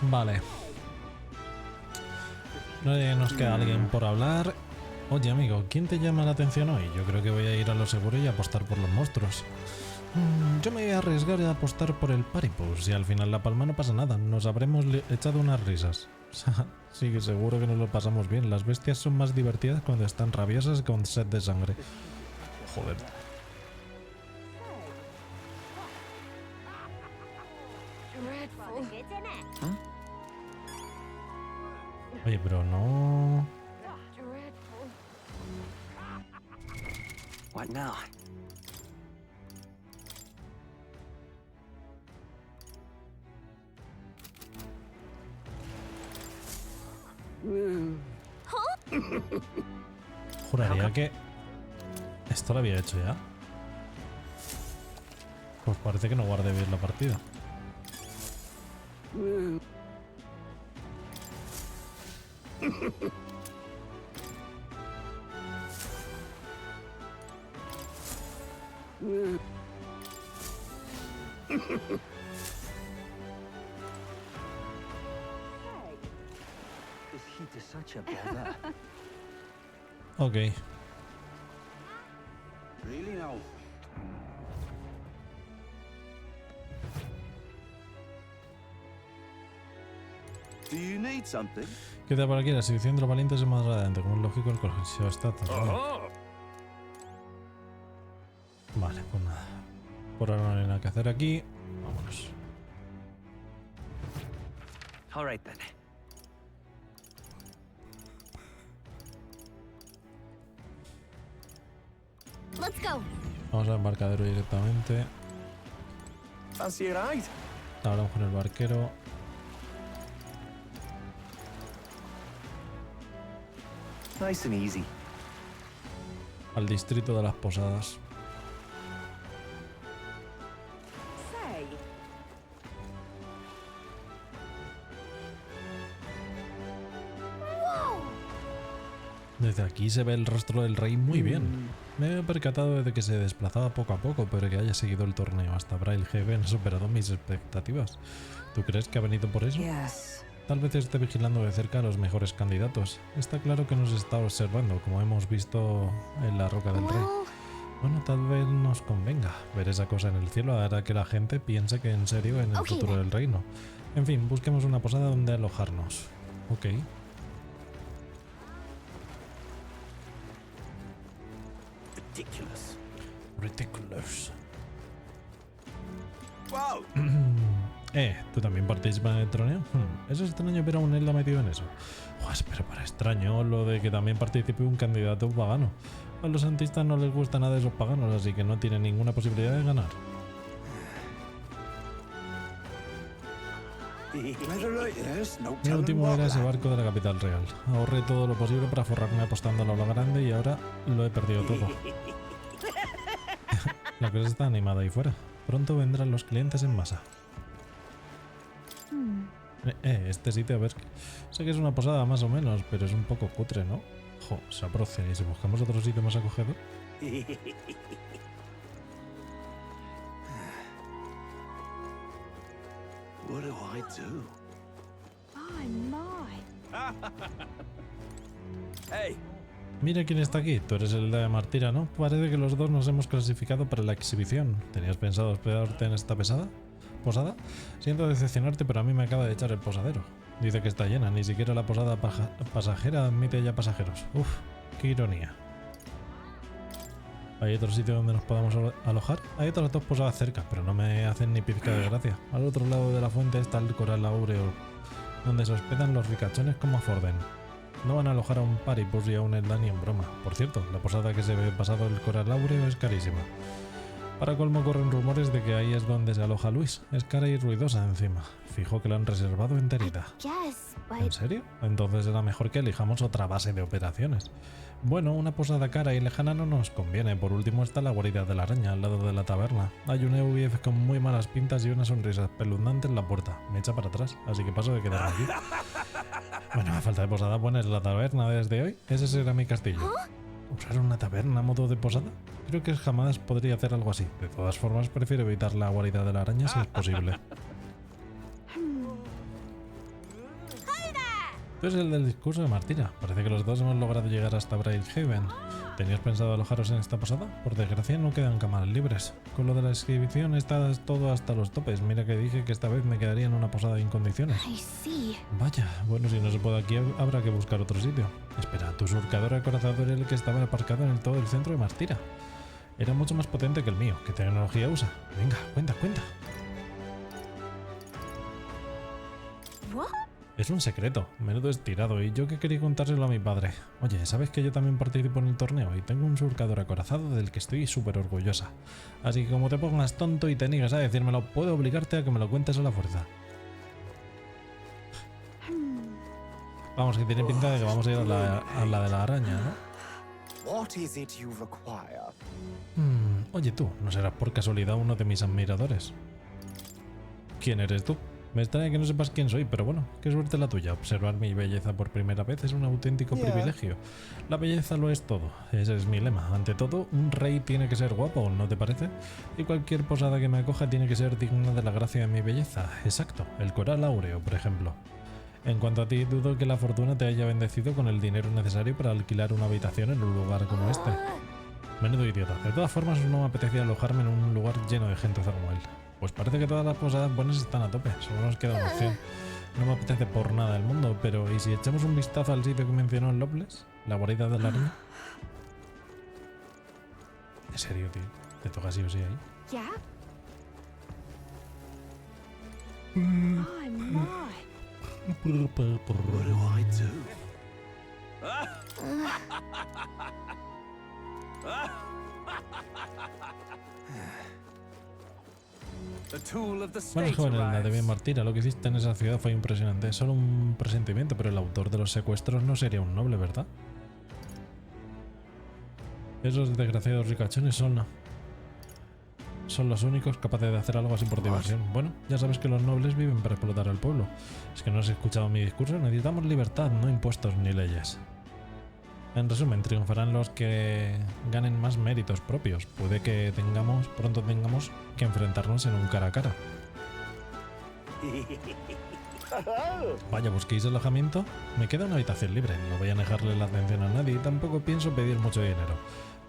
[SPEAKER 1] Vale. No nos queda alguien por hablar. Oye, amigo, ¿quién te llama la atención hoy? Yo creo que voy a ir a lo seguro y apostar por los monstruos. Yo me voy a arriesgar a apostar por el Paripus y al final la palma no pasa nada. Nos habremos echado unas risas. Sí, que seguro que nos lo pasamos bien. Las bestias son más divertidas cuando están rabiosas con sed de sangre. Joder. Oye, pero no...
[SPEAKER 11] What now?
[SPEAKER 1] Juraría que esto lo había hecho ya. Pues parece que no guardé bien la partida. Ok.
[SPEAKER 10] Really now? Do you need something?
[SPEAKER 1] Queda por aquí la sección de los valientes es más adelante, como es lógico el colegio está todo. Vale, pues nada. Por ahora no hay nada que hacer aquí. Vámonos.
[SPEAKER 11] All right then.
[SPEAKER 3] Let's go.
[SPEAKER 1] Vamos al embarcadero directamente.
[SPEAKER 11] Fancy a ride?
[SPEAKER 1] Hablamos con el barquero.
[SPEAKER 11] Nice and easy.
[SPEAKER 1] Al distrito de las posadas. Desde aquí se ve el rostro del rey muy bien. Me he percatado de que se desplazaba poco a poco, pero que haya seguido el torneo hasta Braillehaven ha superado mis expectativas. ¿Tú crees que ha venido por eso? Tal vez esté vigilando de cerca a los mejores candidatos. Está claro que nos está observando, como hemos visto en la roca del rey. Bueno, tal vez nos convenga. Ver esa cosa en el cielo hará que la gente piense que en serio en el futuro del reino. En fin, busquemos una posada donde alojarnos. Ok. Ridiculous.
[SPEAKER 10] Wow.
[SPEAKER 1] ¿Tú también participas en el torneo? Es extraño ver a un Elda metido en eso. Pero para extraño lo de que también participe un candidato pagano. A los santistas no les gusta nada de esos paganos, así que no tienen ninguna posibilidad de ganar. Mi último era ese barco de la capital real. Ahorré todo lo posible para forrarme apostando a lo grande y ahora lo he perdido todo. La cosa está animada ahí fuera. Pronto vendrán los clientes en masa. Este sitio, a ver. Sé que es una posada más o menos, pero es un poco cutre, ¿no? Jo, se aprocia. ¿Y si buscamos otro sitio más acogedor?
[SPEAKER 10] What do I do? Hey.
[SPEAKER 1] Mira quién está aquí. Tú eres el de Martira, ¿no? Parece que los dos nos hemos clasificado para la exhibición. ¿Tenías pensado hospedarte en esta posada? Siento decepcionarte, pero a mí me acaba de echar el posadero. Dice que está llena. Ni siquiera la posada pasajera admite ya pasajeros. Uf, qué ironía. ¿Hay otro sitio donde nos podamos alojar? Hay otras dos posadas cerca, pero no me hacen ni pizca de gracia. Al otro lado de la fuente está el coral áureo, donde se hospedan los ricachones como Forden. No van a alojar a un paripus y a un Elda ni en broma. Por cierto, la posada que se ve pasado el coral áureo es carísima. Para colmo corren rumores de que ahí es donde se aloja Luis. Es cara y ruidosa encima. Fijo que la han reservado enterita. ¿En serio? Entonces será mejor que elijamos otra base de operaciones. Bueno, una posada cara y lejana no nos conviene. Por último está la guarida de la araña, al lado de la taberna. Hay un EUF con muy malas pintas y una sonrisa espeluznante en la puerta. Me echa para atrás, así que paso de quedarme aquí. Bueno, a falta de posada, pones la taberna desde hoy. Ese será mi castillo. ¿Usar una taberna a modo de posada? Creo que jamás podría hacer algo así. De todas formas, prefiero evitar la guarida de la araña si es posible. Tú eres el del discurso de Martina. Parece que los dos hemos logrado llegar hasta Braillehaven. ¿Tenías pensado alojaros en esta posada? Por desgracia no quedan cámaras libres. Con lo de la exhibición está todo hasta los topes. Mira que dije que esta vez me quedaría en una posada en condiciones. Vaya, bueno, si no se puede aquí habrá que buscar otro sitio. Espera, tu surcador acorazado era el que estaba aparcado en todo el centro de Martira. Era mucho más potente que el mío. ¿Qué tecnología usa? Venga, cuenta. Es un secreto, menudo estirado, y yo que quería contárselo a mi padre. Oye, ¿sabes que yo también participo en el torneo y tengo un surcador acorazado del que estoy súper orgullosa? Así que como te pongas tonto y te niegas a decírmelo, puedo obligarte a que me lo cuentes a la fuerza. Vamos, que tiene pinta de que vamos a ir a la de la araña, ¿no? Oye tú, ¿no serás por casualidad uno de mis admiradores? ¿Quién eres tú? Me extraña que no sepas quién soy, pero bueno, qué suerte la tuya. Observar mi belleza por primera vez es un auténtico privilegio. La belleza lo es todo, ese es mi lema. Ante todo, un rey tiene que ser guapo, ¿no te parece? Y cualquier posada que me acoja tiene que ser digna de la gracia de mi belleza. Exacto, el coral áureo, por ejemplo. En cuanto a ti, dudo que la fortuna te haya bendecido con el dinero necesario para alquilar una habitación en un lugar como este. Menudo idiota. De todas formas, no me apetecía alojarme en un lugar lleno de gente como él. Pues parece que todas las posadas buenas están a tope, solo nos queda una opción. No me apetece por nada del mundo, pero ¿y si echamos un vistazo al sitio que mencionó en Loveless? ¿La guarida de la araña? ¿En serio, tío? ¿Te toca sí o sí ahí?
[SPEAKER 3] Yeah?
[SPEAKER 10] What do I do?
[SPEAKER 1] Bueno, joven, la de Martira, lo que hiciste en esa ciudad fue impresionante. Es solo un presentimiento, pero el autor de los secuestros no sería un noble, ¿verdad? Esos desgraciados ricachones son los únicos capaces de hacer algo así por diversión. Bueno, ya sabes que los nobles viven para explotar al pueblo. Es que no has escuchado mi discurso. Necesitamos libertad, no impuestos ni leyes. En resumen, triunfarán los que ganen más méritos propios. Puede que pronto tengamos que enfrentarnos en un cara a cara. Vaya, ¿busquéis alojamiento? Me queda una habitación libre. No voy a dejarle la atención a nadie y tampoco pienso pedir mucho dinero.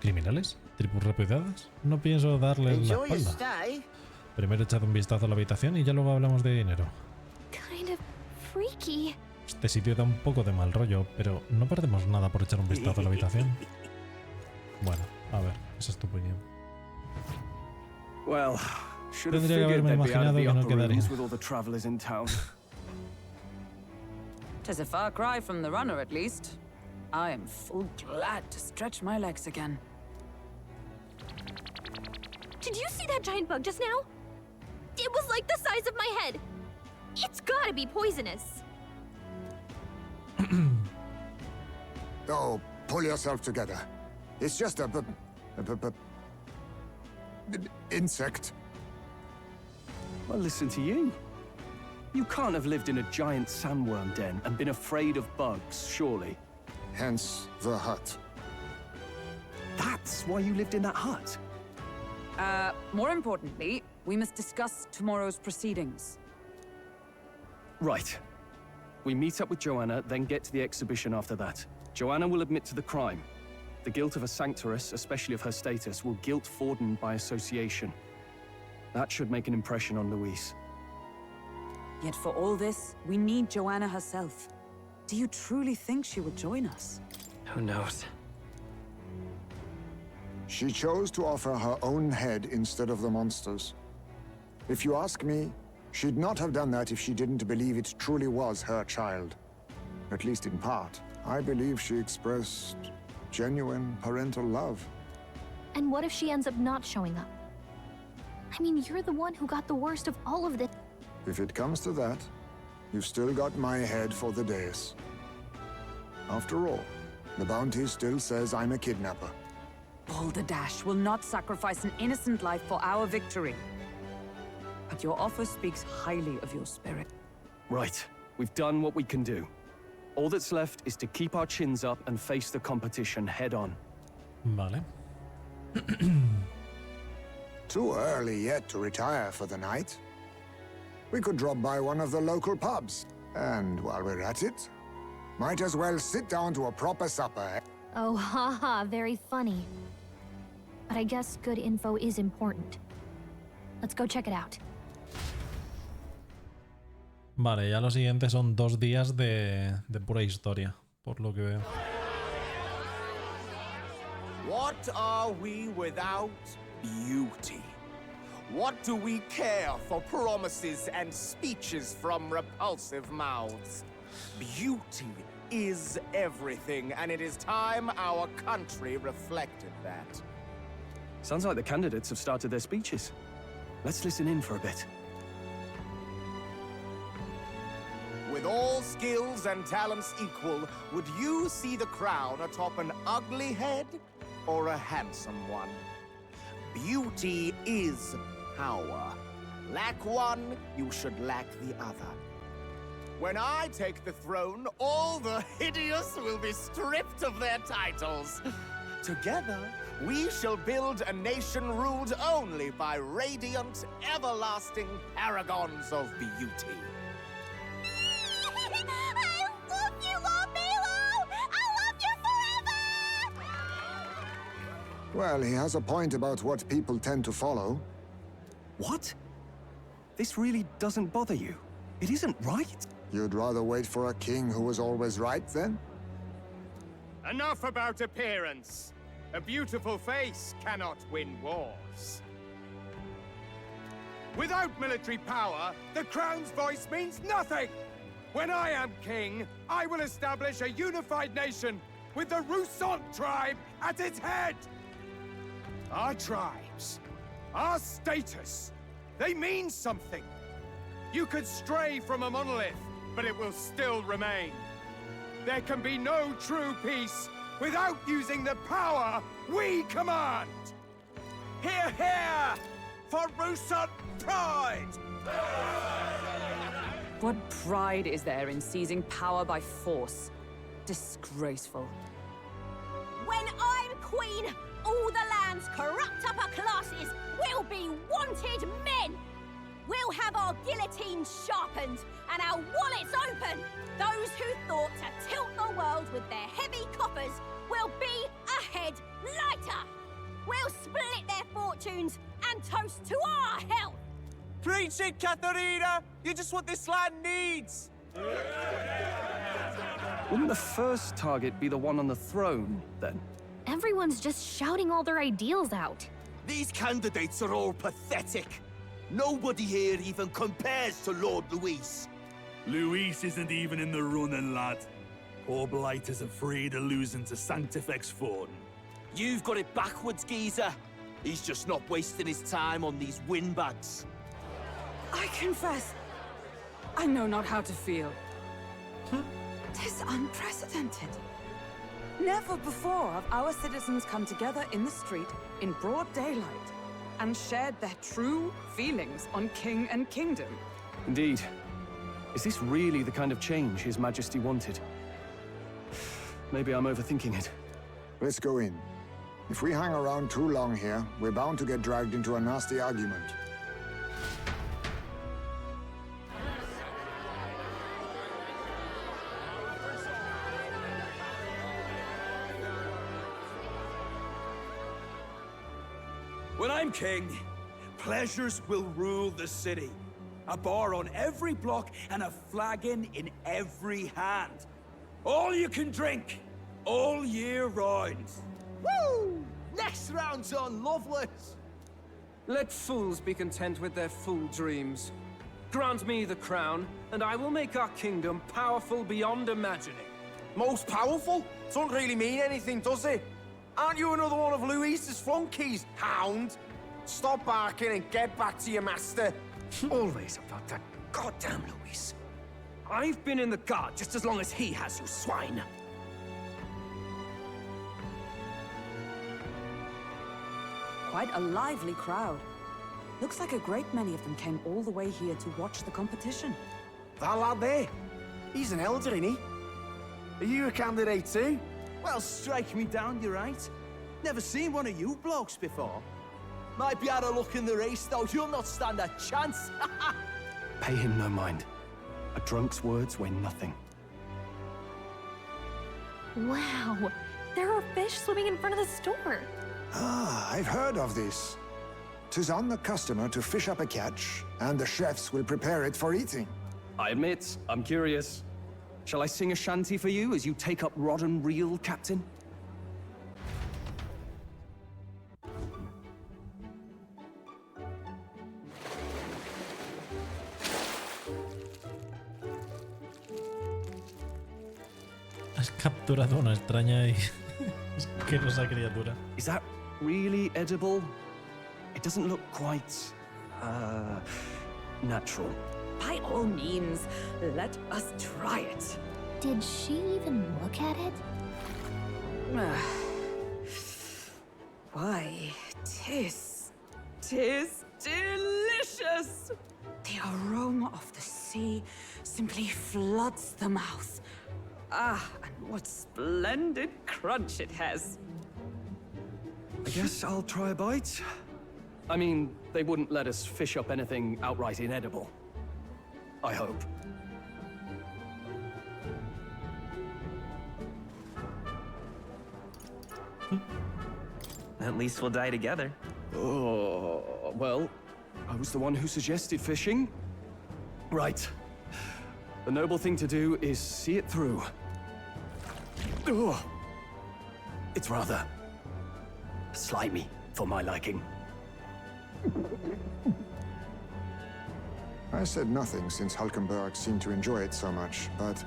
[SPEAKER 1] ¿Criminales? ¿Tribus repudiadas? No pienso darles la espalda. Primero echad un vistazo a la habitación y ya luego hablamos de dinero.
[SPEAKER 3] Kind of freaky.
[SPEAKER 1] Este sitio da un poco de mal rollo, pero no perdemos nada por echar un vistazo a la habitación. Bueno, a ver, esa es tu opinión. Tendría que haberme imaginado que no quedaría.
[SPEAKER 6] Tis a far cry from the runner, at least. I am full glad to stretch my legs again.
[SPEAKER 3] Did you see that giant bug just now? It was like the size of my head. It's gotta be poisonous.
[SPEAKER 5] Oh, pull yourself together. It's just a insect.
[SPEAKER 8] Well, listen to you. You can't have lived in a giant sandworm den and been afraid of bugs, surely.
[SPEAKER 5] Hence the hut.
[SPEAKER 8] That's why you lived in that hut?
[SPEAKER 6] More importantly, we must discuss tomorrow's proceedings.
[SPEAKER 8] Right. We meet up with Joanna, then get to the exhibition after that. Joanna will admit to the crime. The guilt of a sanctoress, especially of her status, will guilt Forden by association. That should make an impression on Louise.
[SPEAKER 6] Yet for all this, we need Joanna herself. Do you truly think she will join us?
[SPEAKER 11] Who knows?
[SPEAKER 5] She chose to offer her own head instead of the monster's. If you ask me, she'd not have done that if she didn't believe it truly was her child. At least in part. I believe she expressed genuine parental love.
[SPEAKER 3] And what if she ends up not showing up? I mean, you're the one who got the worst of all of this.
[SPEAKER 5] If it comes to that, you've still got my head for the dais. After all, the bounty still says I'm a kidnapper.
[SPEAKER 6] Balderdash will not sacrifice an innocent life for our victory. But your offer speaks highly of your spirit.
[SPEAKER 8] Right. We've done what we can do. All that's left is to keep our chins up and face the competition head on.
[SPEAKER 1] Vale.
[SPEAKER 5] Too early yet to retire for the night. We could drop by one of the local pubs. And while we're at it, might as well sit down to a proper supper.
[SPEAKER 3] Oh, haha, very funny. But I guess good info is important. Let's go check it out.
[SPEAKER 1] Vale, ya lo siguiente son 2 días de pura historia, por lo que veo.
[SPEAKER 12] What are we without beauty? What do we care for promises and speeches from repulsive mouths? Beauty is everything, and it is time our country reflected that.
[SPEAKER 8] Sounds like the candidates have started their speeches. Let's listen in for a bit.
[SPEAKER 12] With all skills and talents equal, would you see the crown atop an ugly head or a handsome one? Beauty is power. Lack one, you should lack the other. When I take the throne, all the hideous will be stripped of their titles. Together, we shall build a nation ruled only by radiant, everlasting paragons of beauty.
[SPEAKER 3] I love you, Lord Milo! I love you forever!
[SPEAKER 5] Well, he has a point about what people tend to follow.
[SPEAKER 8] What? This really doesn't bother you? It isn't right?
[SPEAKER 5] You'd rather wait for a king who was always right, then?
[SPEAKER 7] Enough about appearance. A beautiful face cannot win wars. Without military power, the crown's voice means nothing! When I am king, I will establish a unified nation with the Rousant tribe at its head! Our tribes, our status, they mean something. You could stray from a monolith, but it will still remain. There can be no true peace without using the power we command!
[SPEAKER 12] Hear, hear! For Rousant pride!
[SPEAKER 6] What pride is there in seizing power by force? Disgraceful.
[SPEAKER 3] When I'm queen, all the land's corrupt upper classes will be wanted men! We'll have our guillotines sharpened and our wallets open. Those who thought to tilt the world with their heavy coffers will be a head lighter. We'll split their fortunes and toast to our health.
[SPEAKER 12] Preach it, Katharina! You're just what this land needs!
[SPEAKER 8] Wouldn't the first target be the one on the throne, then?
[SPEAKER 3] Everyone's just shouting all their ideals out.
[SPEAKER 10] These candidates are all pathetic. Nobody here even compares to Lord Luis.
[SPEAKER 13] Luis isn't even in the running, lad. Poor Blight is afraid of losing to Sanctifex Fawn.
[SPEAKER 10] You've got it backwards, geezer. He's just not wasting his time on these windbags.
[SPEAKER 6] I confess, I know not how to feel. 'Tis unprecedented. Never before have our citizens come together in the street in broad daylight and shared their true feelings on king and kingdom.
[SPEAKER 8] Indeed. Is this really the kind of change His Majesty wanted? Maybe I'm overthinking it.
[SPEAKER 5] Let's go in. If we hang around too long here, we're bound to get dragged into a nasty argument.
[SPEAKER 10] When I'm king, pleasures will rule the city. A bar on every block and a flagon in every hand. All you can drink, all year round.
[SPEAKER 12] Woo! Next round's on Loveless!
[SPEAKER 7] Let fools be content with their fool dreams. Grant me the crown, and I will make our kingdom powerful beyond imagining.
[SPEAKER 12] Most powerful? Doesn't really mean anything, does it? Aren't you another one of Luis's flunkies, hound? Stop barking and get back to your master.
[SPEAKER 7] Always about that goddamn Luis. I've been in the guard just as long as he has, you swine.
[SPEAKER 6] Quite a lively crowd. Looks like a great many of them came all the way here to watch the competition.
[SPEAKER 12] That lad there, he's an elder, isn't he? Are you a candidate too?
[SPEAKER 10] Well, strike me down, you're right. Never seen one of you blokes before. Might be out of luck in the race, though. You'll not stand a chance.
[SPEAKER 8] Pay him no mind. A drunk's words weigh nothing.
[SPEAKER 3] Wow, There are fish swimming in front of the store.
[SPEAKER 5] Ah, I've heard of this. 'Tis on the customer to fish up a catch, and the chefs will prepare it for eating.
[SPEAKER 10] I admit, I'm curious. Shall I sing a shanty for you as you take up rod and reel, Captain?
[SPEAKER 1] Has capturado una extraña y asquerosa criatura.
[SPEAKER 10] Is that really edible? It doesn't look quite, natural.
[SPEAKER 6] By all means, let us try it.
[SPEAKER 3] Did she even look at it?
[SPEAKER 6] Why, tis delicious! The aroma of the sea simply floods the mouth. Ah, and what splendid crunch it has.
[SPEAKER 10] I guess I'll try a bite. I mean, they wouldn't let us fish up anything outright inedible. I hope.
[SPEAKER 11] At least we'll die together.
[SPEAKER 10] Oh, well, I was the one who suggested fishing. Right. The noble thing to do is see it through. Oh, it's rather slimy for my liking.
[SPEAKER 5] I said nothing since Hulkenberg seemed to enjoy it so much, but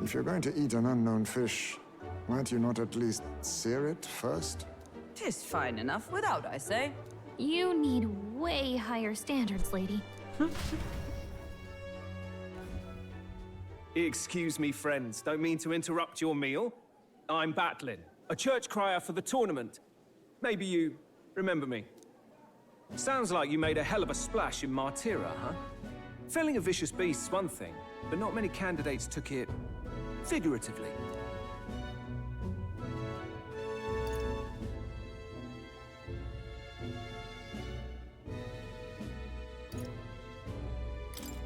[SPEAKER 5] if you're going to eat an unknown fish, might you not at least sear it first?
[SPEAKER 6] 'Tis fine enough without, I say.
[SPEAKER 3] You need way higher standards, lady.
[SPEAKER 7] Excuse me, friends. Don't mean to interrupt your meal. I'm Batlin, a church crier for the tournament. Maybe you remember me. Sounds like you made a hell of a splash in Martira, huh? Felling a vicious beast's one thing, but not many candidates took it figuratively.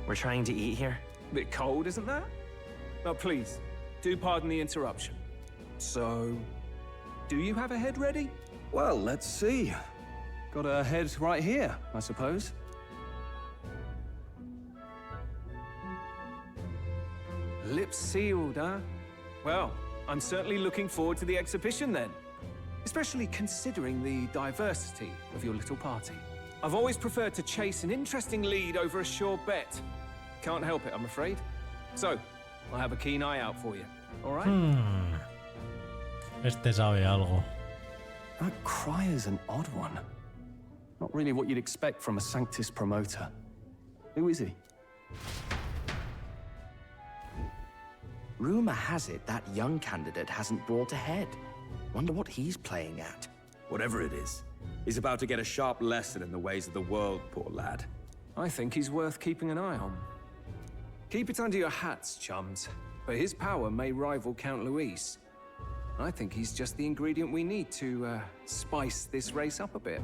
[SPEAKER 11] We're trying to eat here.
[SPEAKER 7] Bit cold, isn't that? Oh, please, do pardon the interruption. So, do you have a head ready?
[SPEAKER 10] Well, let's see. Got a head right here, I suppose.
[SPEAKER 7] Lips sealed, huh? Well, I'm certainly looking forward to the exhibition then. Especially considering the diversity of your little party. I've always preferred to chase an interesting lead over a sure bet. Can't help it, I'm afraid. So, I'll have a keen eye out for you. All right?
[SPEAKER 1] Este sabe algo.
[SPEAKER 10] That crier's an odd one. Not really what you'd expect from a Sanctus promoter. Who is he?
[SPEAKER 12] Rumor has it that young candidate hasn't brought ahead. Wonder what he's playing at.
[SPEAKER 10] Whatever it is, he's about to get a sharp lesson in the ways of the world, poor lad.
[SPEAKER 7] I think he's worth keeping an eye on. Keep it under your hats, chums. But his power may rival Count Luis. I think he's just the ingredient we need to spice this race up a bit.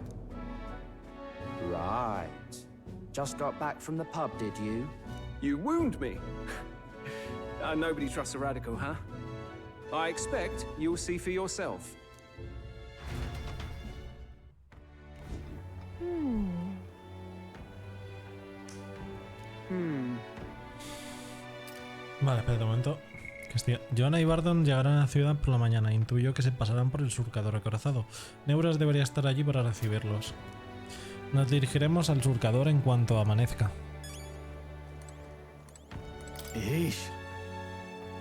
[SPEAKER 12] Right. Just got back from the pub, did you?
[SPEAKER 7] You wound me. Nobody trusts a radical, huh? I expect you'll see for yourself.
[SPEAKER 1] Vale, espera un momento. Joanna y Bardon llegarán a la ciudad por la mañana. Intuyo que se pasarán por el surcador acorazado. Neuras debería estar allí para recibirlos. Nos dirigiremos al surcador en cuanto amanezca.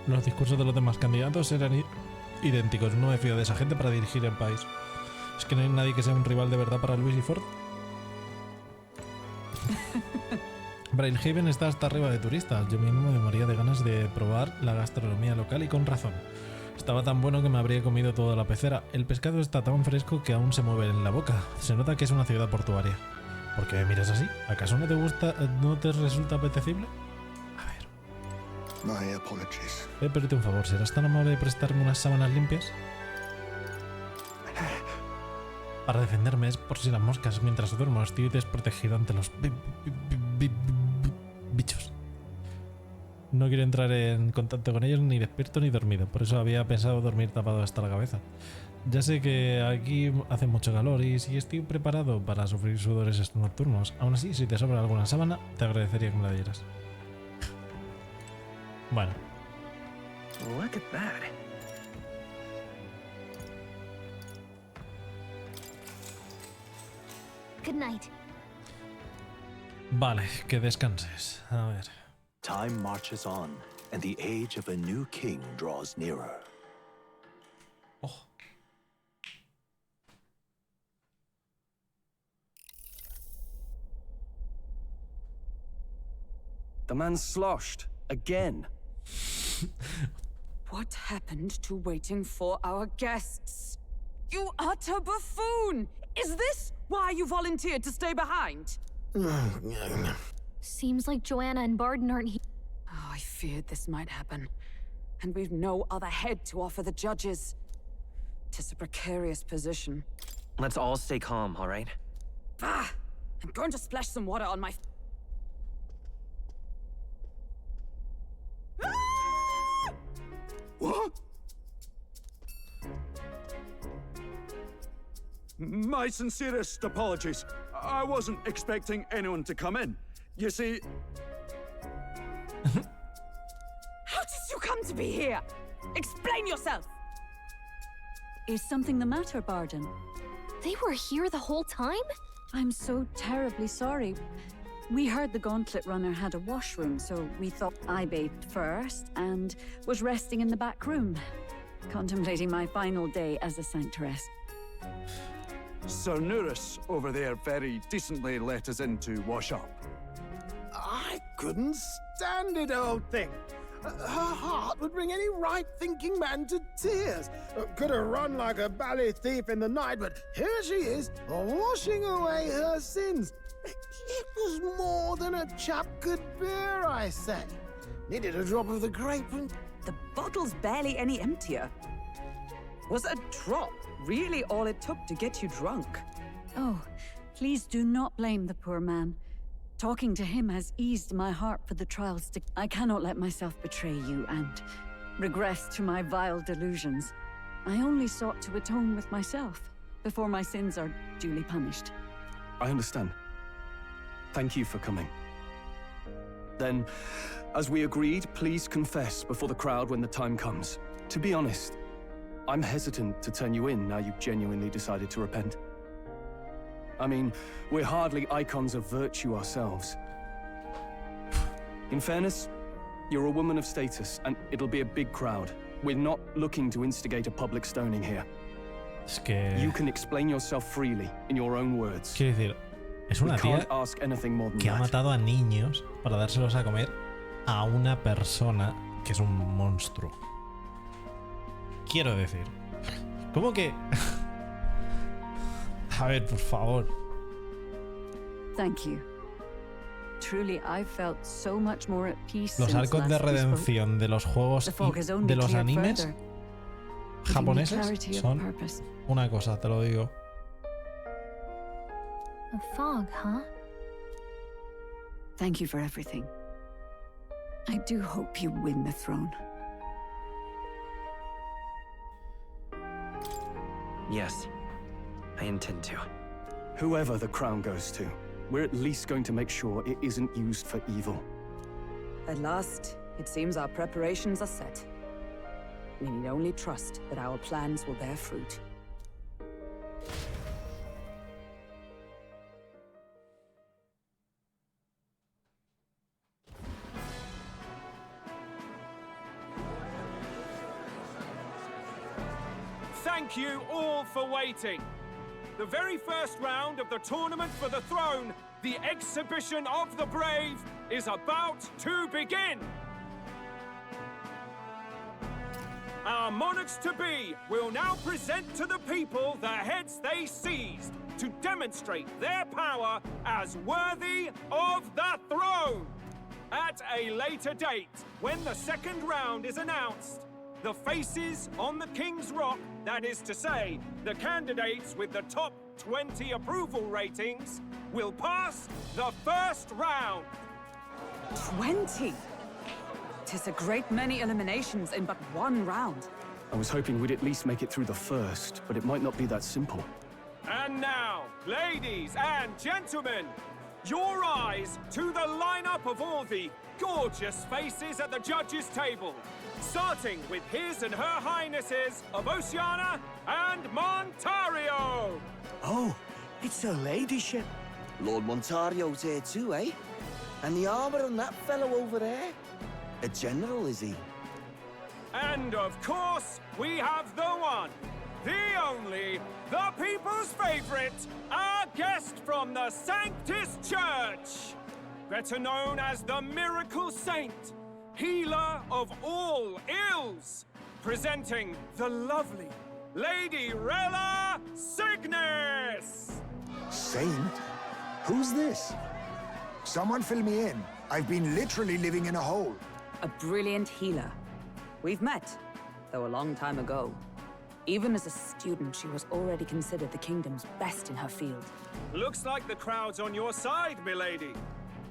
[SPEAKER 1] Los discursos de los demás candidatos eran idénticos. No me fío de esa gente para dirigir el país. ¿Es que no hay nadie que sea un rival de verdad para Luis y Ford? Brainhaven está hasta arriba de turistas. Yo mismo me moría de ganas de probar la gastronomía local y con razón. Estaba tan bueno que me habría comido toda la pecera. El pescado está tan fresco que aún se mueve en la boca. Se nota que es una ciudad portuaria. ¿Por qué me miras así? ¿Acaso no te gusta, no te resulta apetecible? A ver.
[SPEAKER 5] My apologies.
[SPEAKER 1] Voy a pedirte un favor. ¿Serás tan amable de prestarme unas sábanas limpias? Para defenderme es por si las moscas mientras duermo. Estoy desprotegido ante los bichos. No quiero entrar en contacto con ellos ni despierto ni dormido. Por eso había pensado dormir tapado hasta la cabeza. Ya sé que aquí hace mucho calor y si estoy preparado para sufrir sudores nocturnos. Aún así, si te sobra alguna sábana, te agradecería que me la dieras. Bueno.
[SPEAKER 11] Look at that.
[SPEAKER 3] Good night.
[SPEAKER 1] Vale, que descanses. A ver.
[SPEAKER 4] Time marches on, and the age of a new king draws nearer.
[SPEAKER 1] Oh.
[SPEAKER 8] The man sloshed again.
[SPEAKER 6] What happened to waiting for our guests? You utter buffoon! Is this why you volunteered to stay behind?
[SPEAKER 3] Seems like Joanna and Barden aren't here.
[SPEAKER 6] Oh, I feared this might happen. And we've no other head to offer the judges. 'Tis a precarious position.
[SPEAKER 11] Let's all stay calm, all right?
[SPEAKER 6] Ah! I'm going to splash some water on my...
[SPEAKER 10] What? My sincerest apologies. I wasn't expecting anyone to come in. You see...
[SPEAKER 6] How did you come to be here? Explain yourself!
[SPEAKER 14] Is something the matter, Barden?
[SPEAKER 3] They were here the whole time?
[SPEAKER 14] I'm so terribly sorry. We heard the Gauntlet Runner had a washroom, so we thought I bathed first and was resting in the back room, contemplating my final day as a sanctoress.
[SPEAKER 10] Sir Nuris over there very decently let us in to wash up.
[SPEAKER 9] I couldn't stand it, old thing. Her heart would bring any right-thinking man to tears. Could have run like a ballet thief in the night, but here she is, washing away her sins. It was more than a chap could bear, I say. Needed a drop of the grape and...
[SPEAKER 6] The bottle's barely any emptier. Was a drop really all it took to get you drunk?
[SPEAKER 14] Oh, please do not blame the poor man. Talking to him has eased my heart for the trials to... I cannot let myself betray you and regress to my vile delusions. I only sought to atone with myself before my sins are duly punished.
[SPEAKER 8] I understand. Thank you for coming. Then, as we agreed, please confess before the crowd when the time comes. To be honest, I'm hesitant to turn you in now you've genuinely decided to repent. I mean, we're hardly icons of virtue ourselves. In fairness, you're a woman of status, and it'll be a big crowd. We're not looking to instigate a public stoning here.
[SPEAKER 1] Es que...
[SPEAKER 8] You can explain yourself freely, in your own words.
[SPEAKER 1] Quiero decir, es una tía que ha matado a niños para dárselos a comer a una persona que es un monstruo. Quiero decir, ¿cómo que...? A ver, por favor.
[SPEAKER 14] Thank you. Truly, I felt so much more at peace.
[SPEAKER 1] Los arcos de redención de los juegos y de los animes japoneses son una cosa, te lo digo.
[SPEAKER 3] A fog, huh?
[SPEAKER 14] Thank you for everything. I do hope you win the throne.
[SPEAKER 11] Yes, I intend to.
[SPEAKER 8] Whoever the crown goes to, we're at least going to make sure it isn't used for evil.
[SPEAKER 6] At last, it seems our preparations are set. We need only trust that our plans will bear fruit.
[SPEAKER 7] Thank you all for waiting. The very first round of the tournament for the throne, the exhibition of the brave, is about to begin. Our monarchs-to-be will now present to the people the heads they seized to demonstrate their power as worthy of the throne. At a later date, when the second round is announced, the faces on the King's Rock, that is to say, the candidates with the top 20 approval ratings, will pass the first round.
[SPEAKER 6] 20? 'Tis a great many eliminations in but one round.
[SPEAKER 8] I was hoping we'd at least make it through the first, but it might not be that simple.
[SPEAKER 7] And now, ladies and gentlemen, your eyes to the lineup of all the gorgeous faces at the judges' table, starting with His and Her Highnesses of Oceania and Montario.
[SPEAKER 15] Oh, it's a ladyship. Lord Montario's here too, eh? And the armor on that fellow over there? A general, is he?
[SPEAKER 7] And of course, we have the one, the only, the people's favorite, our guest from the Sanctus Church, better known as the Miracle Saint, healer of all ills, presenting the lovely Lady Rella Cygnus!
[SPEAKER 5] Saint? Who's this? Someone fill me in. I've been literally living in a hole.
[SPEAKER 6] A brilliant healer. We've met, though a long time ago. Even as a student, she was already considered the kingdom's best in her field.
[SPEAKER 7] Looks like the crowd's on your side, milady.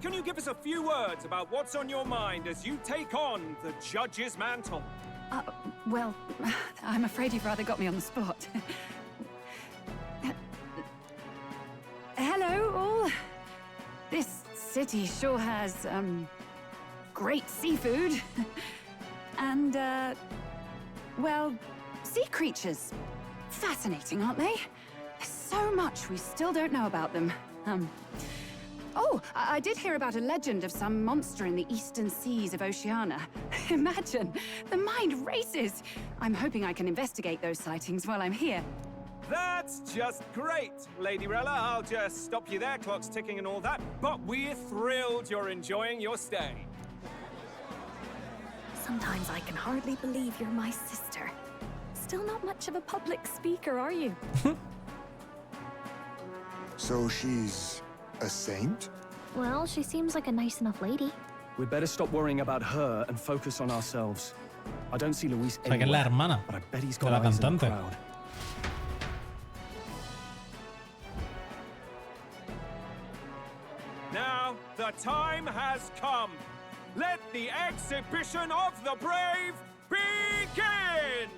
[SPEAKER 7] Can you give us a few words about what's on your mind as you take on the judge's mantle?
[SPEAKER 14] Well, I'm afraid you've rather got me on the spot. Hello, all. This city sure has, great seafood. And, well, sea creatures. Fascinating, aren't they? There's so much we still don't know about them. Oh, I did hear about a legend of some monster in the eastern seas of Oceania. Imagine, the mind races. I'm hoping I can investigate those sightings while I'm here.
[SPEAKER 7] That's just great, Lady Rella. I'll just stop you there, clock's ticking and all that. But we're thrilled you're enjoying your stay.
[SPEAKER 3] Sometimes I can hardly believe you're my sister. Still not much of a public speaker, are you?
[SPEAKER 5] So she's a saint?
[SPEAKER 3] Well, she seems like a nice enough lady.
[SPEAKER 8] We'd better stop worrying about her and focus on ourselves. I don't see Luis
[SPEAKER 1] O sea, que es la
[SPEAKER 8] anywhere,
[SPEAKER 1] hermana
[SPEAKER 8] but I bet he's
[SPEAKER 1] de
[SPEAKER 8] got
[SPEAKER 1] la
[SPEAKER 8] eyes in the
[SPEAKER 1] cantante.
[SPEAKER 8] crowd.
[SPEAKER 7] Now, the time has come. Let the exhibition of the brave begin!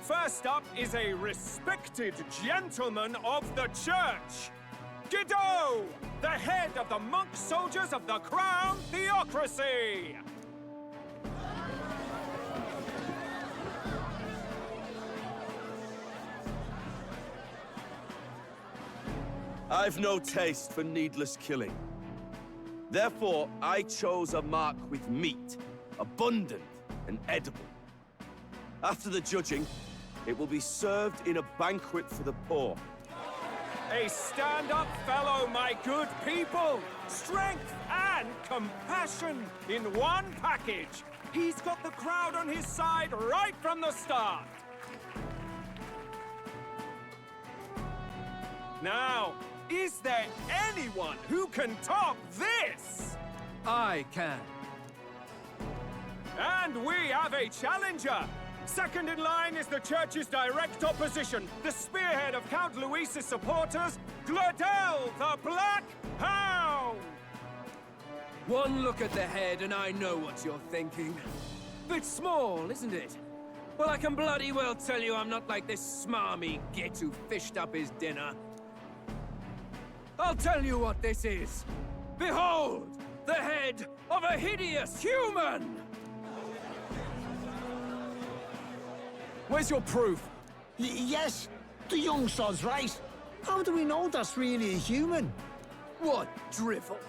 [SPEAKER 7] First up is a respected gentleman of the church. Guido, the head of the monk soldiers of the Crown Theocracy.
[SPEAKER 10] I've no taste for needless killing. Therefore, I chose a mark with meat, abundant and edible. After the judging, it will be served in a banquet for the poor.
[SPEAKER 7] A stand-up fellow, my good people. Strength and compassion in one package. He's got the crowd on his side right from the start. Now, is there anyone who can top this?
[SPEAKER 16] I can.
[SPEAKER 7] And we have a challenger. Second in line is the church's direct opposition, the spearhead of Count Luis's supporters, Gladel the Black Hound!
[SPEAKER 16] One look at the head and I know what you're thinking. Bit small, isn't it? Well, I can bloody well tell you I'm not like this smarmy git who fished up his dinner. I'll tell you what this is. Behold, the head of a hideous human!
[SPEAKER 9] Where's your proof?
[SPEAKER 15] Yes, the young sod's right. How do we know that's really a human?
[SPEAKER 16] What drivel?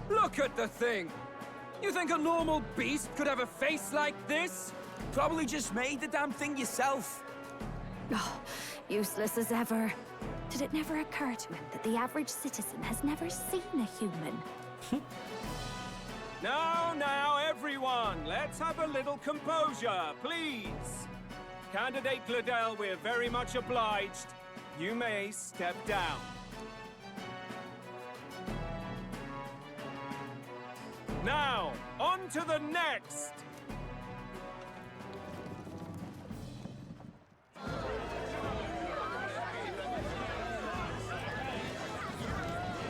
[SPEAKER 16] Look at the thing! You think a normal beast could have a face like this?
[SPEAKER 15] Probably just made the damn thing yourself.
[SPEAKER 3] Oh, useless as ever. Did it never occur to him that the average citizen has never seen a human?
[SPEAKER 7] Now, everyone, let's have a little composure, please. Candidate Gladel, we're very much obliged. You may step down. Now, on to the next.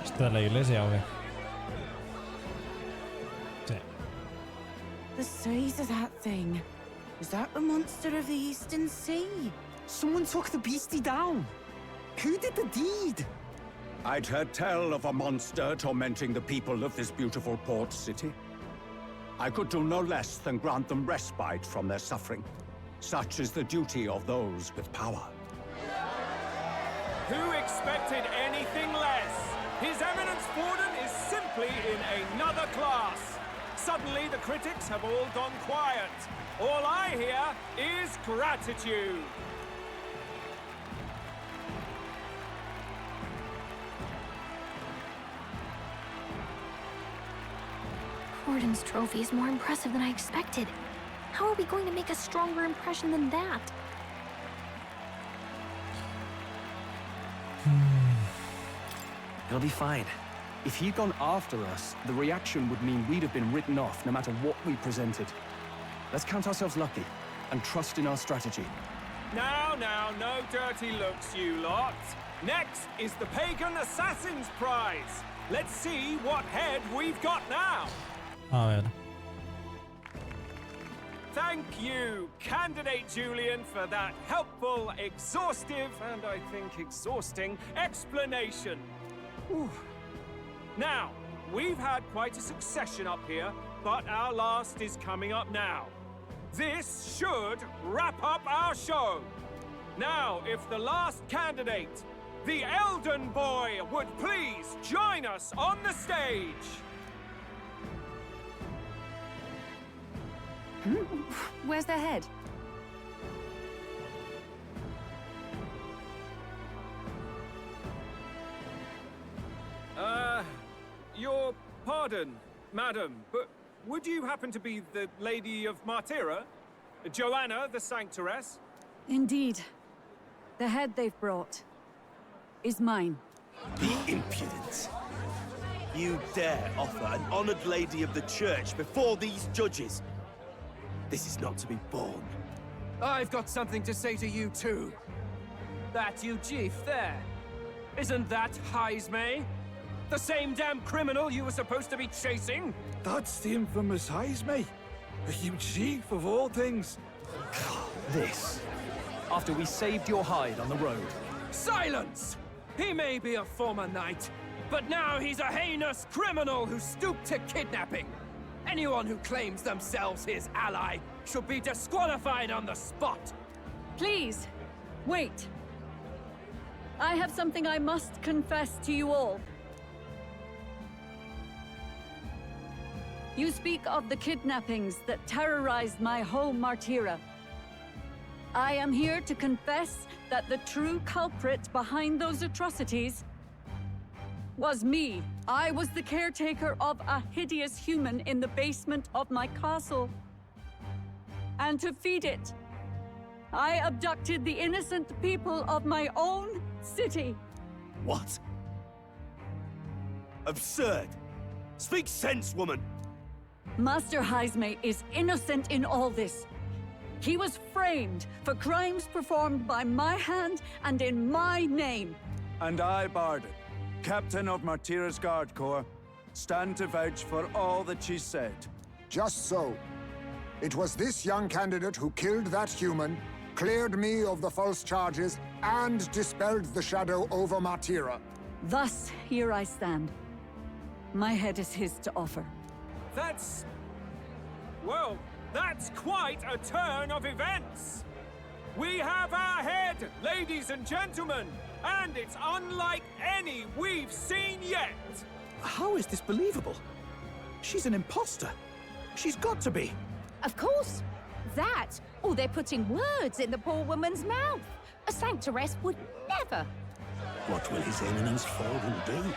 [SPEAKER 1] ¿Esto es la iglesia o qué? Sí.
[SPEAKER 14] The
[SPEAKER 17] size of that thing. Is that the monster of the Eastern Sea?
[SPEAKER 10] Someone took the beastie down. Who did the deed?
[SPEAKER 18] I'd heard tell of a monster tormenting the people of this beautiful port city. I could do no less than grant them respite from their suffering. Such is the duty of those with power.
[SPEAKER 7] Who expected anything less? His Eminence Warden is simply in another class. Suddenly the critics have all gone quiet. All I hear is gratitude.
[SPEAKER 3] Warden's trophy is more impressive than I expected. How are we going to make a stronger impression than that?
[SPEAKER 11] It'll be fine.
[SPEAKER 8] If he'd gone after us, the reaction would mean we'd have been written off no matter what we presented. Let's count ourselves lucky and trust in our strategy.
[SPEAKER 7] Now, no dirty looks, you lot. Next is the Pagan Assassin's Prize. Let's see what head we've got now.
[SPEAKER 1] A ver.
[SPEAKER 7] Thank you, Candidate Julian, for that helpful, exhaustive, and I think exhausting explanation. Whew. Now, we've had quite a succession up here, but our last is coming up now. This should wrap up our show. Now, if the last candidate, the Elden Boy, would please join us on the stage.
[SPEAKER 6] Where's their head?
[SPEAKER 7] Your pardon, madam, but would you happen to be the Lady of Martira? Joanna, the Sanctoress?
[SPEAKER 14] Indeed. The head they've brought is mine.
[SPEAKER 15] The impudence. You dare offer an honored lady of the church before these judges? This is not to be borne.
[SPEAKER 16] I've got something to say to you too. That you chief there. Isn't that Heismay? The same damn criminal you were supposed to be chasing?
[SPEAKER 13] That's the infamous Heismay. A huge chief of all things.
[SPEAKER 8] This. After we saved your hide on the road.
[SPEAKER 16] Silence! He may be a former knight, but now he's a heinous criminal who stooped to kidnapping. Anyone who claims themselves his ally should be disqualified on the spot.
[SPEAKER 14] Please, wait. I have something I must confess to you all. You speak of the kidnappings that terrorized my home, Martira. I am here to confess that the true culprit behind those atrocities was me. I was the caretaker of a hideous human in the basement of my castle. And to feed it, I abducted the innocent people of my own city.
[SPEAKER 15] What? Absurd! Speak sense, woman!
[SPEAKER 14] Master Heismay is innocent in all this. He was framed for crimes performed by my hand and in my name.
[SPEAKER 19] And I, Barden, Captain of Martira's Guard Corps, stand to vouch for all that she said.
[SPEAKER 5] Just so. It was this young candidate who killed that human, cleared me of the false charges, and dispelled the shadow over Martira.
[SPEAKER 14] Thus, here I stand. My head is his to offer.
[SPEAKER 7] Well, that's quite a turn of events. We have our head, ladies and gentlemen, and it's unlike any we've seen yet.
[SPEAKER 10] How is this believable? She's an imposter. She's got to be.
[SPEAKER 17] Of course. That, or they're putting words in the poor woman's mouth. A Sanctoress would never.
[SPEAKER 10] What will His Eminence Warden do?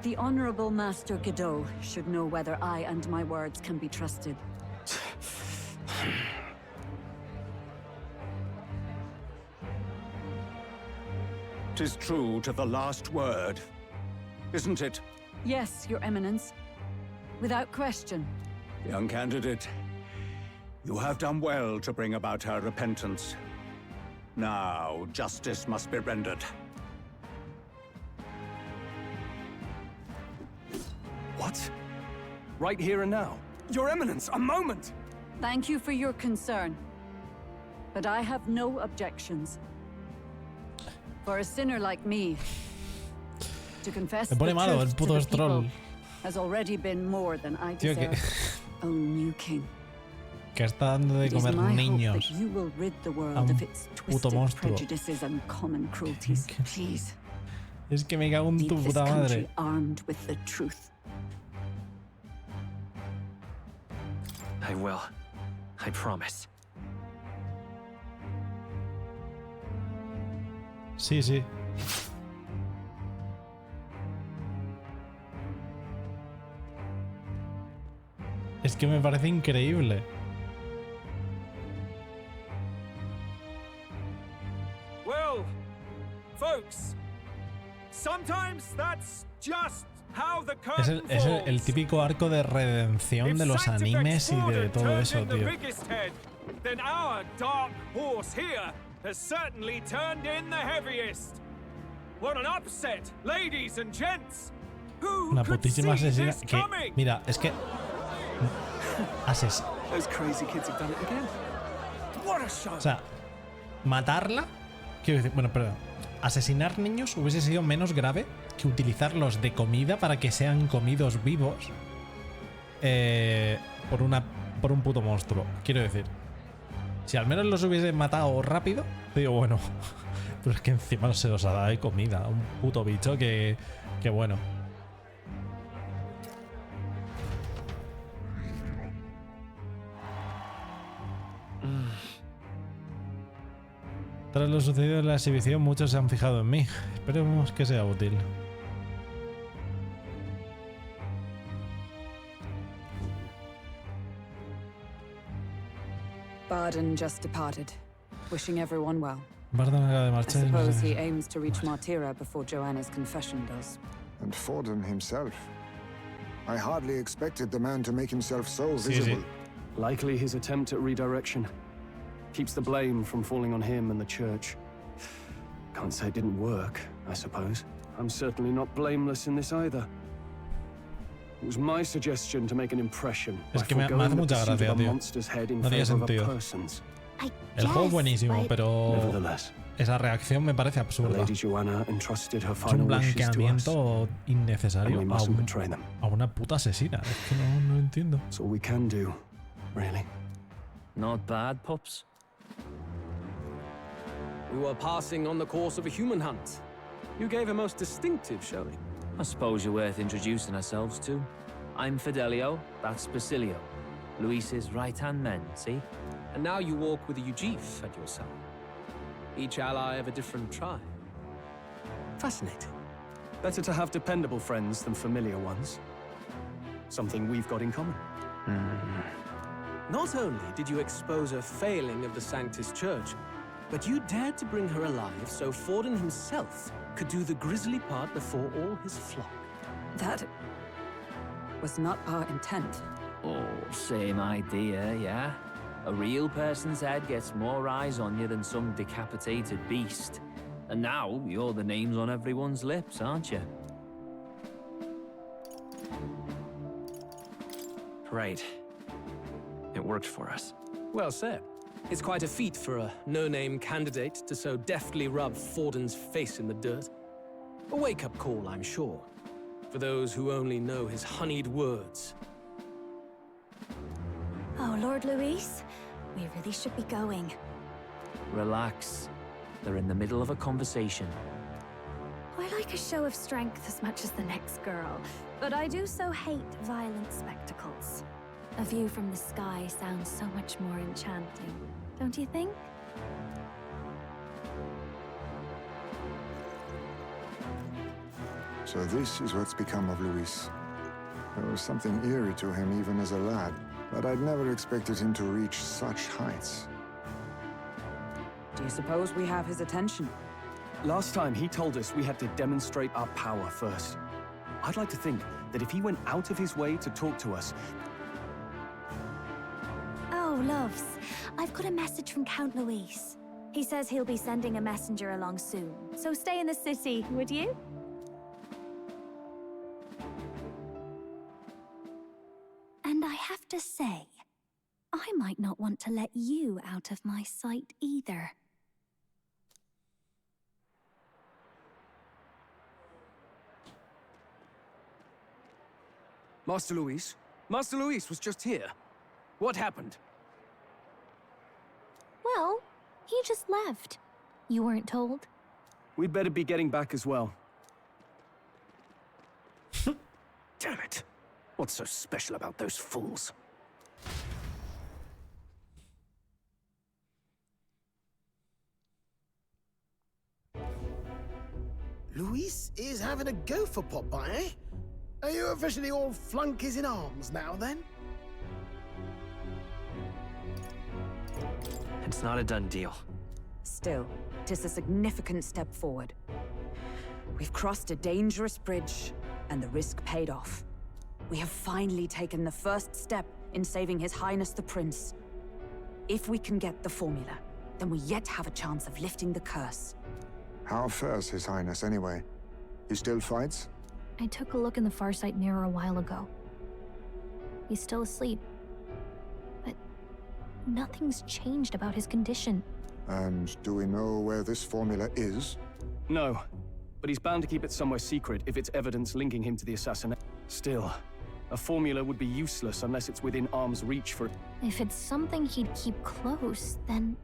[SPEAKER 14] The Honorable Master Godot should know whether I and my words can be trusted.
[SPEAKER 18] 'Tis true to the last word, isn't it?
[SPEAKER 14] Yes, Your Eminence. Without question.
[SPEAKER 18] Young candidate, you have done well to bring about her repentance. Now, justice must be rendered.
[SPEAKER 15] What?
[SPEAKER 8] Right here and now.
[SPEAKER 10] Your Eminence, a moment!
[SPEAKER 14] Thank you for your concern, but I have no objections. For a sinner like me, to confess the truth to the people has already been more than I deserve. O new king.
[SPEAKER 1] Que está dando de comer niños
[SPEAKER 14] you will rid the world of its twisted prejudices and common cruelties. Please.
[SPEAKER 1] Es que me cago en tu puta madre.
[SPEAKER 14] Armed with the truth.
[SPEAKER 11] I will. I promise.
[SPEAKER 1] Sí, sí. Es que me parece increíble.
[SPEAKER 7] Well, folks, sometimes that's just how the curtain
[SPEAKER 1] Es el típico arco de redención de los animes y de todo eso, tío.
[SPEAKER 7] Then our dark horse here has certainly turned in the heaviest. What an upset, ladies and gents.
[SPEAKER 1] Una putísima asesina que, mira, es que
[SPEAKER 8] Those crazy kids have done it again.
[SPEAKER 10] What a show.
[SPEAKER 1] O sea, matarla, quiero decir, bueno, perdón, asesinar niños hubiese sido menos grave que utilizarlos de comida para que sean comidos vivos por un puto monstruo. Quiero decir, si al menos los hubiese matado rápido, digo, bueno, pero es que encima se los ha dado de comida, un puto bicho que bueno. Tras lo sucedido en la exhibición, muchos se han fijado en mí. Esperemos que sea útil.
[SPEAKER 6] Barden just departed, wishing everyone well.
[SPEAKER 1] Barden acaba de
[SPEAKER 6] I
[SPEAKER 1] marchar.
[SPEAKER 6] suppose he aims to reach Martira before Joanna's confession does.
[SPEAKER 5] And Forden himself. I hardly expected the man to make himself so visible.
[SPEAKER 8] Likely his attempt at redirection. Keeps the blame from falling on him and the church. Can't say it didn't work, I suppose. I'm certainly not blameless in this either. It was my suggestion to make an impression.
[SPEAKER 1] Es que me hace mucha gracia, tío. No tiene sentido. El juego es buenísimo, pero esa reacción me parece absurda. Es un blanqueamiento innecesario a una puta asesina. Es que no entiendo.
[SPEAKER 8] That's all we can do, really.
[SPEAKER 11] Not bad, pups.
[SPEAKER 16] We were passing on the course of a human hunt. You gave a most distinctive showing.
[SPEAKER 11] I suppose you're worth introducing ourselves to. I'm Fidelio, that's Basilio. Luis's right-hand men, see?
[SPEAKER 16] And now you walk with a Ujif at your side. Each ally of a different tribe. Fascinating.
[SPEAKER 8] Better to have dependable friends than familiar ones. Something we've got in common.
[SPEAKER 16] Not only did you expose a failing of the Sanctus Church, but you dared to bring her alive so Forden himself could do the grisly part before all his flock.
[SPEAKER 6] That was not our intent.
[SPEAKER 11] Oh, same idea, yeah? A real person's head gets more eyes on you than some decapitated beast. And now, you're the names on everyone's lips, aren't you? Right. It worked for us.
[SPEAKER 16] Well said. It's quite a feat for a no-name candidate to so deftly rub Forden's face in the dirt. A wake-up call, I'm sure, for those who only know his honeyed words.
[SPEAKER 3] Oh, Lord Luis, we really should be going.
[SPEAKER 11] Relax. They're in the middle of a conversation.
[SPEAKER 3] I like a show of strength as much as the next girl, but I do so hate violent spectacles. A view from the sky sounds so much more enchanting, don't you think?
[SPEAKER 5] So this is what's become of Luis. There was something eerie to him even as a lad, but I'd never expected him to reach such heights.
[SPEAKER 6] Do you suppose we have his attention?
[SPEAKER 8] Last time he told us we had to demonstrate our power first. I'd like to think that if he went out of his way to talk to us...
[SPEAKER 3] Oh, loves, I've got a message from Count Luis. He says he'll be sending a messenger along soon, so stay in the city, would you? to say, I might not want to let you out of my sight either.
[SPEAKER 16] Master Luis? Master Luis was just here. What happened?
[SPEAKER 3] Well, he just left. You weren't told?
[SPEAKER 16] We'd better be getting back as well. Damn it. What's so special about those fools?
[SPEAKER 9] Luis is having a go for Popeye, eh? Are you officially all flunkies in arms now, then?
[SPEAKER 20] It's not a done deal.
[SPEAKER 6] Still, it is a significant step forward. We've crossed a dangerous bridge, and the risk paid off. We have finally taken the first step in saving His Highness the Prince. If we can get the formula, then we yet have a chance of lifting the curse.
[SPEAKER 5] How fares His Highness, anyway? He still fights?
[SPEAKER 3] I took a look in the Farsight mirror a while ago. He's still asleep. But nothing's changed about his condition.
[SPEAKER 5] And do we know where this formula is?
[SPEAKER 16] No, but he's bound to keep it somewhere secret if it's evidence linking him to the assassination. Still, a formula would be useless unless it's within arm's reach for...
[SPEAKER 3] If it's something he'd keep close, then...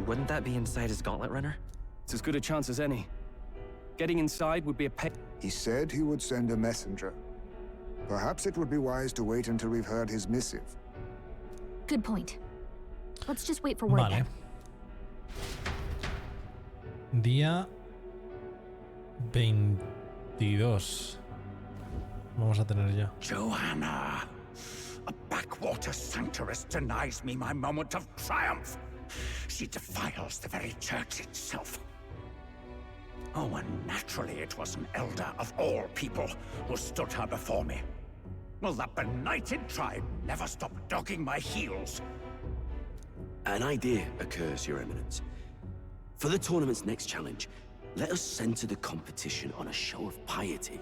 [SPEAKER 20] Wouldn't that be inside his gauntlet runner?
[SPEAKER 16] It's as good a chance as any. Getting inside would be a pain.
[SPEAKER 5] He said he would send a messenger. Perhaps it would be wise to wait until we've heard his missive.
[SPEAKER 3] Good point. Let's just wait for word
[SPEAKER 1] Vale.
[SPEAKER 3] then.
[SPEAKER 1] Día 22. Vamos a tener ya.
[SPEAKER 18] Joanna, a backwater sanctuaress denies me my moment of triumph. She defiles the very church itself. Oh, and naturally it was an elder of all people who stood her before me. Will that benighted tribe never stop dogging my heels?
[SPEAKER 21] An idea occurs, Your Eminence. For the tournament's next challenge, let us center the competition on a show of piety.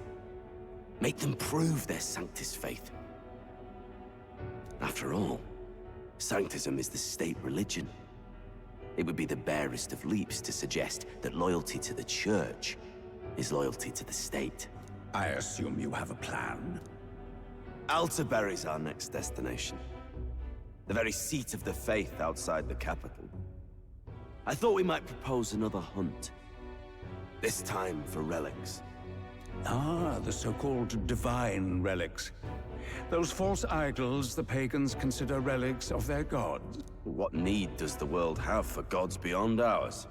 [SPEAKER 21] Make them prove their Sanctus faith. After all, Sanctism is the state religion. It would be the barest of leaps to suggest that loyalty to the Church is loyalty to the state.
[SPEAKER 18] I assume you have a plan?
[SPEAKER 21] Altaberry's our next destination. The very seat of the faith outside the capital. I thought we might propose another hunt. This time for relics.
[SPEAKER 18] Ah, the so-called divine relics. Those false idols the pagans consider relics of their gods.
[SPEAKER 21] What need does the world have for gods beyond ours?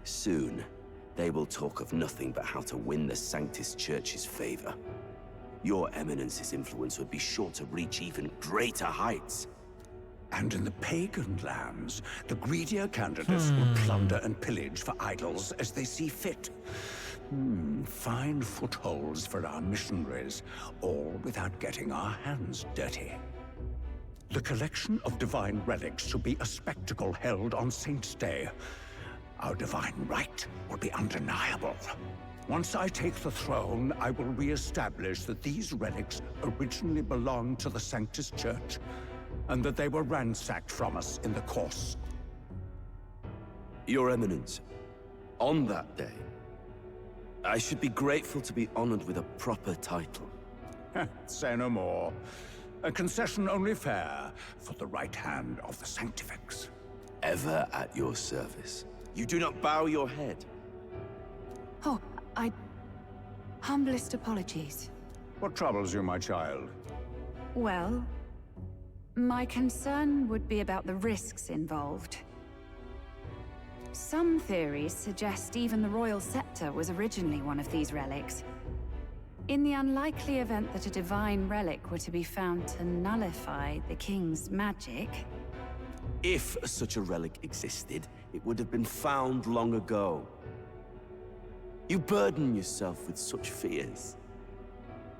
[SPEAKER 21] Soon, they will talk of nothing but how to win the Sanctus Church's favor. Your Eminence's influence would be sure to reach even greater heights.
[SPEAKER 18] And in the pagan lands, the greedier candidates will plunder and pillage for idols as they see fit. Fine footholds for our missionaries, all without getting our hands dirty. The collection of divine relics should be a spectacle held on Saint's Day. Our divine right will be undeniable. Once I take the throne, I will re-establish that these relics originally belonged to the Sanctus Church, and that they were ransacked from us in the course.
[SPEAKER 21] Your Eminence, on that day, I should be grateful to be honored with a proper title.
[SPEAKER 18] Say no more. A concession only fair for the right hand of the Sanctifex.
[SPEAKER 21] Ever at your service. You do not bow your head.
[SPEAKER 6] Oh, humblest apologies.
[SPEAKER 18] What troubles you, my child?
[SPEAKER 6] Well, my concern would be about the risks involved. Some theories suggest even the royal scepter was originally one of these relics. In the unlikely event that a divine relic were to be found to nullify the king's magic...
[SPEAKER 21] If such a relic existed, it would have been found long ago. You burden yourself with such fears.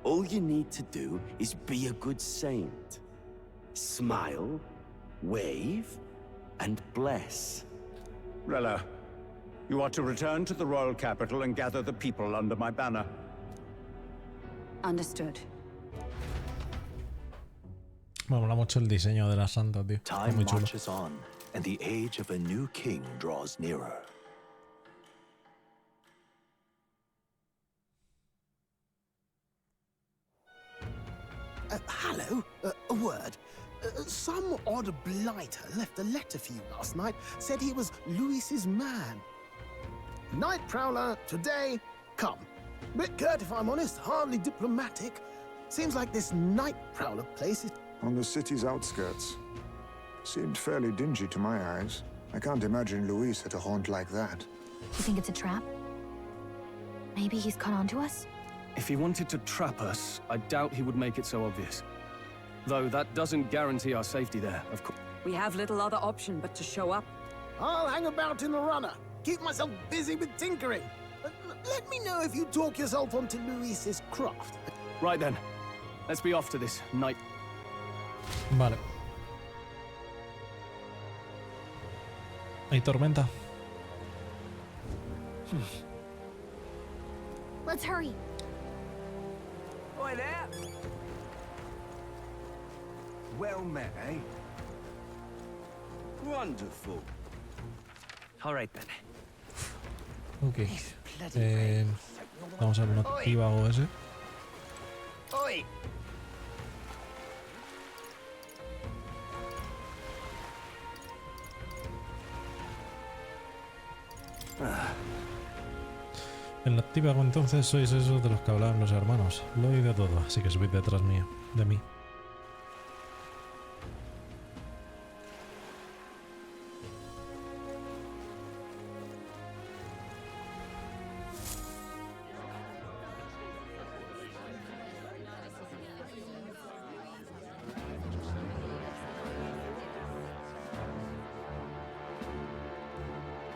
[SPEAKER 21] All you need to do is be a good saint. Smile, wave, and bless.
[SPEAKER 18] Rella, you are to return to the royal capital and gather the people under my banner.
[SPEAKER 6] Understood.
[SPEAKER 1] Me mola mucho el diseño de la santa, tío. Está
[SPEAKER 4] Time
[SPEAKER 1] muy chulo.
[SPEAKER 4] marches on, and the age of a new king draws nearer.
[SPEAKER 9] Hello, a word. Some odd blighter left a letter for you last night. Said he was Luis's man. Night Prowler, today, come. Bit curt if I'm honest, hardly diplomatic. Seems like this Night Prowler place is
[SPEAKER 5] On the city's outskirts. Seemed fairly dingy to my eyes. I can't imagine Luis at a haunt like that.
[SPEAKER 3] You think it's a trap? Maybe he's caught on to us?
[SPEAKER 8] If he wanted to trap us, I doubt he would make it so obvious. Though that doesn't guarantee our safety there, of course.
[SPEAKER 6] We have little other option but to show up.
[SPEAKER 9] I'll hang about in the runner. Keep myself busy with tinkering. Let me know if you talk yourself onto Luis's craft.
[SPEAKER 8] Right then. Let's be off to this night.
[SPEAKER 1] Vale. ¿Hay tormenta?
[SPEAKER 3] Let's hurry.
[SPEAKER 10] Oi there! Well met, eh? Wonderful.
[SPEAKER 20] All right then.
[SPEAKER 1] Ok. Vamos a ver una activa o ese.
[SPEAKER 10] Oi!
[SPEAKER 1] En la activa entonces sois esos de los que hablaban los hermanos. Lo he oído todo, así que subid detrás mío, de mí.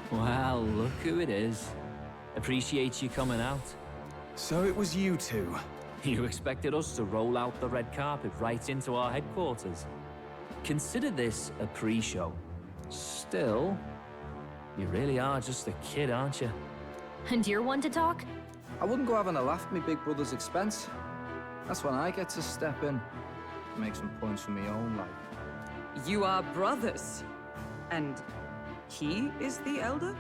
[SPEAKER 11] Well, look who it is. Appreciate you coming out.
[SPEAKER 8] So it was you two.
[SPEAKER 11] You expected us to roll out the red carpet right into our headquarters. Consider this a pre-show. Still, you really are just a kid, aren't you?
[SPEAKER 3] And you're one to talk?
[SPEAKER 2] I wouldn't go having a laugh at me big brother's expense. That's when I get to step in. Make some points for me own life.
[SPEAKER 6] You are brothers. And he is the elder?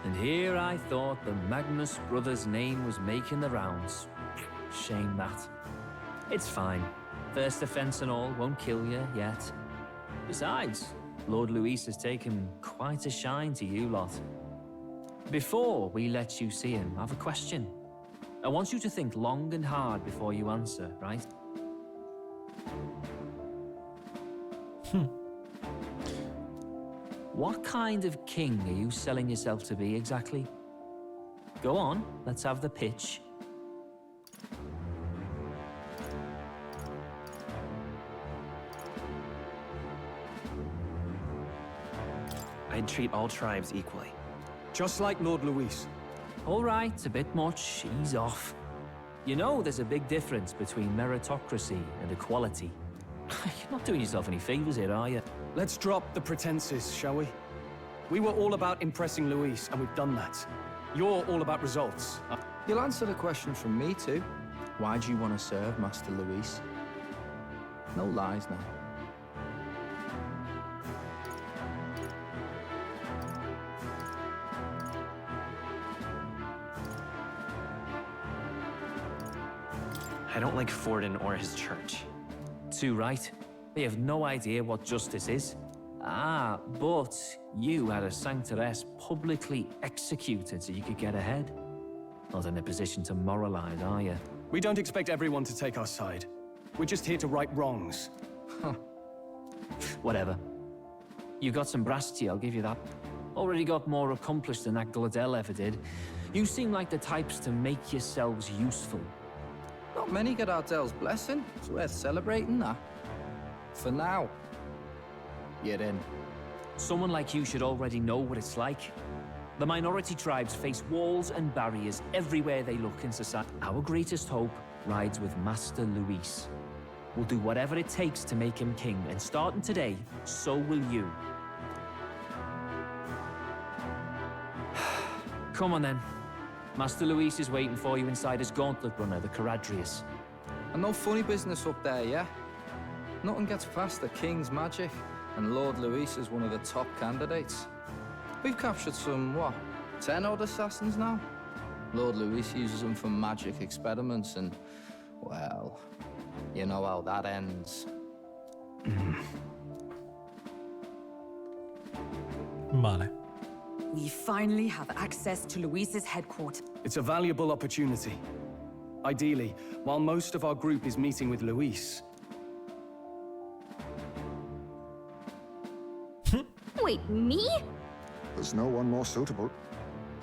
[SPEAKER 11] And here I thought the Magnus brothers' name was making the rounds. Shame that. It's fine. First offense and all won't kill you yet. Besides, Lord Luis has taken quite a shine to you lot. Before we let you see him, I have a question. I want you to think long and hard before you answer, right? What kind of king are you selling yourself to be exactly? Go on, let's have the pitch.
[SPEAKER 20] I'd treat all tribes equally.
[SPEAKER 8] Just like Lord Luis.
[SPEAKER 11] All right, a bit much, ease off. You know there's a big difference between meritocracy and equality. You're not doing yourself any favors here, are you?
[SPEAKER 8] Let's drop the pretenses, shall we? We were all about impressing Luis, and we've done that. You're all about results.
[SPEAKER 2] You'll answer the question from me too. Why do you want to serve Master Luis? No lies now.
[SPEAKER 20] I don't like Forden or his church.
[SPEAKER 11] Too right. They have no idea what justice is. Ah, but you had a sanctoress publicly executed so you could get ahead. Not in a position to moralize, are you?
[SPEAKER 8] We don't expect everyone to take our side. We're just here to right wrongs.
[SPEAKER 11] Whatever. You got some brass to you, I'll give you that. Already got more accomplished than that Gladell ever did. You seem like the types to make yourselves useful.
[SPEAKER 2] Not many get Ardel's blessing. It's worth celebrating that. For now. Get in.
[SPEAKER 11] Someone like you should already know what it's like. The minority tribes face walls and barriers everywhere they look in society. Our greatest hope rides with Master Luis. We'll do whatever it takes to make him king, and starting today, so will you. Come on then. Master Luis is waiting for you inside his gauntlet runner, the Caradrius.
[SPEAKER 2] And no funny business up there, yeah? Nothing gets past the King's magic, and Lord Luis is one of the top candidates. We've captured some, what, 10 odd assassins now? Lord Luis uses them for magic experiments, and, well, you know how that ends.
[SPEAKER 1] Vale.
[SPEAKER 6] We finally have access to Luis's headquarters.
[SPEAKER 8] It's a valuable opportunity. Ideally, while most of our group is meeting with Luis.
[SPEAKER 3] Wait, me?
[SPEAKER 5] There's no one more suitable.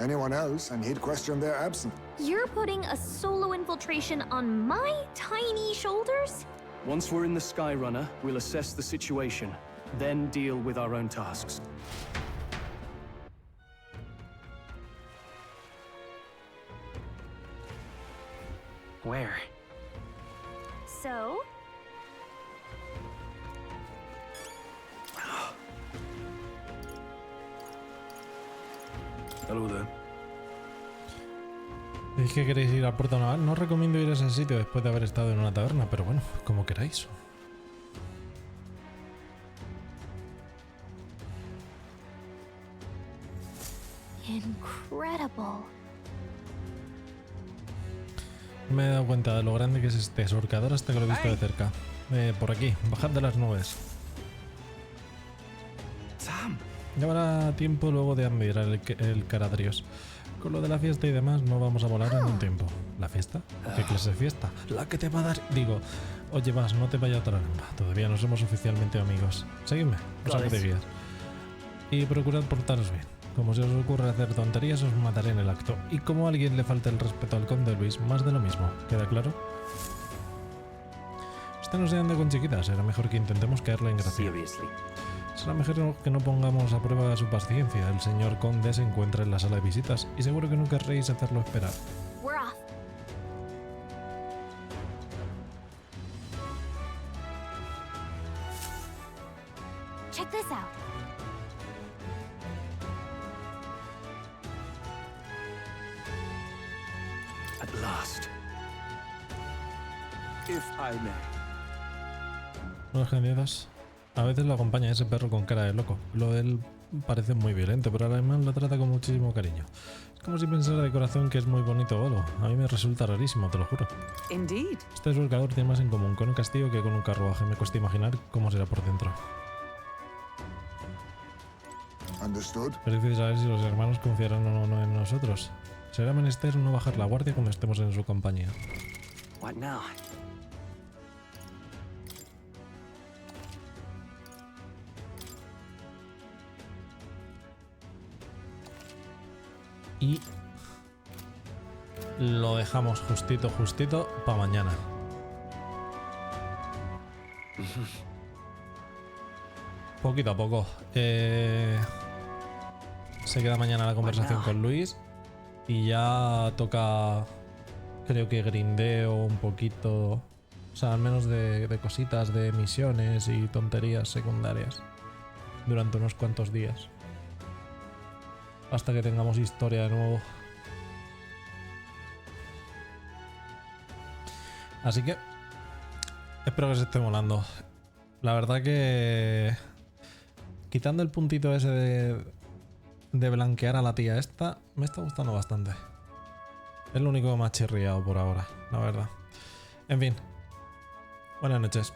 [SPEAKER 5] Anyone else, and he'd question their absence.
[SPEAKER 3] You're putting a solo infiltration on my tiny shoulders?
[SPEAKER 8] Once we're in the Skyrunner, we'll assess the situation, then deal with our own tasks.
[SPEAKER 20] Where?
[SPEAKER 3] So?
[SPEAKER 8] Hello there.
[SPEAKER 1] ¿Es que queréis ir a Puerto Naval? No recomiendo ir a ese sitio después de haber estado en una taberna, pero bueno, como queráis.
[SPEAKER 3] Incredible.
[SPEAKER 1] Me he dado cuenta de lo grande que es este surcador hasta que lo he visto de cerca. Por aquí, bajad de las nubes. Llevará tiempo luego de admirar el caradrios. Con lo de la fiesta y demás no vamos a volar en un tiempo. ¿La fiesta? ¿Qué clase de fiesta? La que te va a dar... Digo, oye vas, no te vaya a trampa. Todavía no somos oficialmente amigos. Seguidme, os hago de guías. Y procurad portaros bien. Como si os ocurra hacer tonterías, os mataré en el acto. Y como a alguien le falte el respeto al conde Luis, más de lo mismo. ¿Queda claro? Este no se anda con chiquitas. Será mejor que intentemos caerle en gracia. Será mejor que no pongamos a prueba su paciencia. El señor conde se encuentra en la sala de visitas y seguro que no querréis hacerlo esperar.
[SPEAKER 3] We're off. Check this out.
[SPEAKER 8] At last.
[SPEAKER 10] If I may.
[SPEAKER 1] Unos geniadas. A veces lo acompaña ese perro con cara de loco. Lo de él parece muy violento, pero además lo trata con muchísimo cariño. Es como si pensara de corazón que es muy bonito Golo. A mí me resulta rarísimo, te lo juro.
[SPEAKER 6] Indeed.
[SPEAKER 1] Este surcador tiene más en común con un castillo que con un carruaje. Me cuesta imaginar cómo será por dentro.
[SPEAKER 5] Understood.
[SPEAKER 1] Pero es difícil saber si los hermanos confiarán o no en nosotros. Será menester no bajar la guardia cuando estemos en su compañía.
[SPEAKER 20] What now?
[SPEAKER 1] Y lo dejamos justito para mañana. Poquito a poco. Se queda mañana la conversación con Luis. Y ya toca, creo que grindeo un poquito. O sea, al menos de cositas, de misiones y tonterías secundarias. Durante unos cuantos días. Hasta que tengamos historia de nuevo. Así que espero que se esté molando. La verdad que quitando el puntito ese de blanquear a la tía esta, me está gustando bastante. Es lo único que me ha chirriado por ahora, la verdad. En fin, buenas noches.